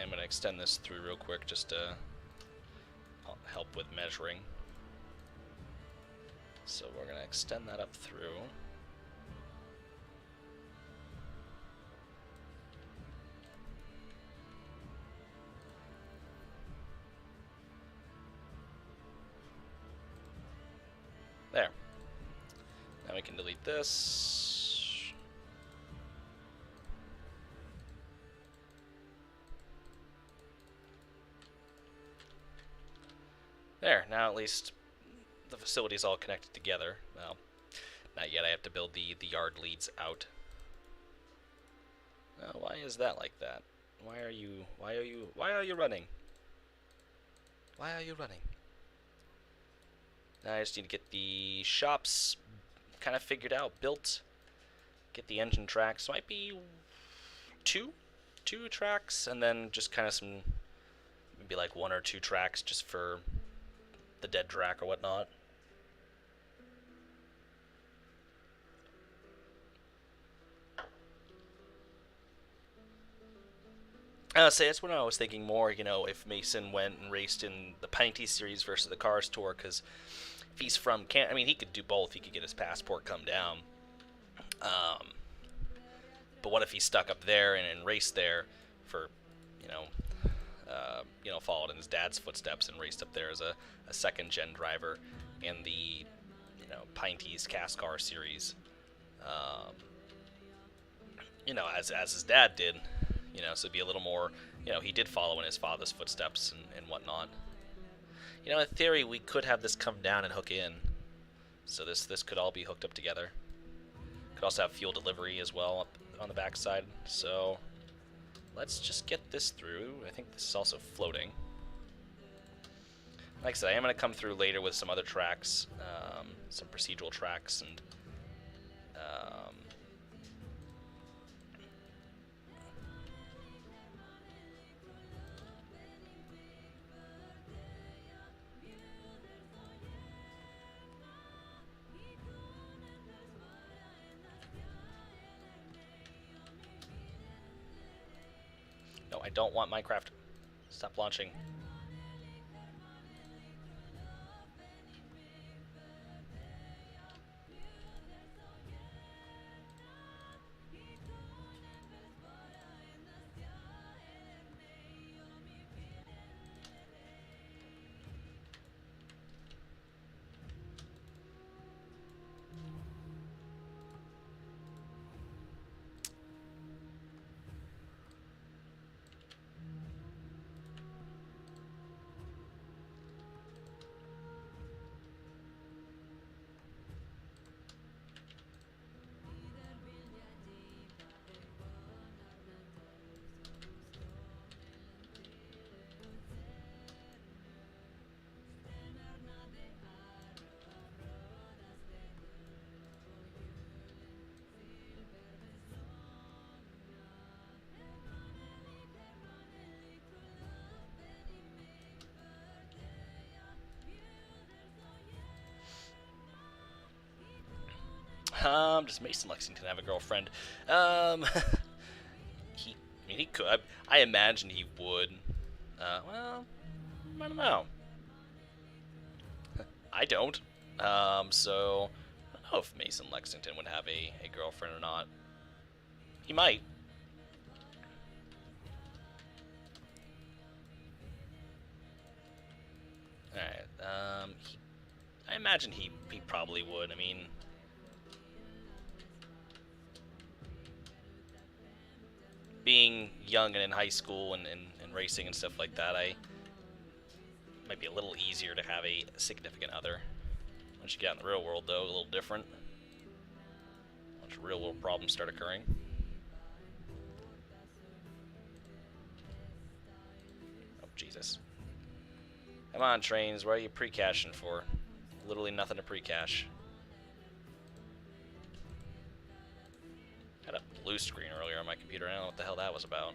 I'm going to extend this through real quick just to help with measuring. So we're going to extend that up through. There. Now we can delete this. There, now at least the facility's all connected together. Well, not yet. I have to build the yard leads out. Why is that like that? Why are you running? Why are you running? Now I just need to get the shops kind of figured out, built. Get the engine tracks. Might be two tracks, and then just kind of some, maybe like 1 or 2 tracks just for the dead track or whatnot. I'll say that's when I was thinking more, if Mason went and raced in the Pinty series versus the Cars Tour, because if he's from Canada, I mean, he could do both. He could get his passport, come down. But what if he stuck up there and raced there for, followed in his dad's footsteps and raced up there as a second-gen driver in the, Pinty's Cast Car series, as his dad did, so it'd be a little more, he did follow in his father's footsteps and whatnot. In theory, we could have this come down and hook in, so this could all be hooked up together. Could also have fuel delivery as well up on the backside, so let's just get this through. I think this is also floating. Like I said, I am going to come through later with some other tracks, some procedural tracks, and I don't want Minecraft. Stop launching. Does Mason Lexington have a girlfriend? He could. I imagine he would. Well, I don't know. I don't. So I don't know if Mason Lexington would have a girlfriend or not. He might. Alright, I imagine he probably would. I mean, being young and in high school and racing and stuff like that, I might be a little easier to have a significant other. Once you get out in the real world, though, a little different. Once real world problems start occurring. Oh, Jesus. Come on, trains, what are you pre-caching for? Literally nothing to pre-cache. Had a blue screen earlier on my computer, I don't know what the hell that was about.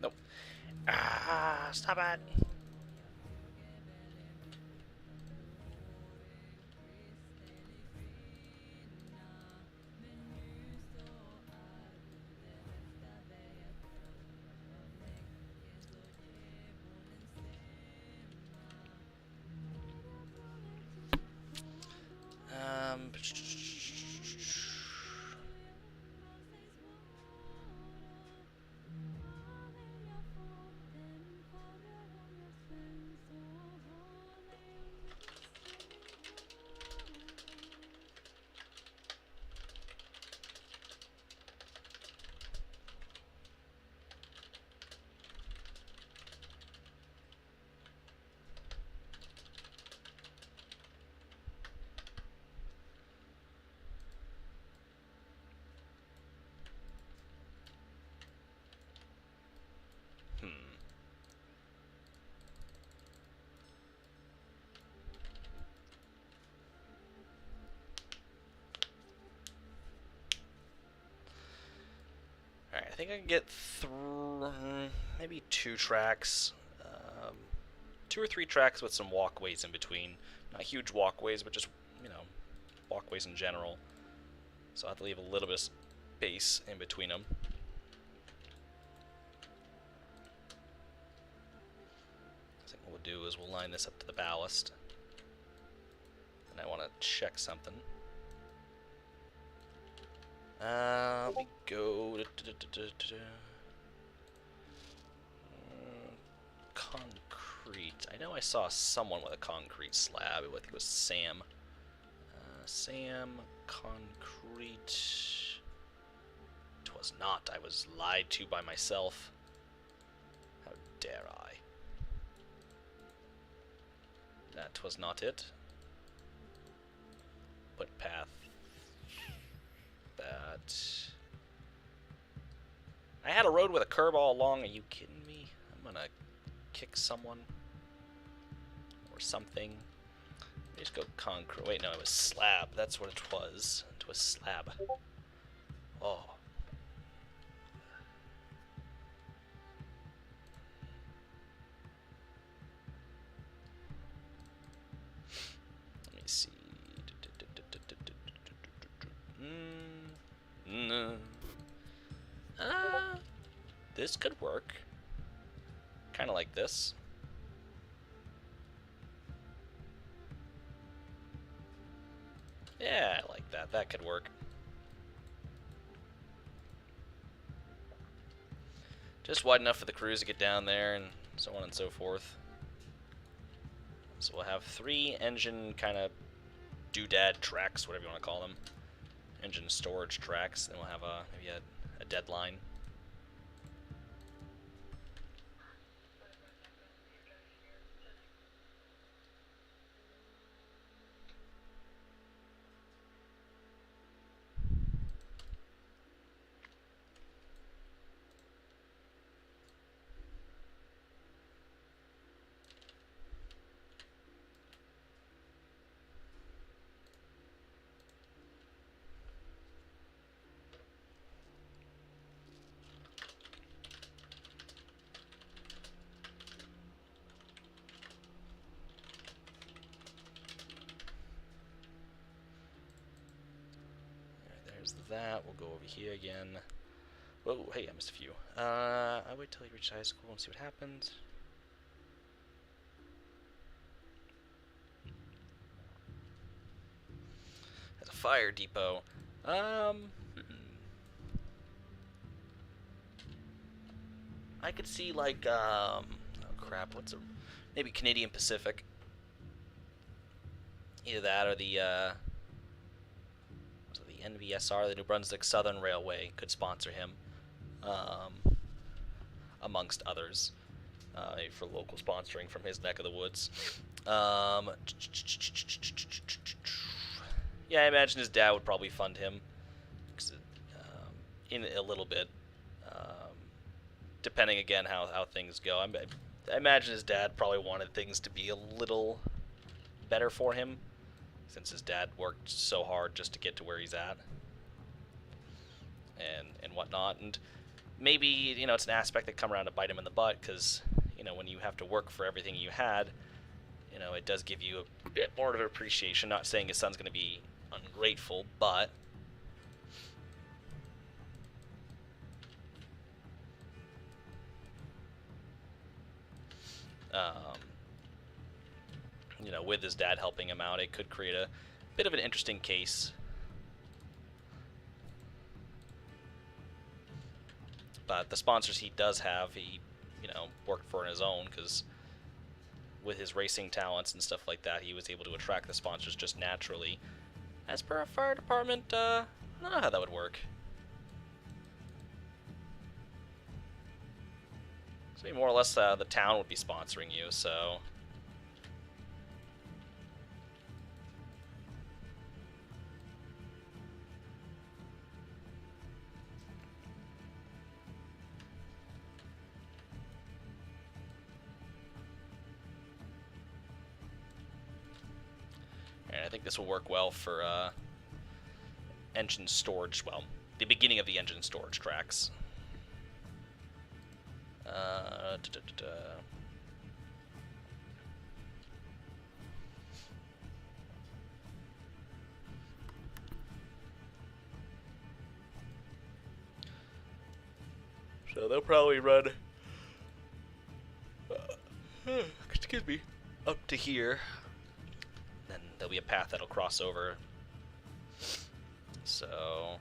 Nope. Ah, stop it! Um... Alright, I think I can get through maybe 2 tracks. 2 or 3 tracks with some walkways in between. Not huge walkways, but just, you know, walkways in general. So I have to leave a little bit of space in between them. I think what we'll do is we'll line this up to the ballast. And I want to check something. Let me go. Concrete. I know I saw someone with a concrete slab. I think it was Sam. Sam, concrete. Twas not. I was lied to by myself. How dare I? That was not it. Put path with a curb all along. Are you kidding me? I'm gonna kick someone or something. Let me just go concrete. Wait, no, it was slab. That's what it was. It was slab. Oh. Let me see. This could work. Kind of like this. Yeah, I like that. That could work. Just wide enough for the crews to get down there and so on and so forth. So we'll have 3 engine kind of doodad tracks, whatever you want to call them. Engine storage tracks. Then we'll have maybe a deadline. That we'll go over here again. Whoa, hey, I missed a few. I wait till you reach high school and see what happens. As a fire depot. I could see like oh crap, maybe Canadian Pacific. Either that or the NBSR, the New Brunswick Southern Railway, could sponsor him, amongst others, for local sponsoring from his neck of the woods. Yeah, I imagine his dad would probably fund him, in a little bit, depending again how things go. I imagine his dad probably wanted things to be a little better for him, since his dad worked so hard just to get to where he's at, and whatnot. And maybe, you know, it's an aspect that come around to bite him in the butt, because, you know, when you have to work for everything you had, you know, it does give you a bit more of an appreciation. Not saying his son's going to be ungrateful, but you know, with his dad helping him out, it could create a bit of an interesting case. But the sponsors he does have, he, you know, worked for on his own, because with his racing talents and stuff like that, he was able to attract the sponsors just naturally. As per a fire department, I don't know how that would work. So more or less the town would be sponsoring you, so... And I think this will work well for engine storage, well, the beginning of the engine storage tracks. So they'll probably run, excuse me, up to here. Then there'll be a path that'll cross over. So...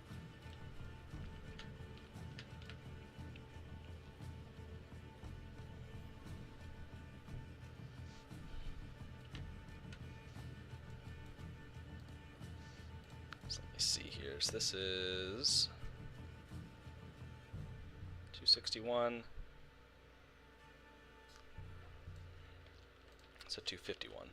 So let me see here. So this is 261. So 251.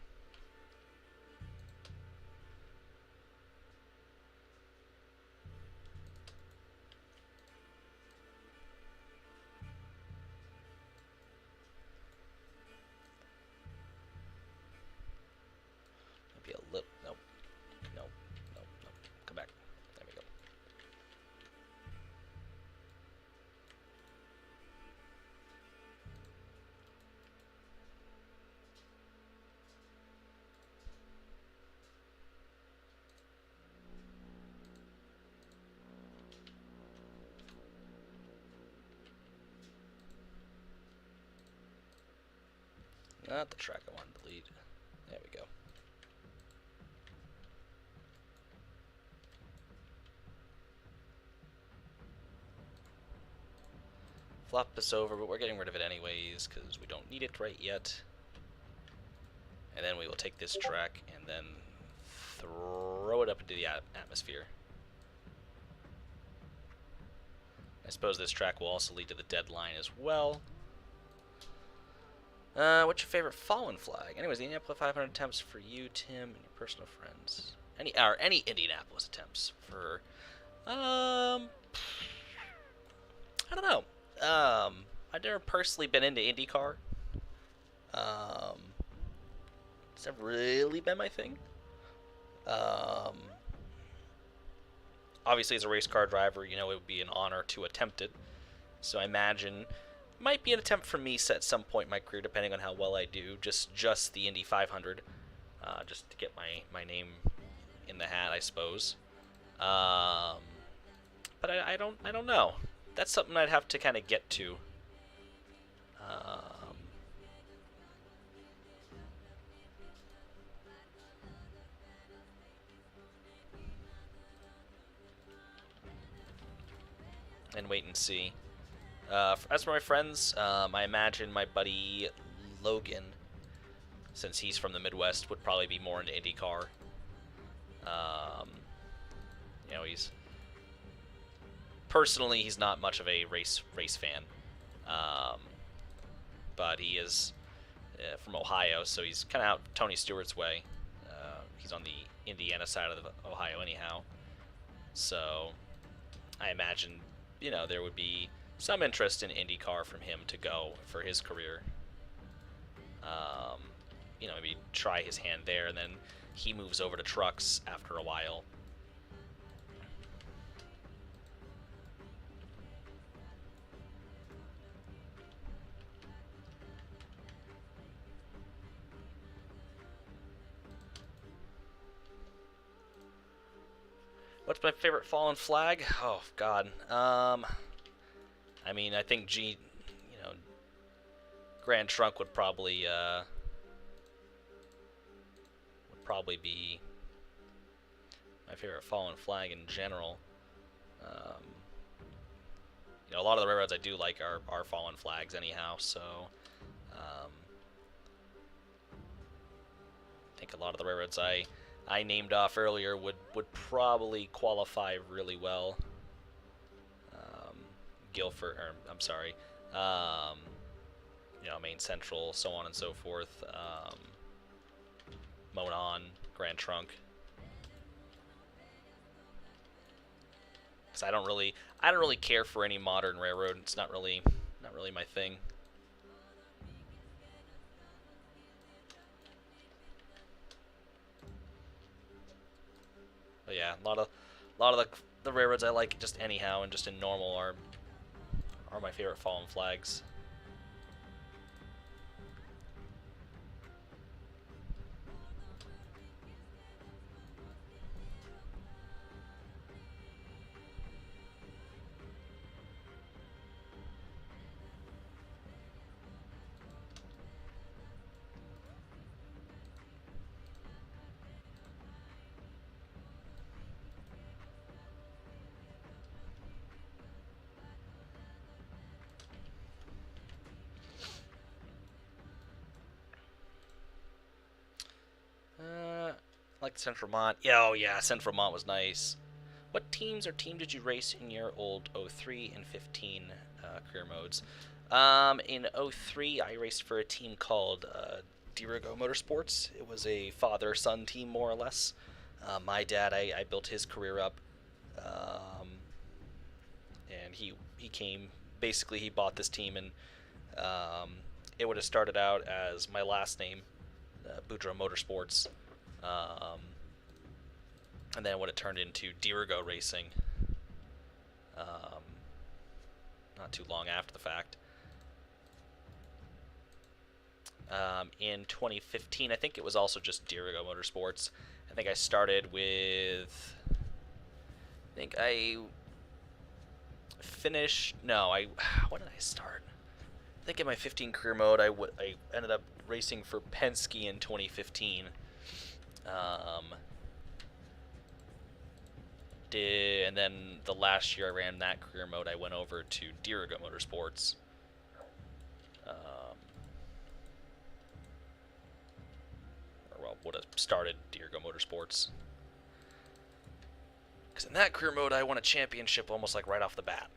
Not the track I wanted to delete. There we go. Flop this over, but we're getting rid of it anyways, because we don't need it right yet. And then we will take this track and then throw it up into the atmosphere. I suppose this track will also lead to the deadline as well. What's your favorite fallen flag? Anyways, the Indianapolis 500 attempts for you, Tim, and your personal friends. Any Indianapolis attempts for, I don't know. I've never personally been into IndyCar. It's never really been my thing. Obviously, as a race car driver, you know, it would be an honor to attempt it. So I imagine might be an attempt for me at some point in my career, depending on how well I do. Just the Indy 500, just to get my name in the hat, I suppose. But I don't know. That's something I'd have to kind of get to. And wait and see. As for my friends, I imagine my buddy Logan, since he's from the Midwest, would probably be more into IndyCar. You know, he's not much of a race fan, but he is from Ohio, so he's kind of out Tony Stewart's way. He's on the Indiana side of Ohio anyhow, so I imagine, you know, there would be some interest in IndyCar from him to go for his career. You know, maybe try his hand there, and then he moves over to trucks after a while. What's my favorite fallen flag? Oh God. I mean, I think Grand Trunk would probably be my favorite fallen flag in general. You know, a lot of the railroads I do like are fallen flags anyhow, so I think a lot of the railroads I named off earlier would probably qualify really well. Guilford, or I'm sorry, you know, Maine Central, so on and so forth. Monon, Grand Trunk. Because I don't really care for any modern railroad. It's not really my thing. But yeah, a lot of the railroads I like just anyhow and just in normal are my favorite fallen flags. Like Central Vermont. Yeah, oh yeah, Central Vermont was nice. What teams or team did you race in your old 03 and 15 career modes? In 03, I raced for a team called Dirigo Motorsports. It was a father-son team, more or less. My dad, I built his career up, and he came. Basically, he bought this team, and it would have started out as my last name, Boudreaux Motorsports. And then what it turned into Dirigo Racing, not too long after the fact. In 2015, I think it was also just Dirigo Motorsports. I think I started with, when did I start? I think in my 15 career mode, I ended up racing for Penske in 2015. And then the last year I ran that career mode, I went over to Dirigo Motorsports. Would have started Dirigo Motorsports. Because in that career mode, I won a championship almost like right off the bat.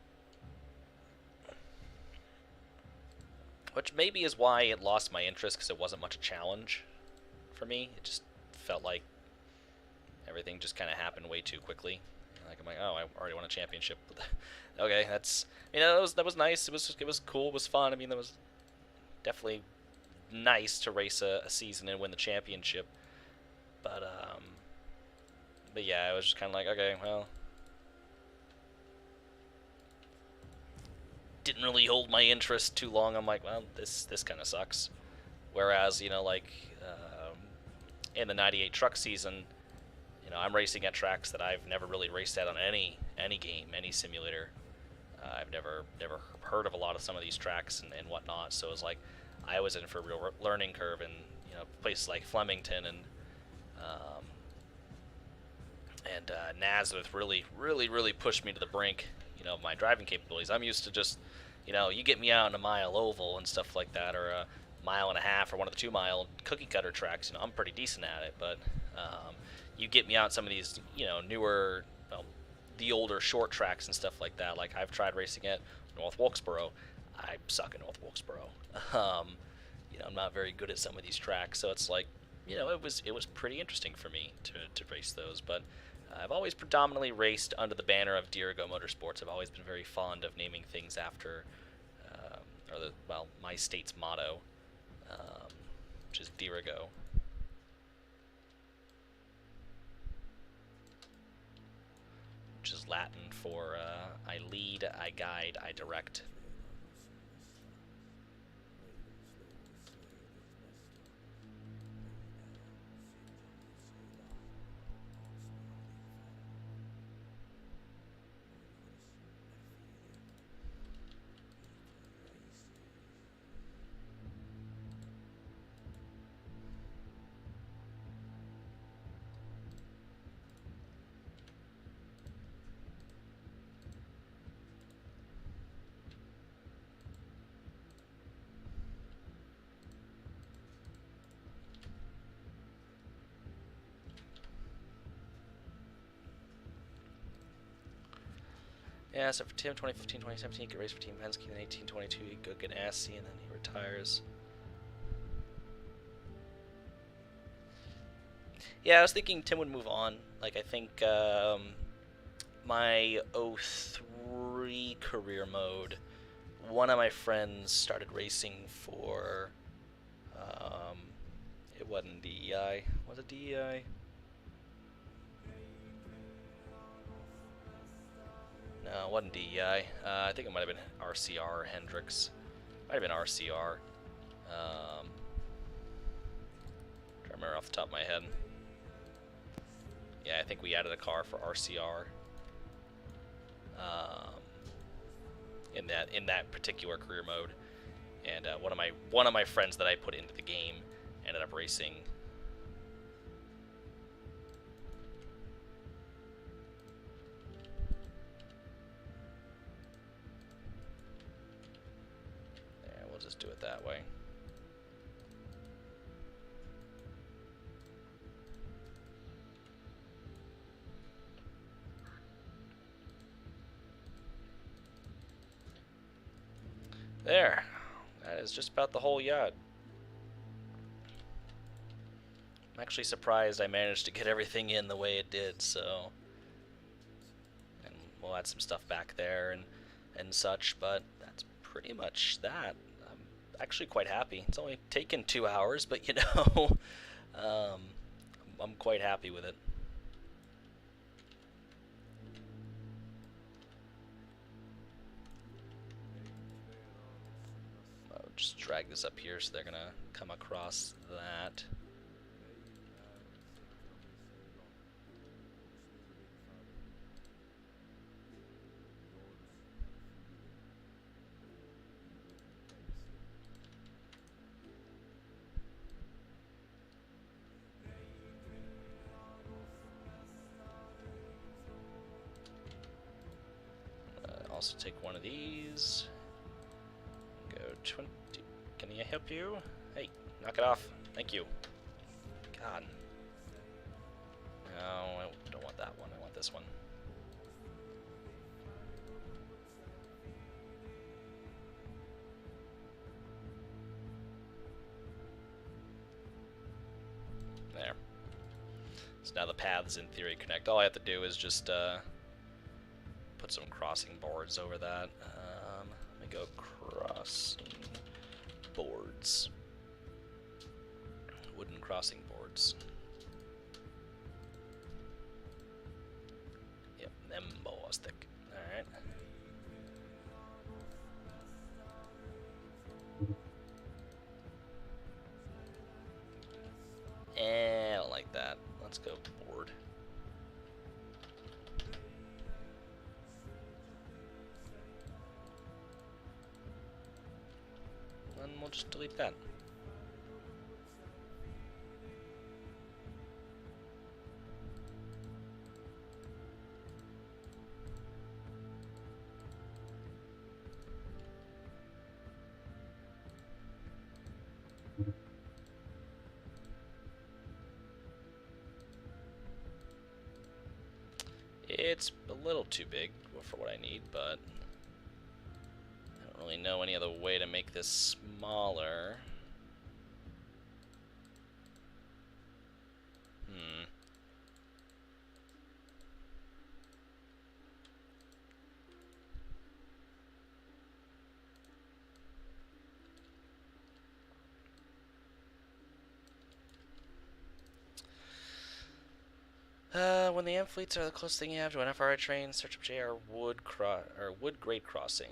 Which maybe is why it lost my interest, because it wasn't much a challenge for me. It just felt like everything just kind of happened way too quickly. Like I'm like, oh, I already won a championship. Okay, that's, you know, that was nice. It was cool. It was fun. I mean, that was definitely nice to race a season and win the championship. But yeah, I was just kind of like, okay, well, didn't really hold my interest too long. I'm like, well, this kind of sucks. Whereas, you know, like in the '98 truck season, you know, I'm racing at tracks that I've never really raced at on any game, any simulator. I've never heard of a lot of some of these tracks and whatnot. So it was like I was in for a real learning curve, and you know, places like Flemington and Nazareth really pushed me to the brink, you know, my driving capabilities. I'm used to just, you know, you get me out in a mile oval and stuff like that, or a mile and a half, or one of the 2 mile cookie cutter tracks. You know, I'm pretty decent at it, but you get me out some of these, you know, newer, well, the older short tracks and stuff like that. Like I've tried racing at North Wilkesboro. I suck at North Wilkesboro. You know, I'm not very good at some of these tracks, so it's like, you know, it was pretty interesting for me to race those. But I've always predominantly raced under the banner of Dirigo Motorsports. I've always been very fond of naming things after, my state's motto, which is Dirigo. Which is Latin for I lead, I guide, I direct. Yeah, so for Tim, 2015, 2017, he could race for Team Penske. Then 18, 22, he could get Ganassi, and then he retires. Yeah, I was thinking Tim would move on. Like, I think my 03 career mode, one of my friends started racing for, it wasn't DEI. Was it DEI? No, it wasn't DEI. I think it might have been RCR or Hendrix. Might have been RCR. Trying to remember off the top of my head. Yeah, I think we added a car for RCR. In that particular career mode, and one of my friends that I put into the game ended up racing. Yeah, we'll just do it that way. There. That is just about the whole yard. I'm actually surprised I managed to get everything in the way it did, so... And we'll add some stuff back there and such, but that's pretty much that. I'm actually quite happy. It's only taken 2 hours, but you know, I'm quite happy with it. Just drag this up here so they're gonna come across that. also take one of these. Go 20. Can I help you? Hey, knock it off. Thank you. God. No, I don't want that one. I want this one. There. So now the paths in theory connect. All I have to do is just put some crossing boards over that. Let me go crossing boards. Wooden crossing boards. Yep, them boas thick. Alright. I don't like that. Let's go board. And we'll just delete that. It's a little too big for what I need, but I don't really know any other way to make this smaller. When the amphiletes are the closest thing you have to an FRI train, search up JR wood grade crossing.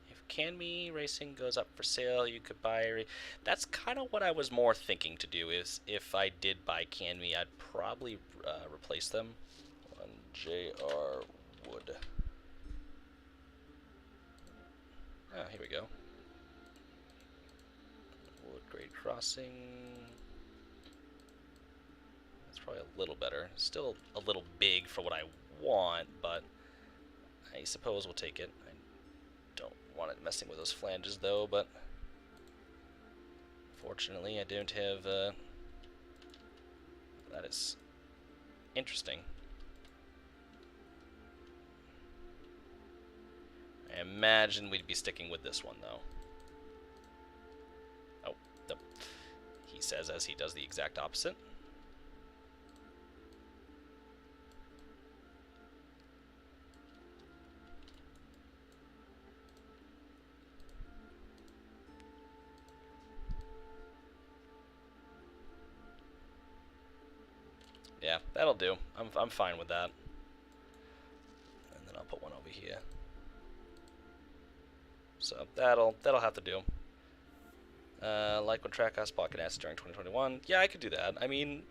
If Canme racing goes up for sale, you could buy. That's kind of what I was more thinking to do. Is if I did buy Canme, I'd probably replace them on JR wood. Oh, here we go. Wood grade crossing. Probably a little better. Still a little big for what I want, but I suppose we'll take it. I don't want it messing with those flanges though, but fortunately I don't have that is interesting. I imagine we'd be sticking with this one though. Oh, no. He says as he does the exact opposite. Yeah, that'll do. I'm fine with that. And then I'll put one over here. So that'll have to do. Like when Trackhouse bought Ganassi during 2021. Yeah, I could do that. I mean,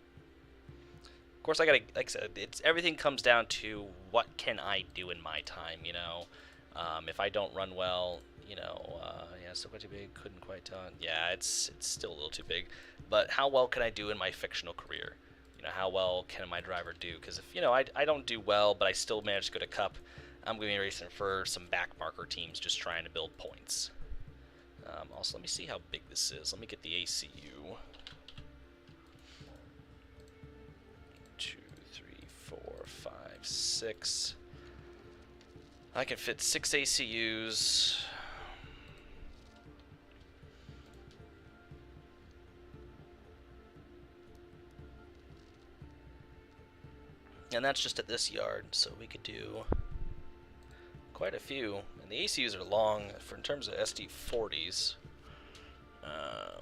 of course I gotta, like I said, everything comes down to what can I do in my time, you know. If I don't run well, you know, yeah, still quite too big, couldn't quite tell. Yeah, it's still a little too big. But how well can I do in my fictional career? You know, how well can my driver do? Because if, you know, I don't do well, but I still manage to go to Cup, I'm going to be racing for some back marker teams just trying to build points. Also, let me see how big this is. Let me get the ACU. 2, 3, 4, 5, 6. I can fit 6 ACUs. And that's just at this yard, so we could do quite a few. And the ACUs are long for in terms of SD40s.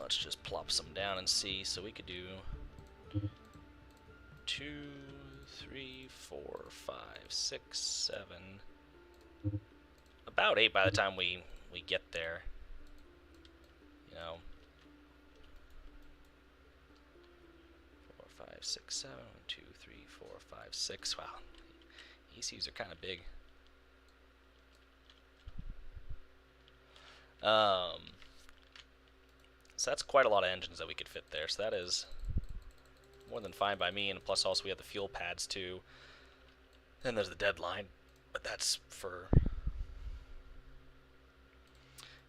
Let's just plop some down and see. So we could do 2, 3, 4, 5, 6, 7. About 8 by the time we get there. You know. 4, 5, 6, 7. 1, 2, 3, 4, 5, 6. Wow. ECUs are kind of big. So that's quite a lot of engines that we could fit there. So that is more than fine by me. And plus also we have the fuel pads too. Then there's the deadline. But that's for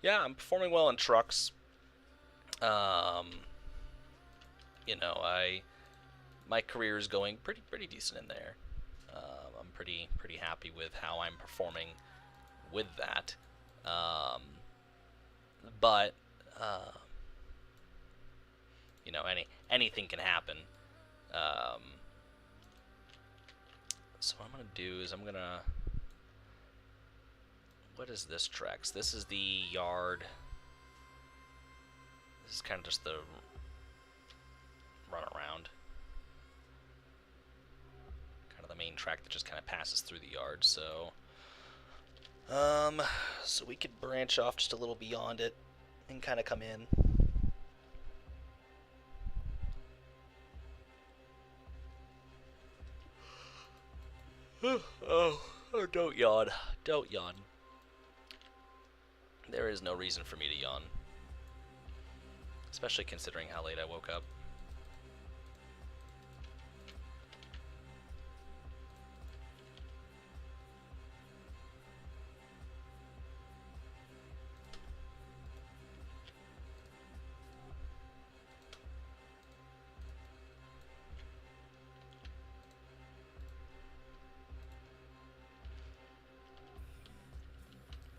Yeah, I'm performing well in trucks. Um, you know, my career is going pretty decent in there. I'm pretty happy with how I'm performing with that. Um, but uh, you know, anything can happen. Um, so what I'm gonna do is what is this tracks? This is the yard. This is kind of just the run around. Kind of the main track that just kind of passes through the yard. So we could branch off just a little beyond it and kind of come in. Oh, don't yawn. Don't yawn. There is no reason for me to yawn. Especially considering how late I woke up.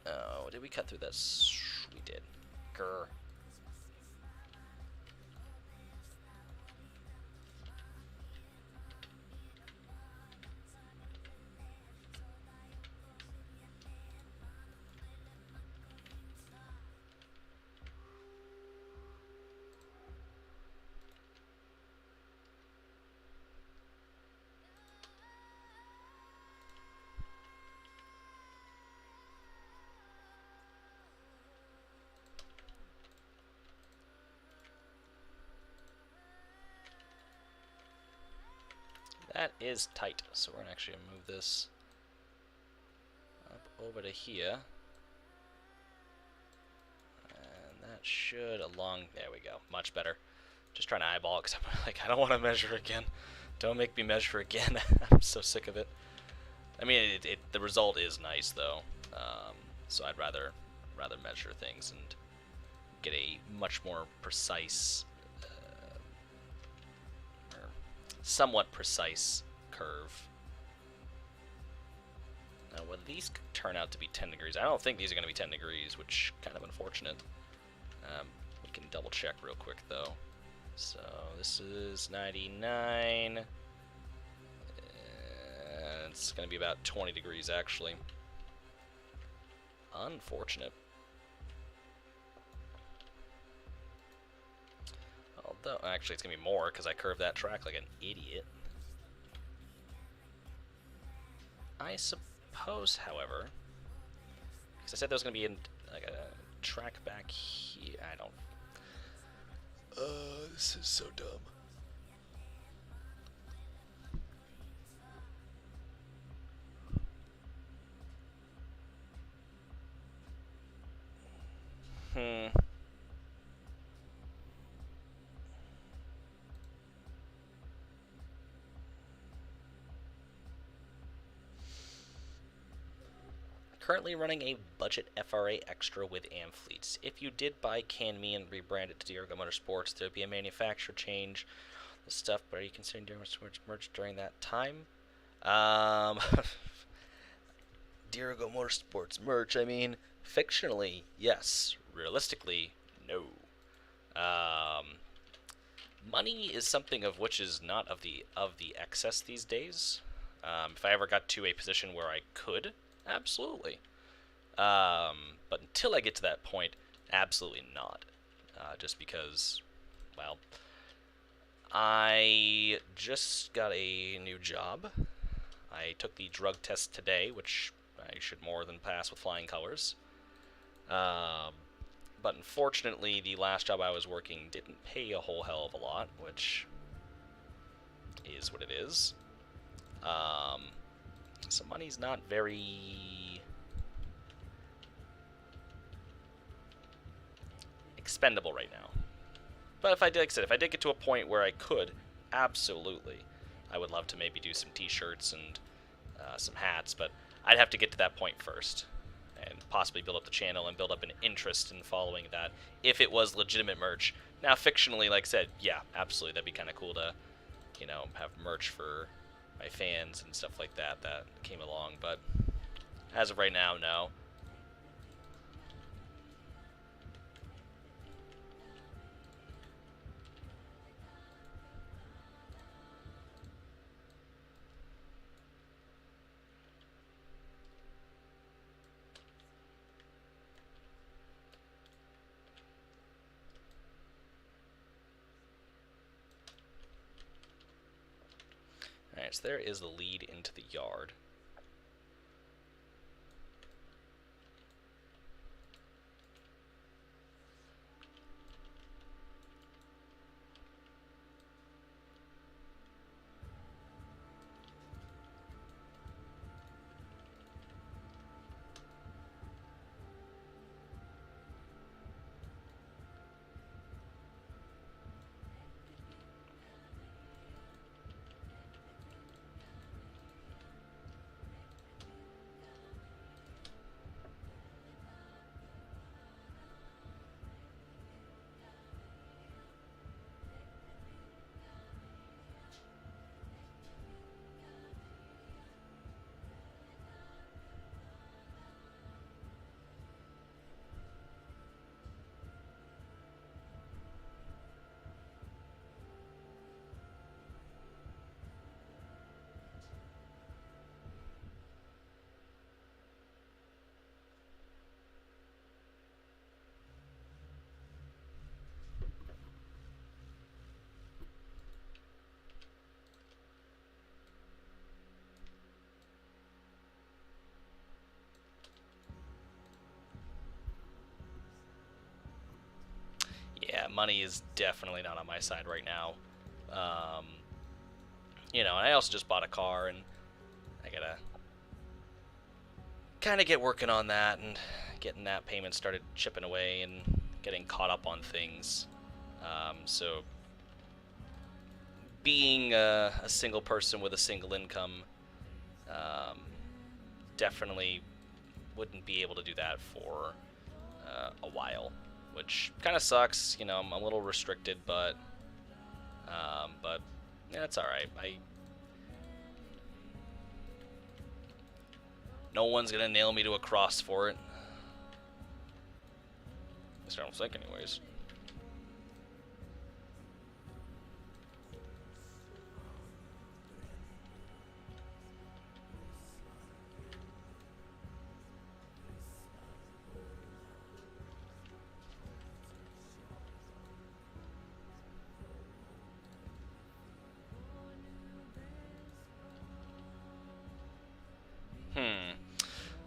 Oh, did we cut through this? We did. Grr. That is tight, so we're going to actually move this up over to here. And that should there we go, much better. Just trying to eyeball it because I'm like, I don't want to measure again. Don't make me measure again. I'm so sick of it. I mean, the result is nice though, so I'd rather measure things and get a much more precise, or somewhat precise curve. Now, when these turn out to be 10 degrees, I don't think these are going to be 10 degrees, which kind of unfortunate. We can double check real quick though. So this is 99. And it's going to be about 20 degrees actually. Unfortunate. Although, actually it's going to be more because I curved that track like an idiot. I suppose, however, because I said there was going to be like a track back here. I don't. This is so dumb. Currently running a budget FRA Extra with Amfleets. If you did buy CanMe and rebrand it to Dirigo Motorsports, there would be a manufacturer change. The stuff, but are you considering Dirigo Motorsports merch during that time? Dirigo Motorsports merch, I mean, fictionally, yes. Realistically, no. Money is something of which is not of the excess these days. If I ever got to a position where I could, absolutely. But until I get to that point, absolutely not. Just because, well, I just got a new job. I took the drug test today, which I should more than pass with flying colors. But unfortunately, the last job I was working didn't pay a whole hell of a lot, which is what it is. So money's not very expendable right now. But if I did, like I said, if I did get to a point where I could, absolutely, I would love to maybe do some t-shirts and some hats, but I'd have to get to that point first. and possibly build up the channel and build up an interest in following that if it was legitimate merch. Now, fictionally, like I said, yeah, absolutely, that'd be kind of cool to, you know, have merch for my fans and stuff like that that came along, but as of right now, no. Alright, so there is the lead into the yard. Yeah, money is definitely not on my side right now. You know, and I also just bought a car, and I gotta kind of get working on that and getting that payment started chipping away and getting caught up on things. So being a single person with a single income, definitely wouldn't be able to do that for a while, which kind of sucks. You know, I'm a little restricted, but yeah, it's all right. No one's gonna nail me to a cross for it. At least I don't think, anyways.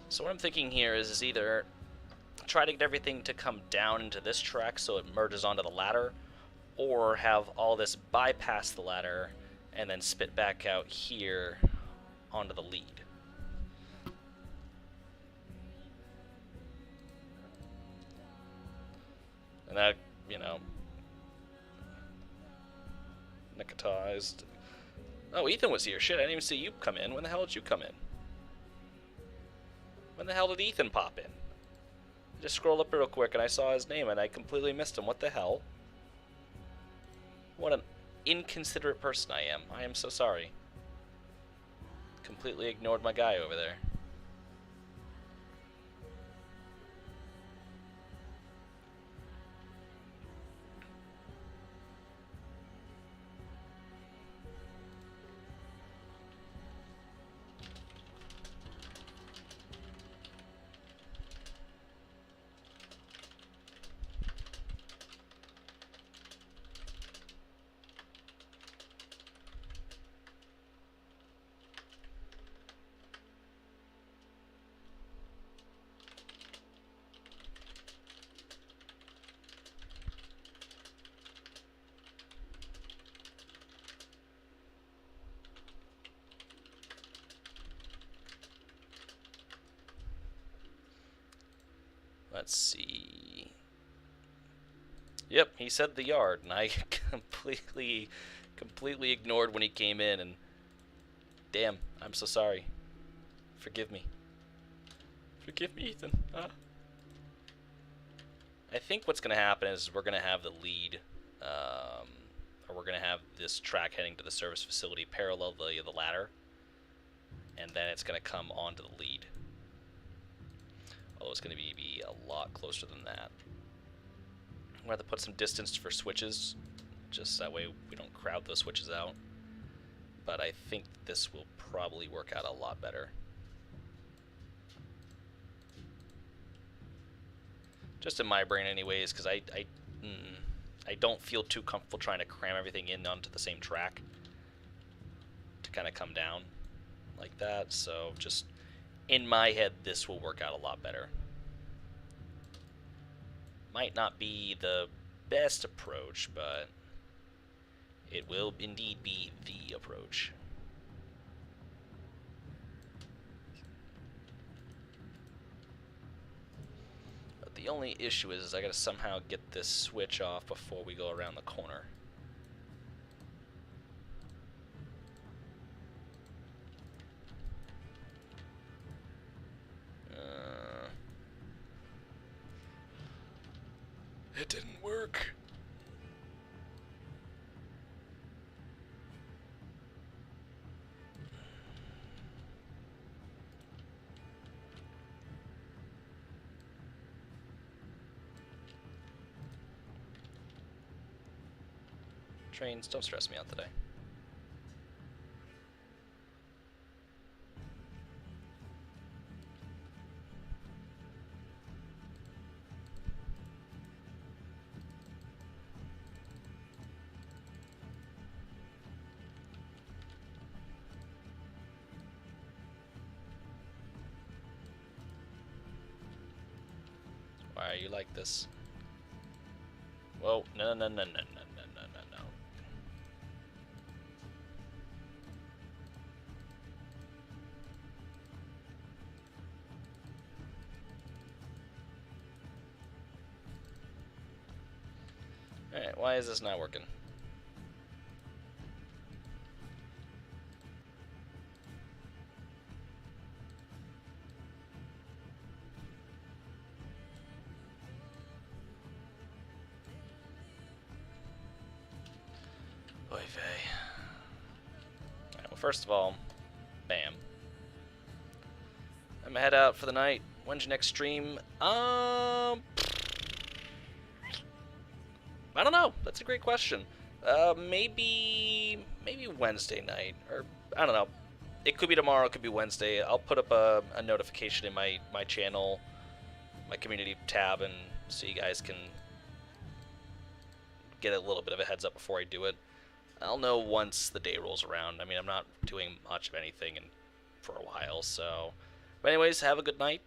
So what I'm thinking here is either try to get everything to come down into this track so it merges onto the ladder, or have all this bypass the ladder and then spit back out here onto the lead. And that, you know, nicotized. Oh, Ethan was here. Shit, I didn't even see you come in. When the hell did you come in? When the hell did Ethan pop in? I just scrolled up real quick and I saw his name and I completely missed him. What the hell? What an inconsiderate person I am. I am so sorry. Completely ignored my guy over there. Let's see. Yep, he said the yard, and I completely ignored when he came in, and damn, I'm so sorry. Forgive me. Forgive me, Ethan. I think what's going to happen is we're going to have the lead, or we're going to have this track heading to the service facility parallel the ladder, and then it's going to come onto the lead. Although it's going to be a lot closer than that. I'm going to have to put some distance for switches, just that way we don't crowd those switches out. But I think this will probably work out a lot better. Just in my brain anyways, because I don't feel too comfortable trying to cram everything in onto the same track to kind of come down like that. So just in my head, this will work out a lot better. Might not be the best approach, but it will indeed be the approach. But the only issue is I gotta somehow get this switch off before we go around the corner. It didn't work. Trains, don't stress me out today. Why are you like this? Whoa, no, no, no, no, no, no, no, no, no. Alright, why is this not working? Oy vey. Alright, well, first of all, bam. I'm gonna head out for the night. When's your next stream? I don't know. That's a great question. Maybe Wednesday night, or I don't know. It could be tomorrow. It could be Wednesday. I'll put up a notification in my channel, my community tab, and so you guys can get a little bit of a heads up before I do it. I'll know once the day rolls around. I mean, I'm not doing much of anything for a while, so. But anyways, have a good night.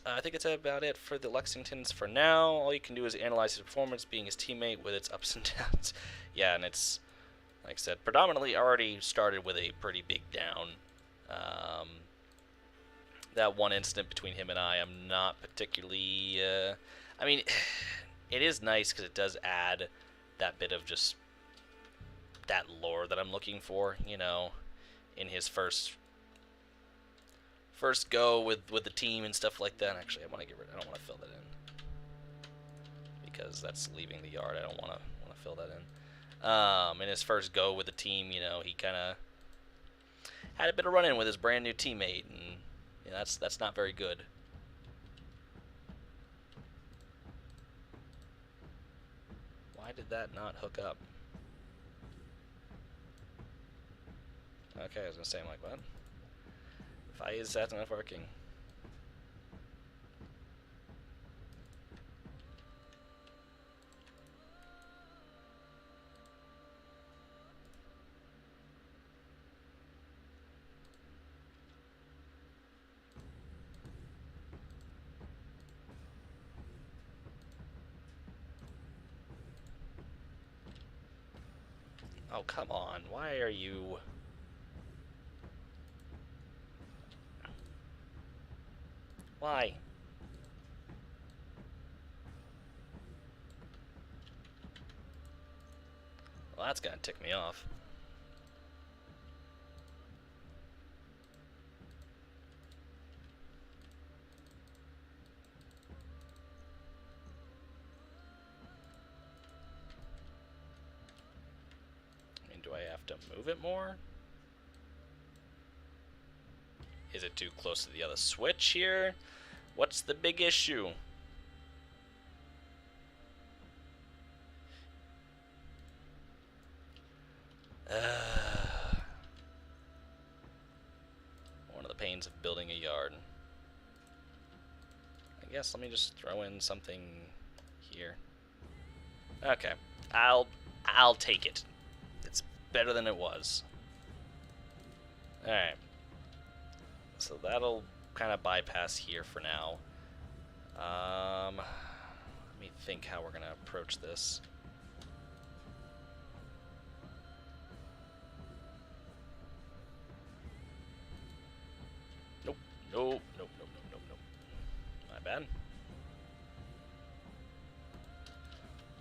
I think it's about it for the Lexingtons for now. All you can do is analyze his performance, being his teammate with its ups and downs. Yeah, and it's, like I said, predominantly already started with a pretty big down. That one incident between him and I'm not particularly... I mean, it is nice because it does add that bit of just that lore that I'm looking for, you know, in his first go with the team and stuff like that. Actually, I don't want to fill that in because that's leaving the yard. I don't want to fill that in. In his first go with the team, you know, he kind of had a bit of run-in with his brand new teammate, and you know, that's not very good. Why did that not hook up? Okay, I was gonna say, I'm like, what? Why is that not working? Oh, come on. Why are you... Why? Well, that's gonna tick me off. to move it more? Is it too close to the other switch here? What's the big issue? One of the pains of building a yard. I guess let me just throw in something here. Okay, I'll take it. It's better than it was. All right. So that'll kind of bypass here for now. Let me think how we're gonna approach this. Nope. Nope. Nope. Nope. Nope. Nope. Nope. My bad.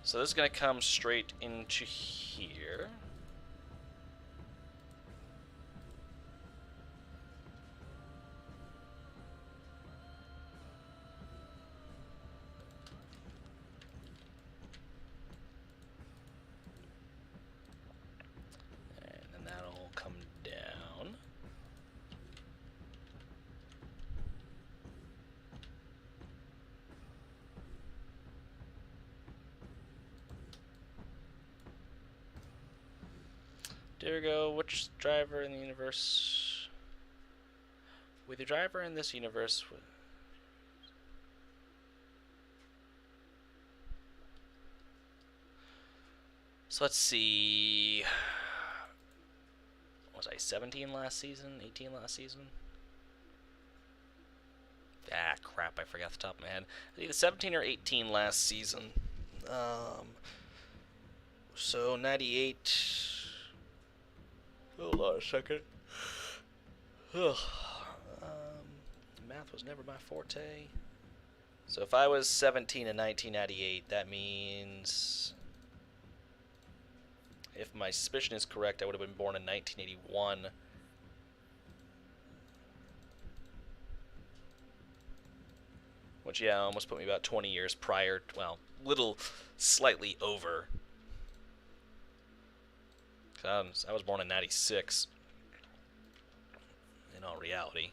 So this is gonna come straight into here. There we go. Which driver in the universe? With the driver in this universe. So let's see. Was I 17 last season? 18 last season? Ah, crap. I forgot the top of my head. Either 17 or 18 last season. So 98. Hold on a second. Math was never my forte. So if I was 17 in 1998, that means, if my suspicion is correct, I would have been born in 1981. Which, yeah, almost put me about 20 years prior. Well, slightly over. I was born in 96, in all reality.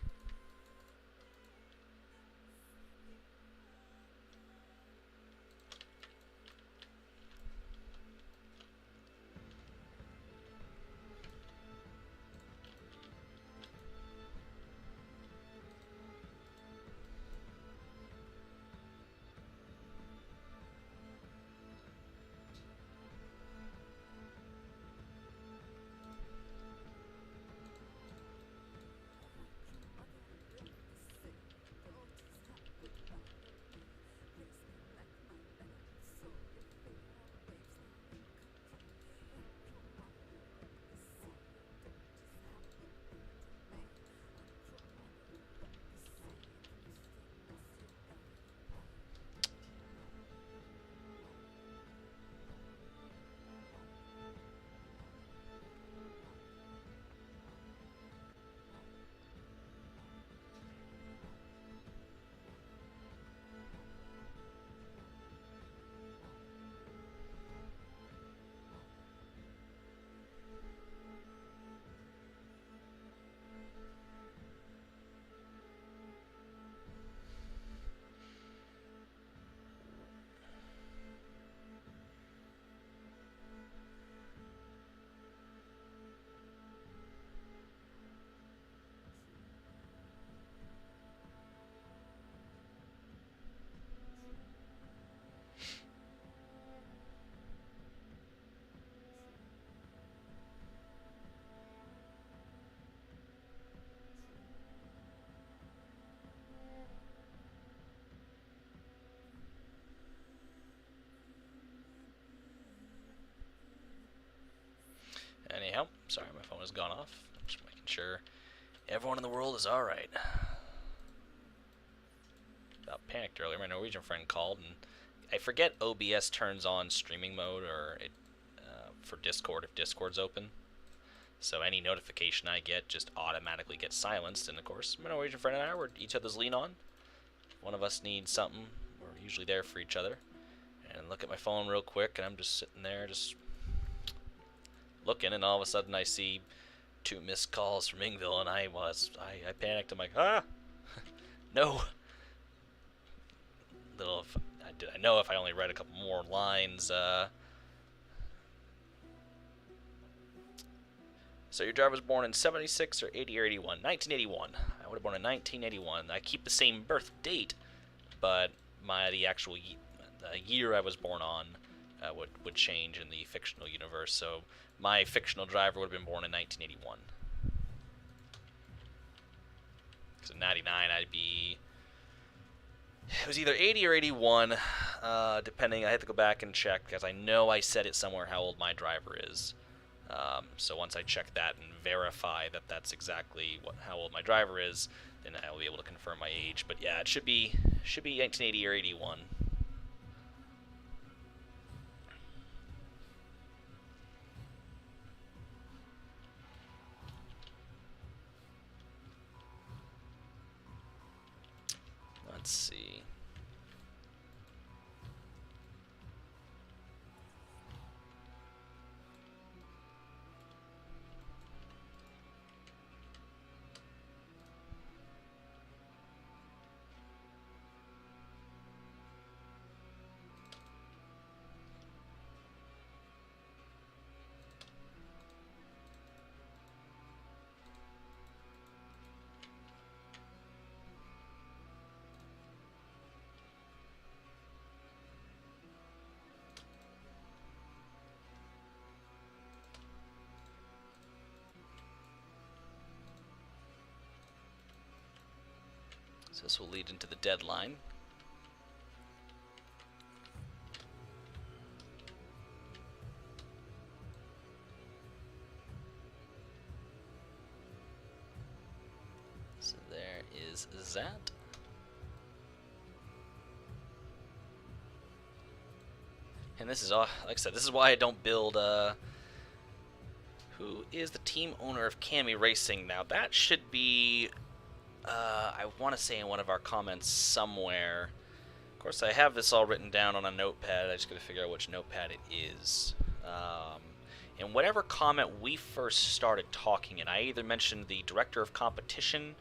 Anyhow, sorry my phone has gone off. Just making sure everyone in the world is alright. About panicked earlier. My Norwegian friend called, and I forget OBS turns on streaming mode or for Discord if Discord's open. So any notification I get just automatically gets silenced. And of course, my Norwegian friend and I were each other's lean on. If one of us needs something, we're usually there for each other. And look at my phone real quick, and I'm just sitting there just looking, and all of a sudden I see 2 missed calls from Ingville, and I panicked. I'm like, ah, no. Did I know if I only read a couple more lines. So your driver was born in 76 or 80 or 81? 1981. I would have born in 1981. I keep the same birth date, but the actual year I was born on would change in the fictional universe. So my fictional driver would have been born in 1981. So 99, I'd be... It was either 80 or 81, depending. I had to go back and check, because I know I said it somewhere how old my driver is. So once I check that and verify that that's exactly how old my driver is, then I'll be able to confirm my age. But yeah, it should be 1980 or 81. Let's see. So this will lead into the deadline. So there is that. And this is all, like I said, this is why I don't build, who is the team owner of Cami Racing now? That should be, I want to say in one of our comments somewhere. Of course, I have this all written down on a notepad. I just got to figure out which notepad it is. In whatever comment we first started talking in, I either mentioned the director of competition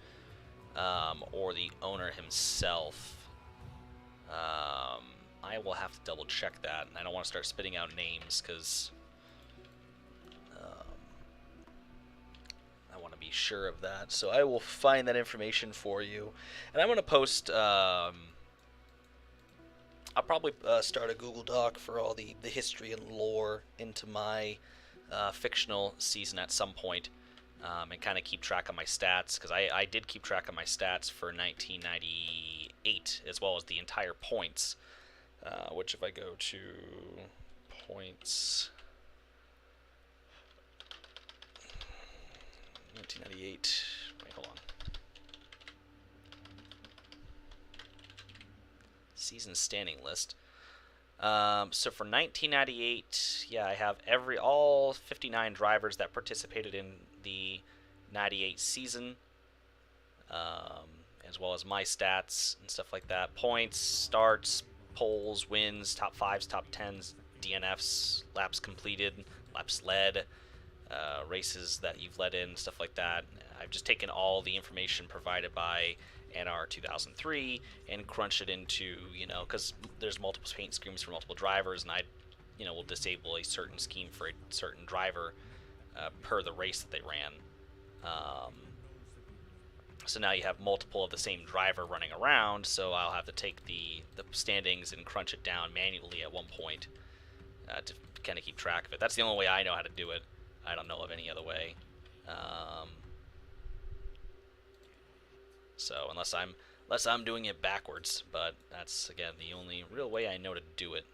or the owner himself. I will have to double check that, and I don't want to start spitting out names because I want to be sure of that. So I will find that information for you, and I'm going to post. I'll probably start a Google Doc for all the history and lore into my fictional season at some point, and kind of keep track of my stats, because I did keep track of my stats for 1998 as well as the entire points. Which if I go to points, 1998, wait, hold on. Season standing list. So for 1998, yeah, I have all 59 drivers that participated in the 98 season, as well as my stats and stuff like that. Points, starts, poles, wins, top 5s, top 10s, DNFs, laps completed, laps led, races that you've led in, stuff like that. I've just taken all the information provided by NR 2003 and crunched it into, because there's multiple paint schemes for multiple drivers, and I, will disable a certain scheme for a certain driver per the race that they ran. So now you have multiple of the same driver running around, so I'll have to take the standings and crunch it down manually at one point to kind of keep track of it. That's the only way I know how to do it. I don't know of any other way. So unless I'm doing it backwards, but that's again the only real way I know to do it.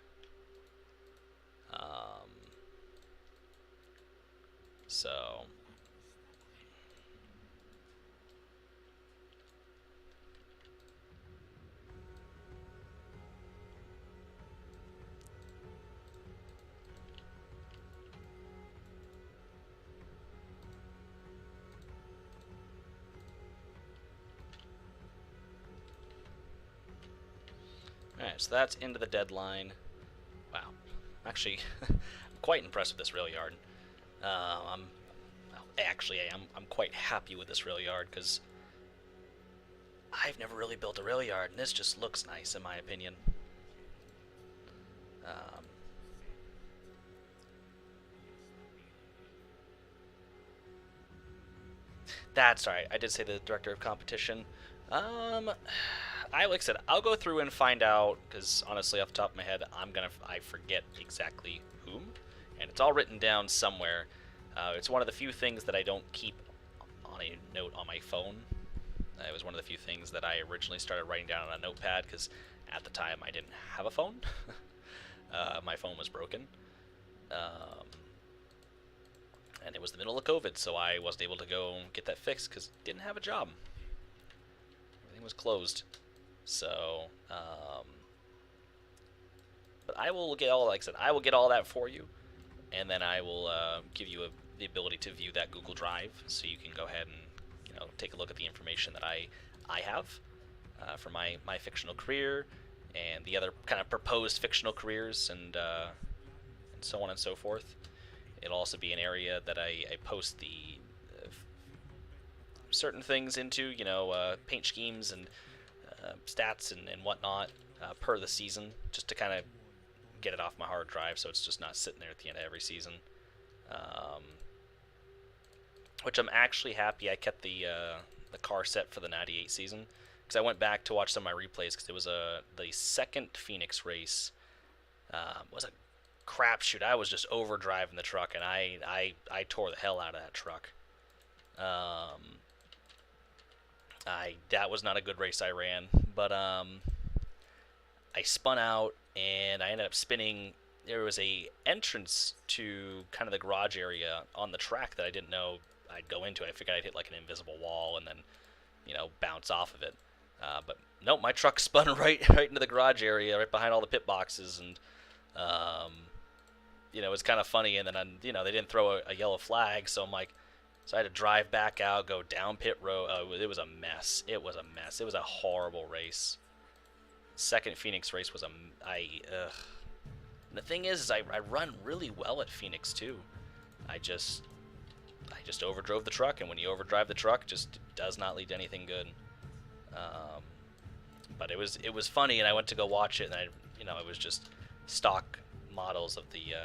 So. Alright, so that's into the deadline. Wow. Actually, I'm quite impressed with this rail yard. I'm actually I'm quite happy with this rail yard because I've never really built a rail yard, and this just looks nice in my opinion. Um, that's all right. I did say the director of competition. Um, like I said, I'll go through and find out because honestly, off the top of my head, I forget exactly whom, and it's all written down somewhere. It's one of the few things that I don't keep on a note on my phone. It was one of the few things that I originally started writing down on a notepad because at the time I didn't have a phone. My phone was broken. Um, and it was the middle of COVID, so I wasn't able to go get that fixed because didn't have a job. Everything was closed. So, but I will get all, like I said, I will get all that for you, and then I will give you the ability to view that Google Drive, so you can go ahead and take a look at the information that I have for my fictional career and the other kind of proposed fictional careers and so on and so forth. It'll also be an area that I post the certain things into, paint schemes and stats and whatnot per the season, just to kind of get it off my hard drive so it's just not sitting there at the end of every season. Which I'm actually happy I kept the car set for the 98 season, because I went back to watch some of my replays because it was the second Phoenix race was a crapshoot. I was just overdriving the truck, and I tore the hell out of that truck. That was not a good race I ran, but I spun out and I ended up spinning. There was a entrance to kind of the garage area on the track that I didn't know I'd go into. I figured I'd hit like an invisible wall and then bounce off of it. But nope, my truck spun right into the garage area, right behind all the pit boxes, and it was kind of funny. And then they didn't throw a yellow flag, so I'm like, so I had to drive back out, go down pit road. It was a mess. It was a mess. It was a horrible race. Second Phoenix race was the thing is I run really well at Phoenix too. I just overdrove the truck, and when you overdrive the truck, it just does not lead to anything good. But it was funny, and I went to go watch it, and it was just stock models of the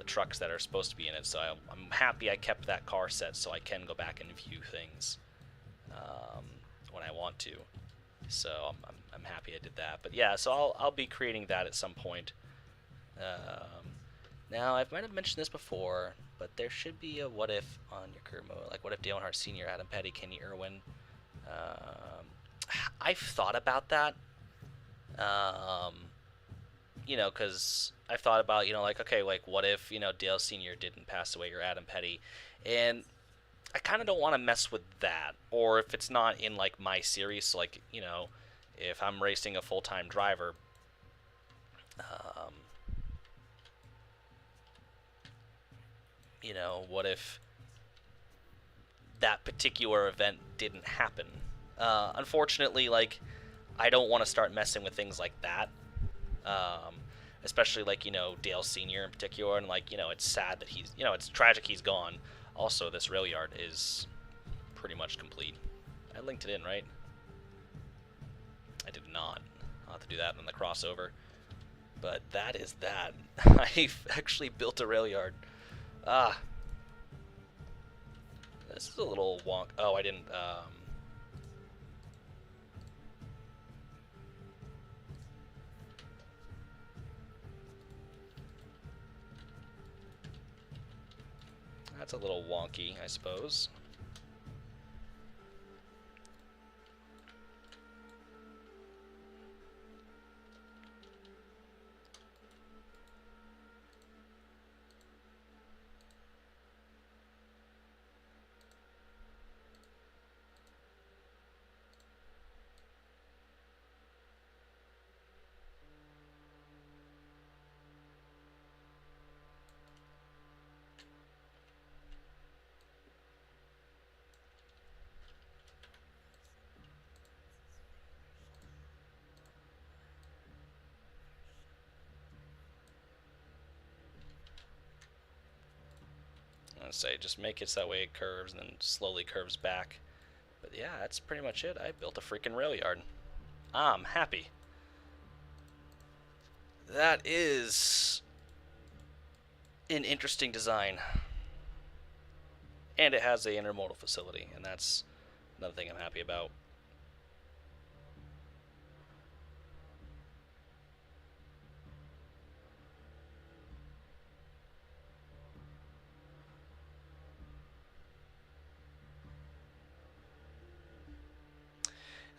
trucks that are supposed to be in it. So I'm happy I kept that car set, so I can go back and view things when I want to. So I'm happy I did that. But yeah, so I'll be creating that at some point. Now I might have mentioned this before, but there should be a what if on your career mode. Like, what if Dale Earnhardt Sr., Adam Petty, Kenny Irwin? I've thought about that. Because I've thought about, like, okay, like, what if, Dale Sr. didn't pass away, or Adam Petty? And I kind of don't want to mess with that. Or if it's not in, like, my series, so, like, if I'm racing a full-time driver, what if that particular event didn't happen? Unfortunately, like, I don't want to start messing with things like that. Especially, like, Dale Sr. in particular, and, like, it's sad that he's, it's tragic he's gone. Also, this rail yard is pretty much complete. I linked it in, right? I did not. I'll have to do that in the crossover. But that is that. I've actually built a rail yard. This is a little wonk. Oh, I didn't, that's a little wonky, I suppose. gonna say, just make it so that way it curves and then slowly curves back. But yeah, that's pretty much it. I built a freaking rail yard. I'm happy. That is an interesting design. And it has a intermodal facility, and that's another thing I'm happy about.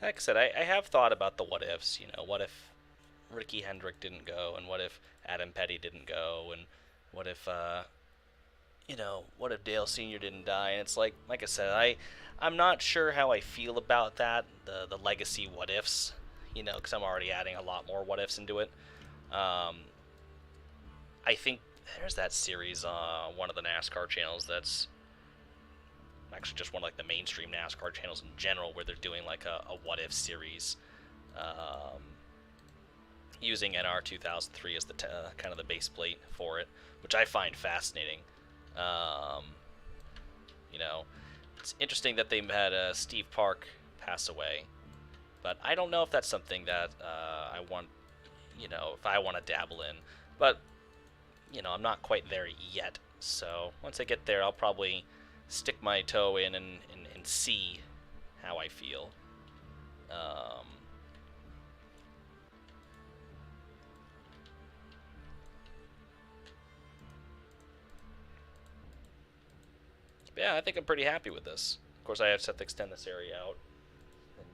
Like I said, I have thought about the what ifs. You know, what if Ricky Hendrick didn't go, and what if Adam Petty didn't go, and what if what if Dale Sr. didn't die? And it's like I said, I'm not sure how I feel about that. The legacy what ifs, because I'm already adding a lot more what ifs into it. I think there's that series on one of the NASCAR channels that's actually just one of like the mainstream NASCAR channels in general, where they're doing like a what if series, using NR 2003 as the kind of the base plate for it, which I find fascinating. It's interesting that they had Steve Park pass away, but I don't know if that's something that I want, if I want to dabble in. But I'm not quite there yet. So once I get there, I'll probably stick my toe in and see how I feel. Yeah, I think I'm pretty happy with this. Of course, I have to extend this area out and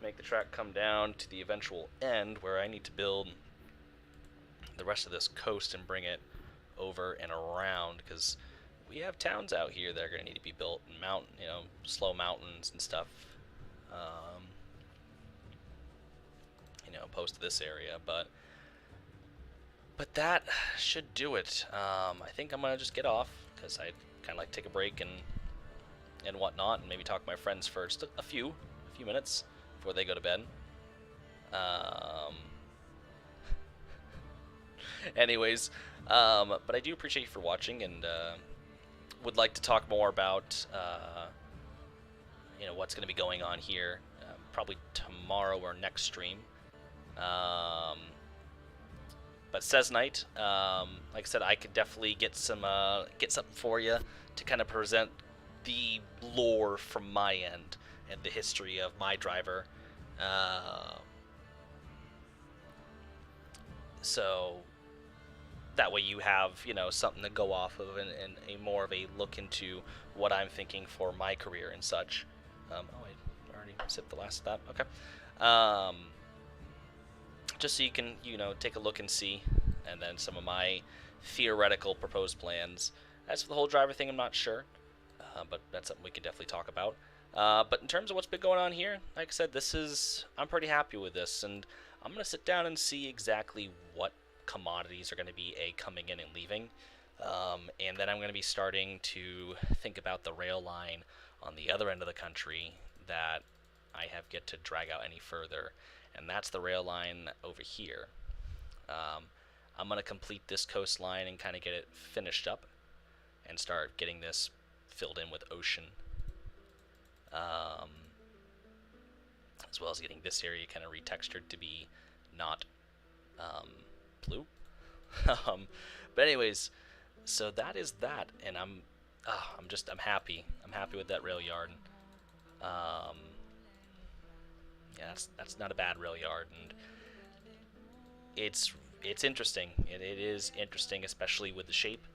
make the track come down to the eventual end, where I need to build the rest of this coast and bring it over and around, because we have towns out here that are going to need to be built, and slow mountains and stuff, opposed to this area. But that should do it. I think I'm going to just get off, because I kind of like take a break and whatnot, and maybe talk to my friends for just a few minutes before they go to bed. Anyways, but I do appreciate you for watching, and would like to talk more about what's going to be going on here, probably tomorrow or next stream. But says night, like I said, I could definitely get something for you to kind of present the lore from my end and the history of my driver. So that way you have something to go off of, and a more of a look into what I'm thinking for my career and such. I already sipped the last of that. Okay. Just so you can take a look and see, and then some of my theoretical proposed plans. As for the whole driver thing, I'm not sure, but that's something we could definitely talk about. But in terms of what's been going on here, like I said, I'm pretty happy with this, and I'm going to sit down and see exactly what commodities are going to be coming in and leaving, and then I'm going to be starting to think about the rail line on the other end of the country that I have yet to drag out any further, and that's the rail line over here. I'm going to complete this coastline and kind of get it finished up and start getting this filled in with ocean, as well as getting this area kind of retextured to be not blue. But anyways, so that is that, and I'm happy. I'm happy with that rail yard. Yeah, that's not a bad rail yard, and it's interesting. It is interesting, especially with the shape,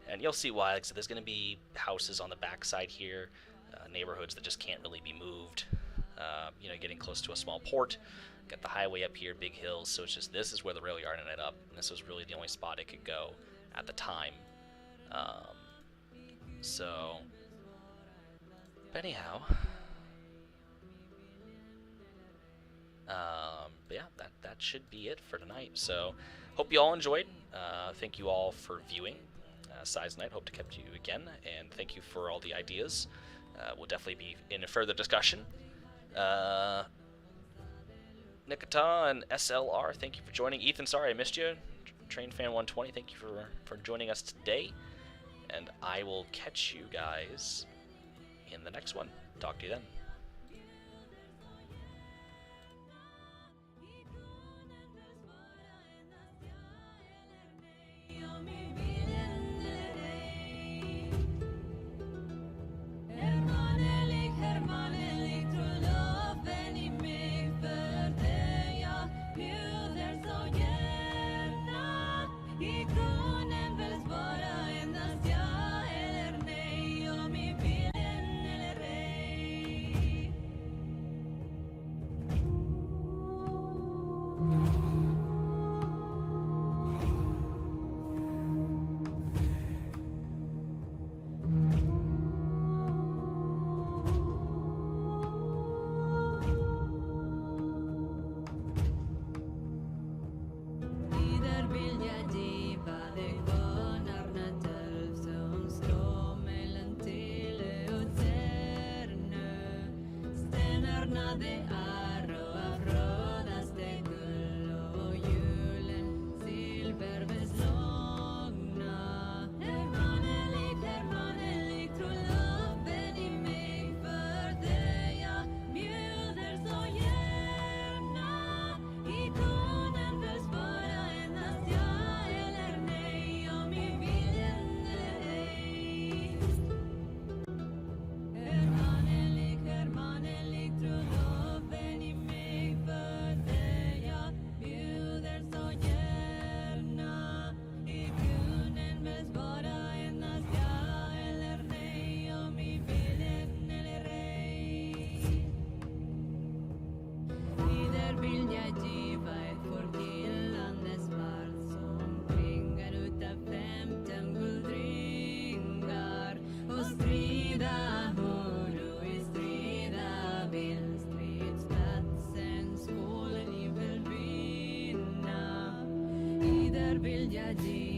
and you'll see why. Like, so there's going to be houses on the backside here, neighborhoods that just can't really be moved. Getting close to a small port. Got the highway up here, big hills. So it's just, this is where the rail yard ended up, and this was really the only spot it could go at the time. But anyhow, but yeah, that should be it for tonight. So hope you all enjoyed. Thank you all for viewing Size Night. Hope to catch you again, and thank you for all the ideas. We'll definitely be in a further discussion. Nikita and SLR, thank you for joining. Ethan, sorry I missed you. Train Fan 120, thank you for joining us today. And I will catch you guys in the next one. Talk to you then. Vill jag ge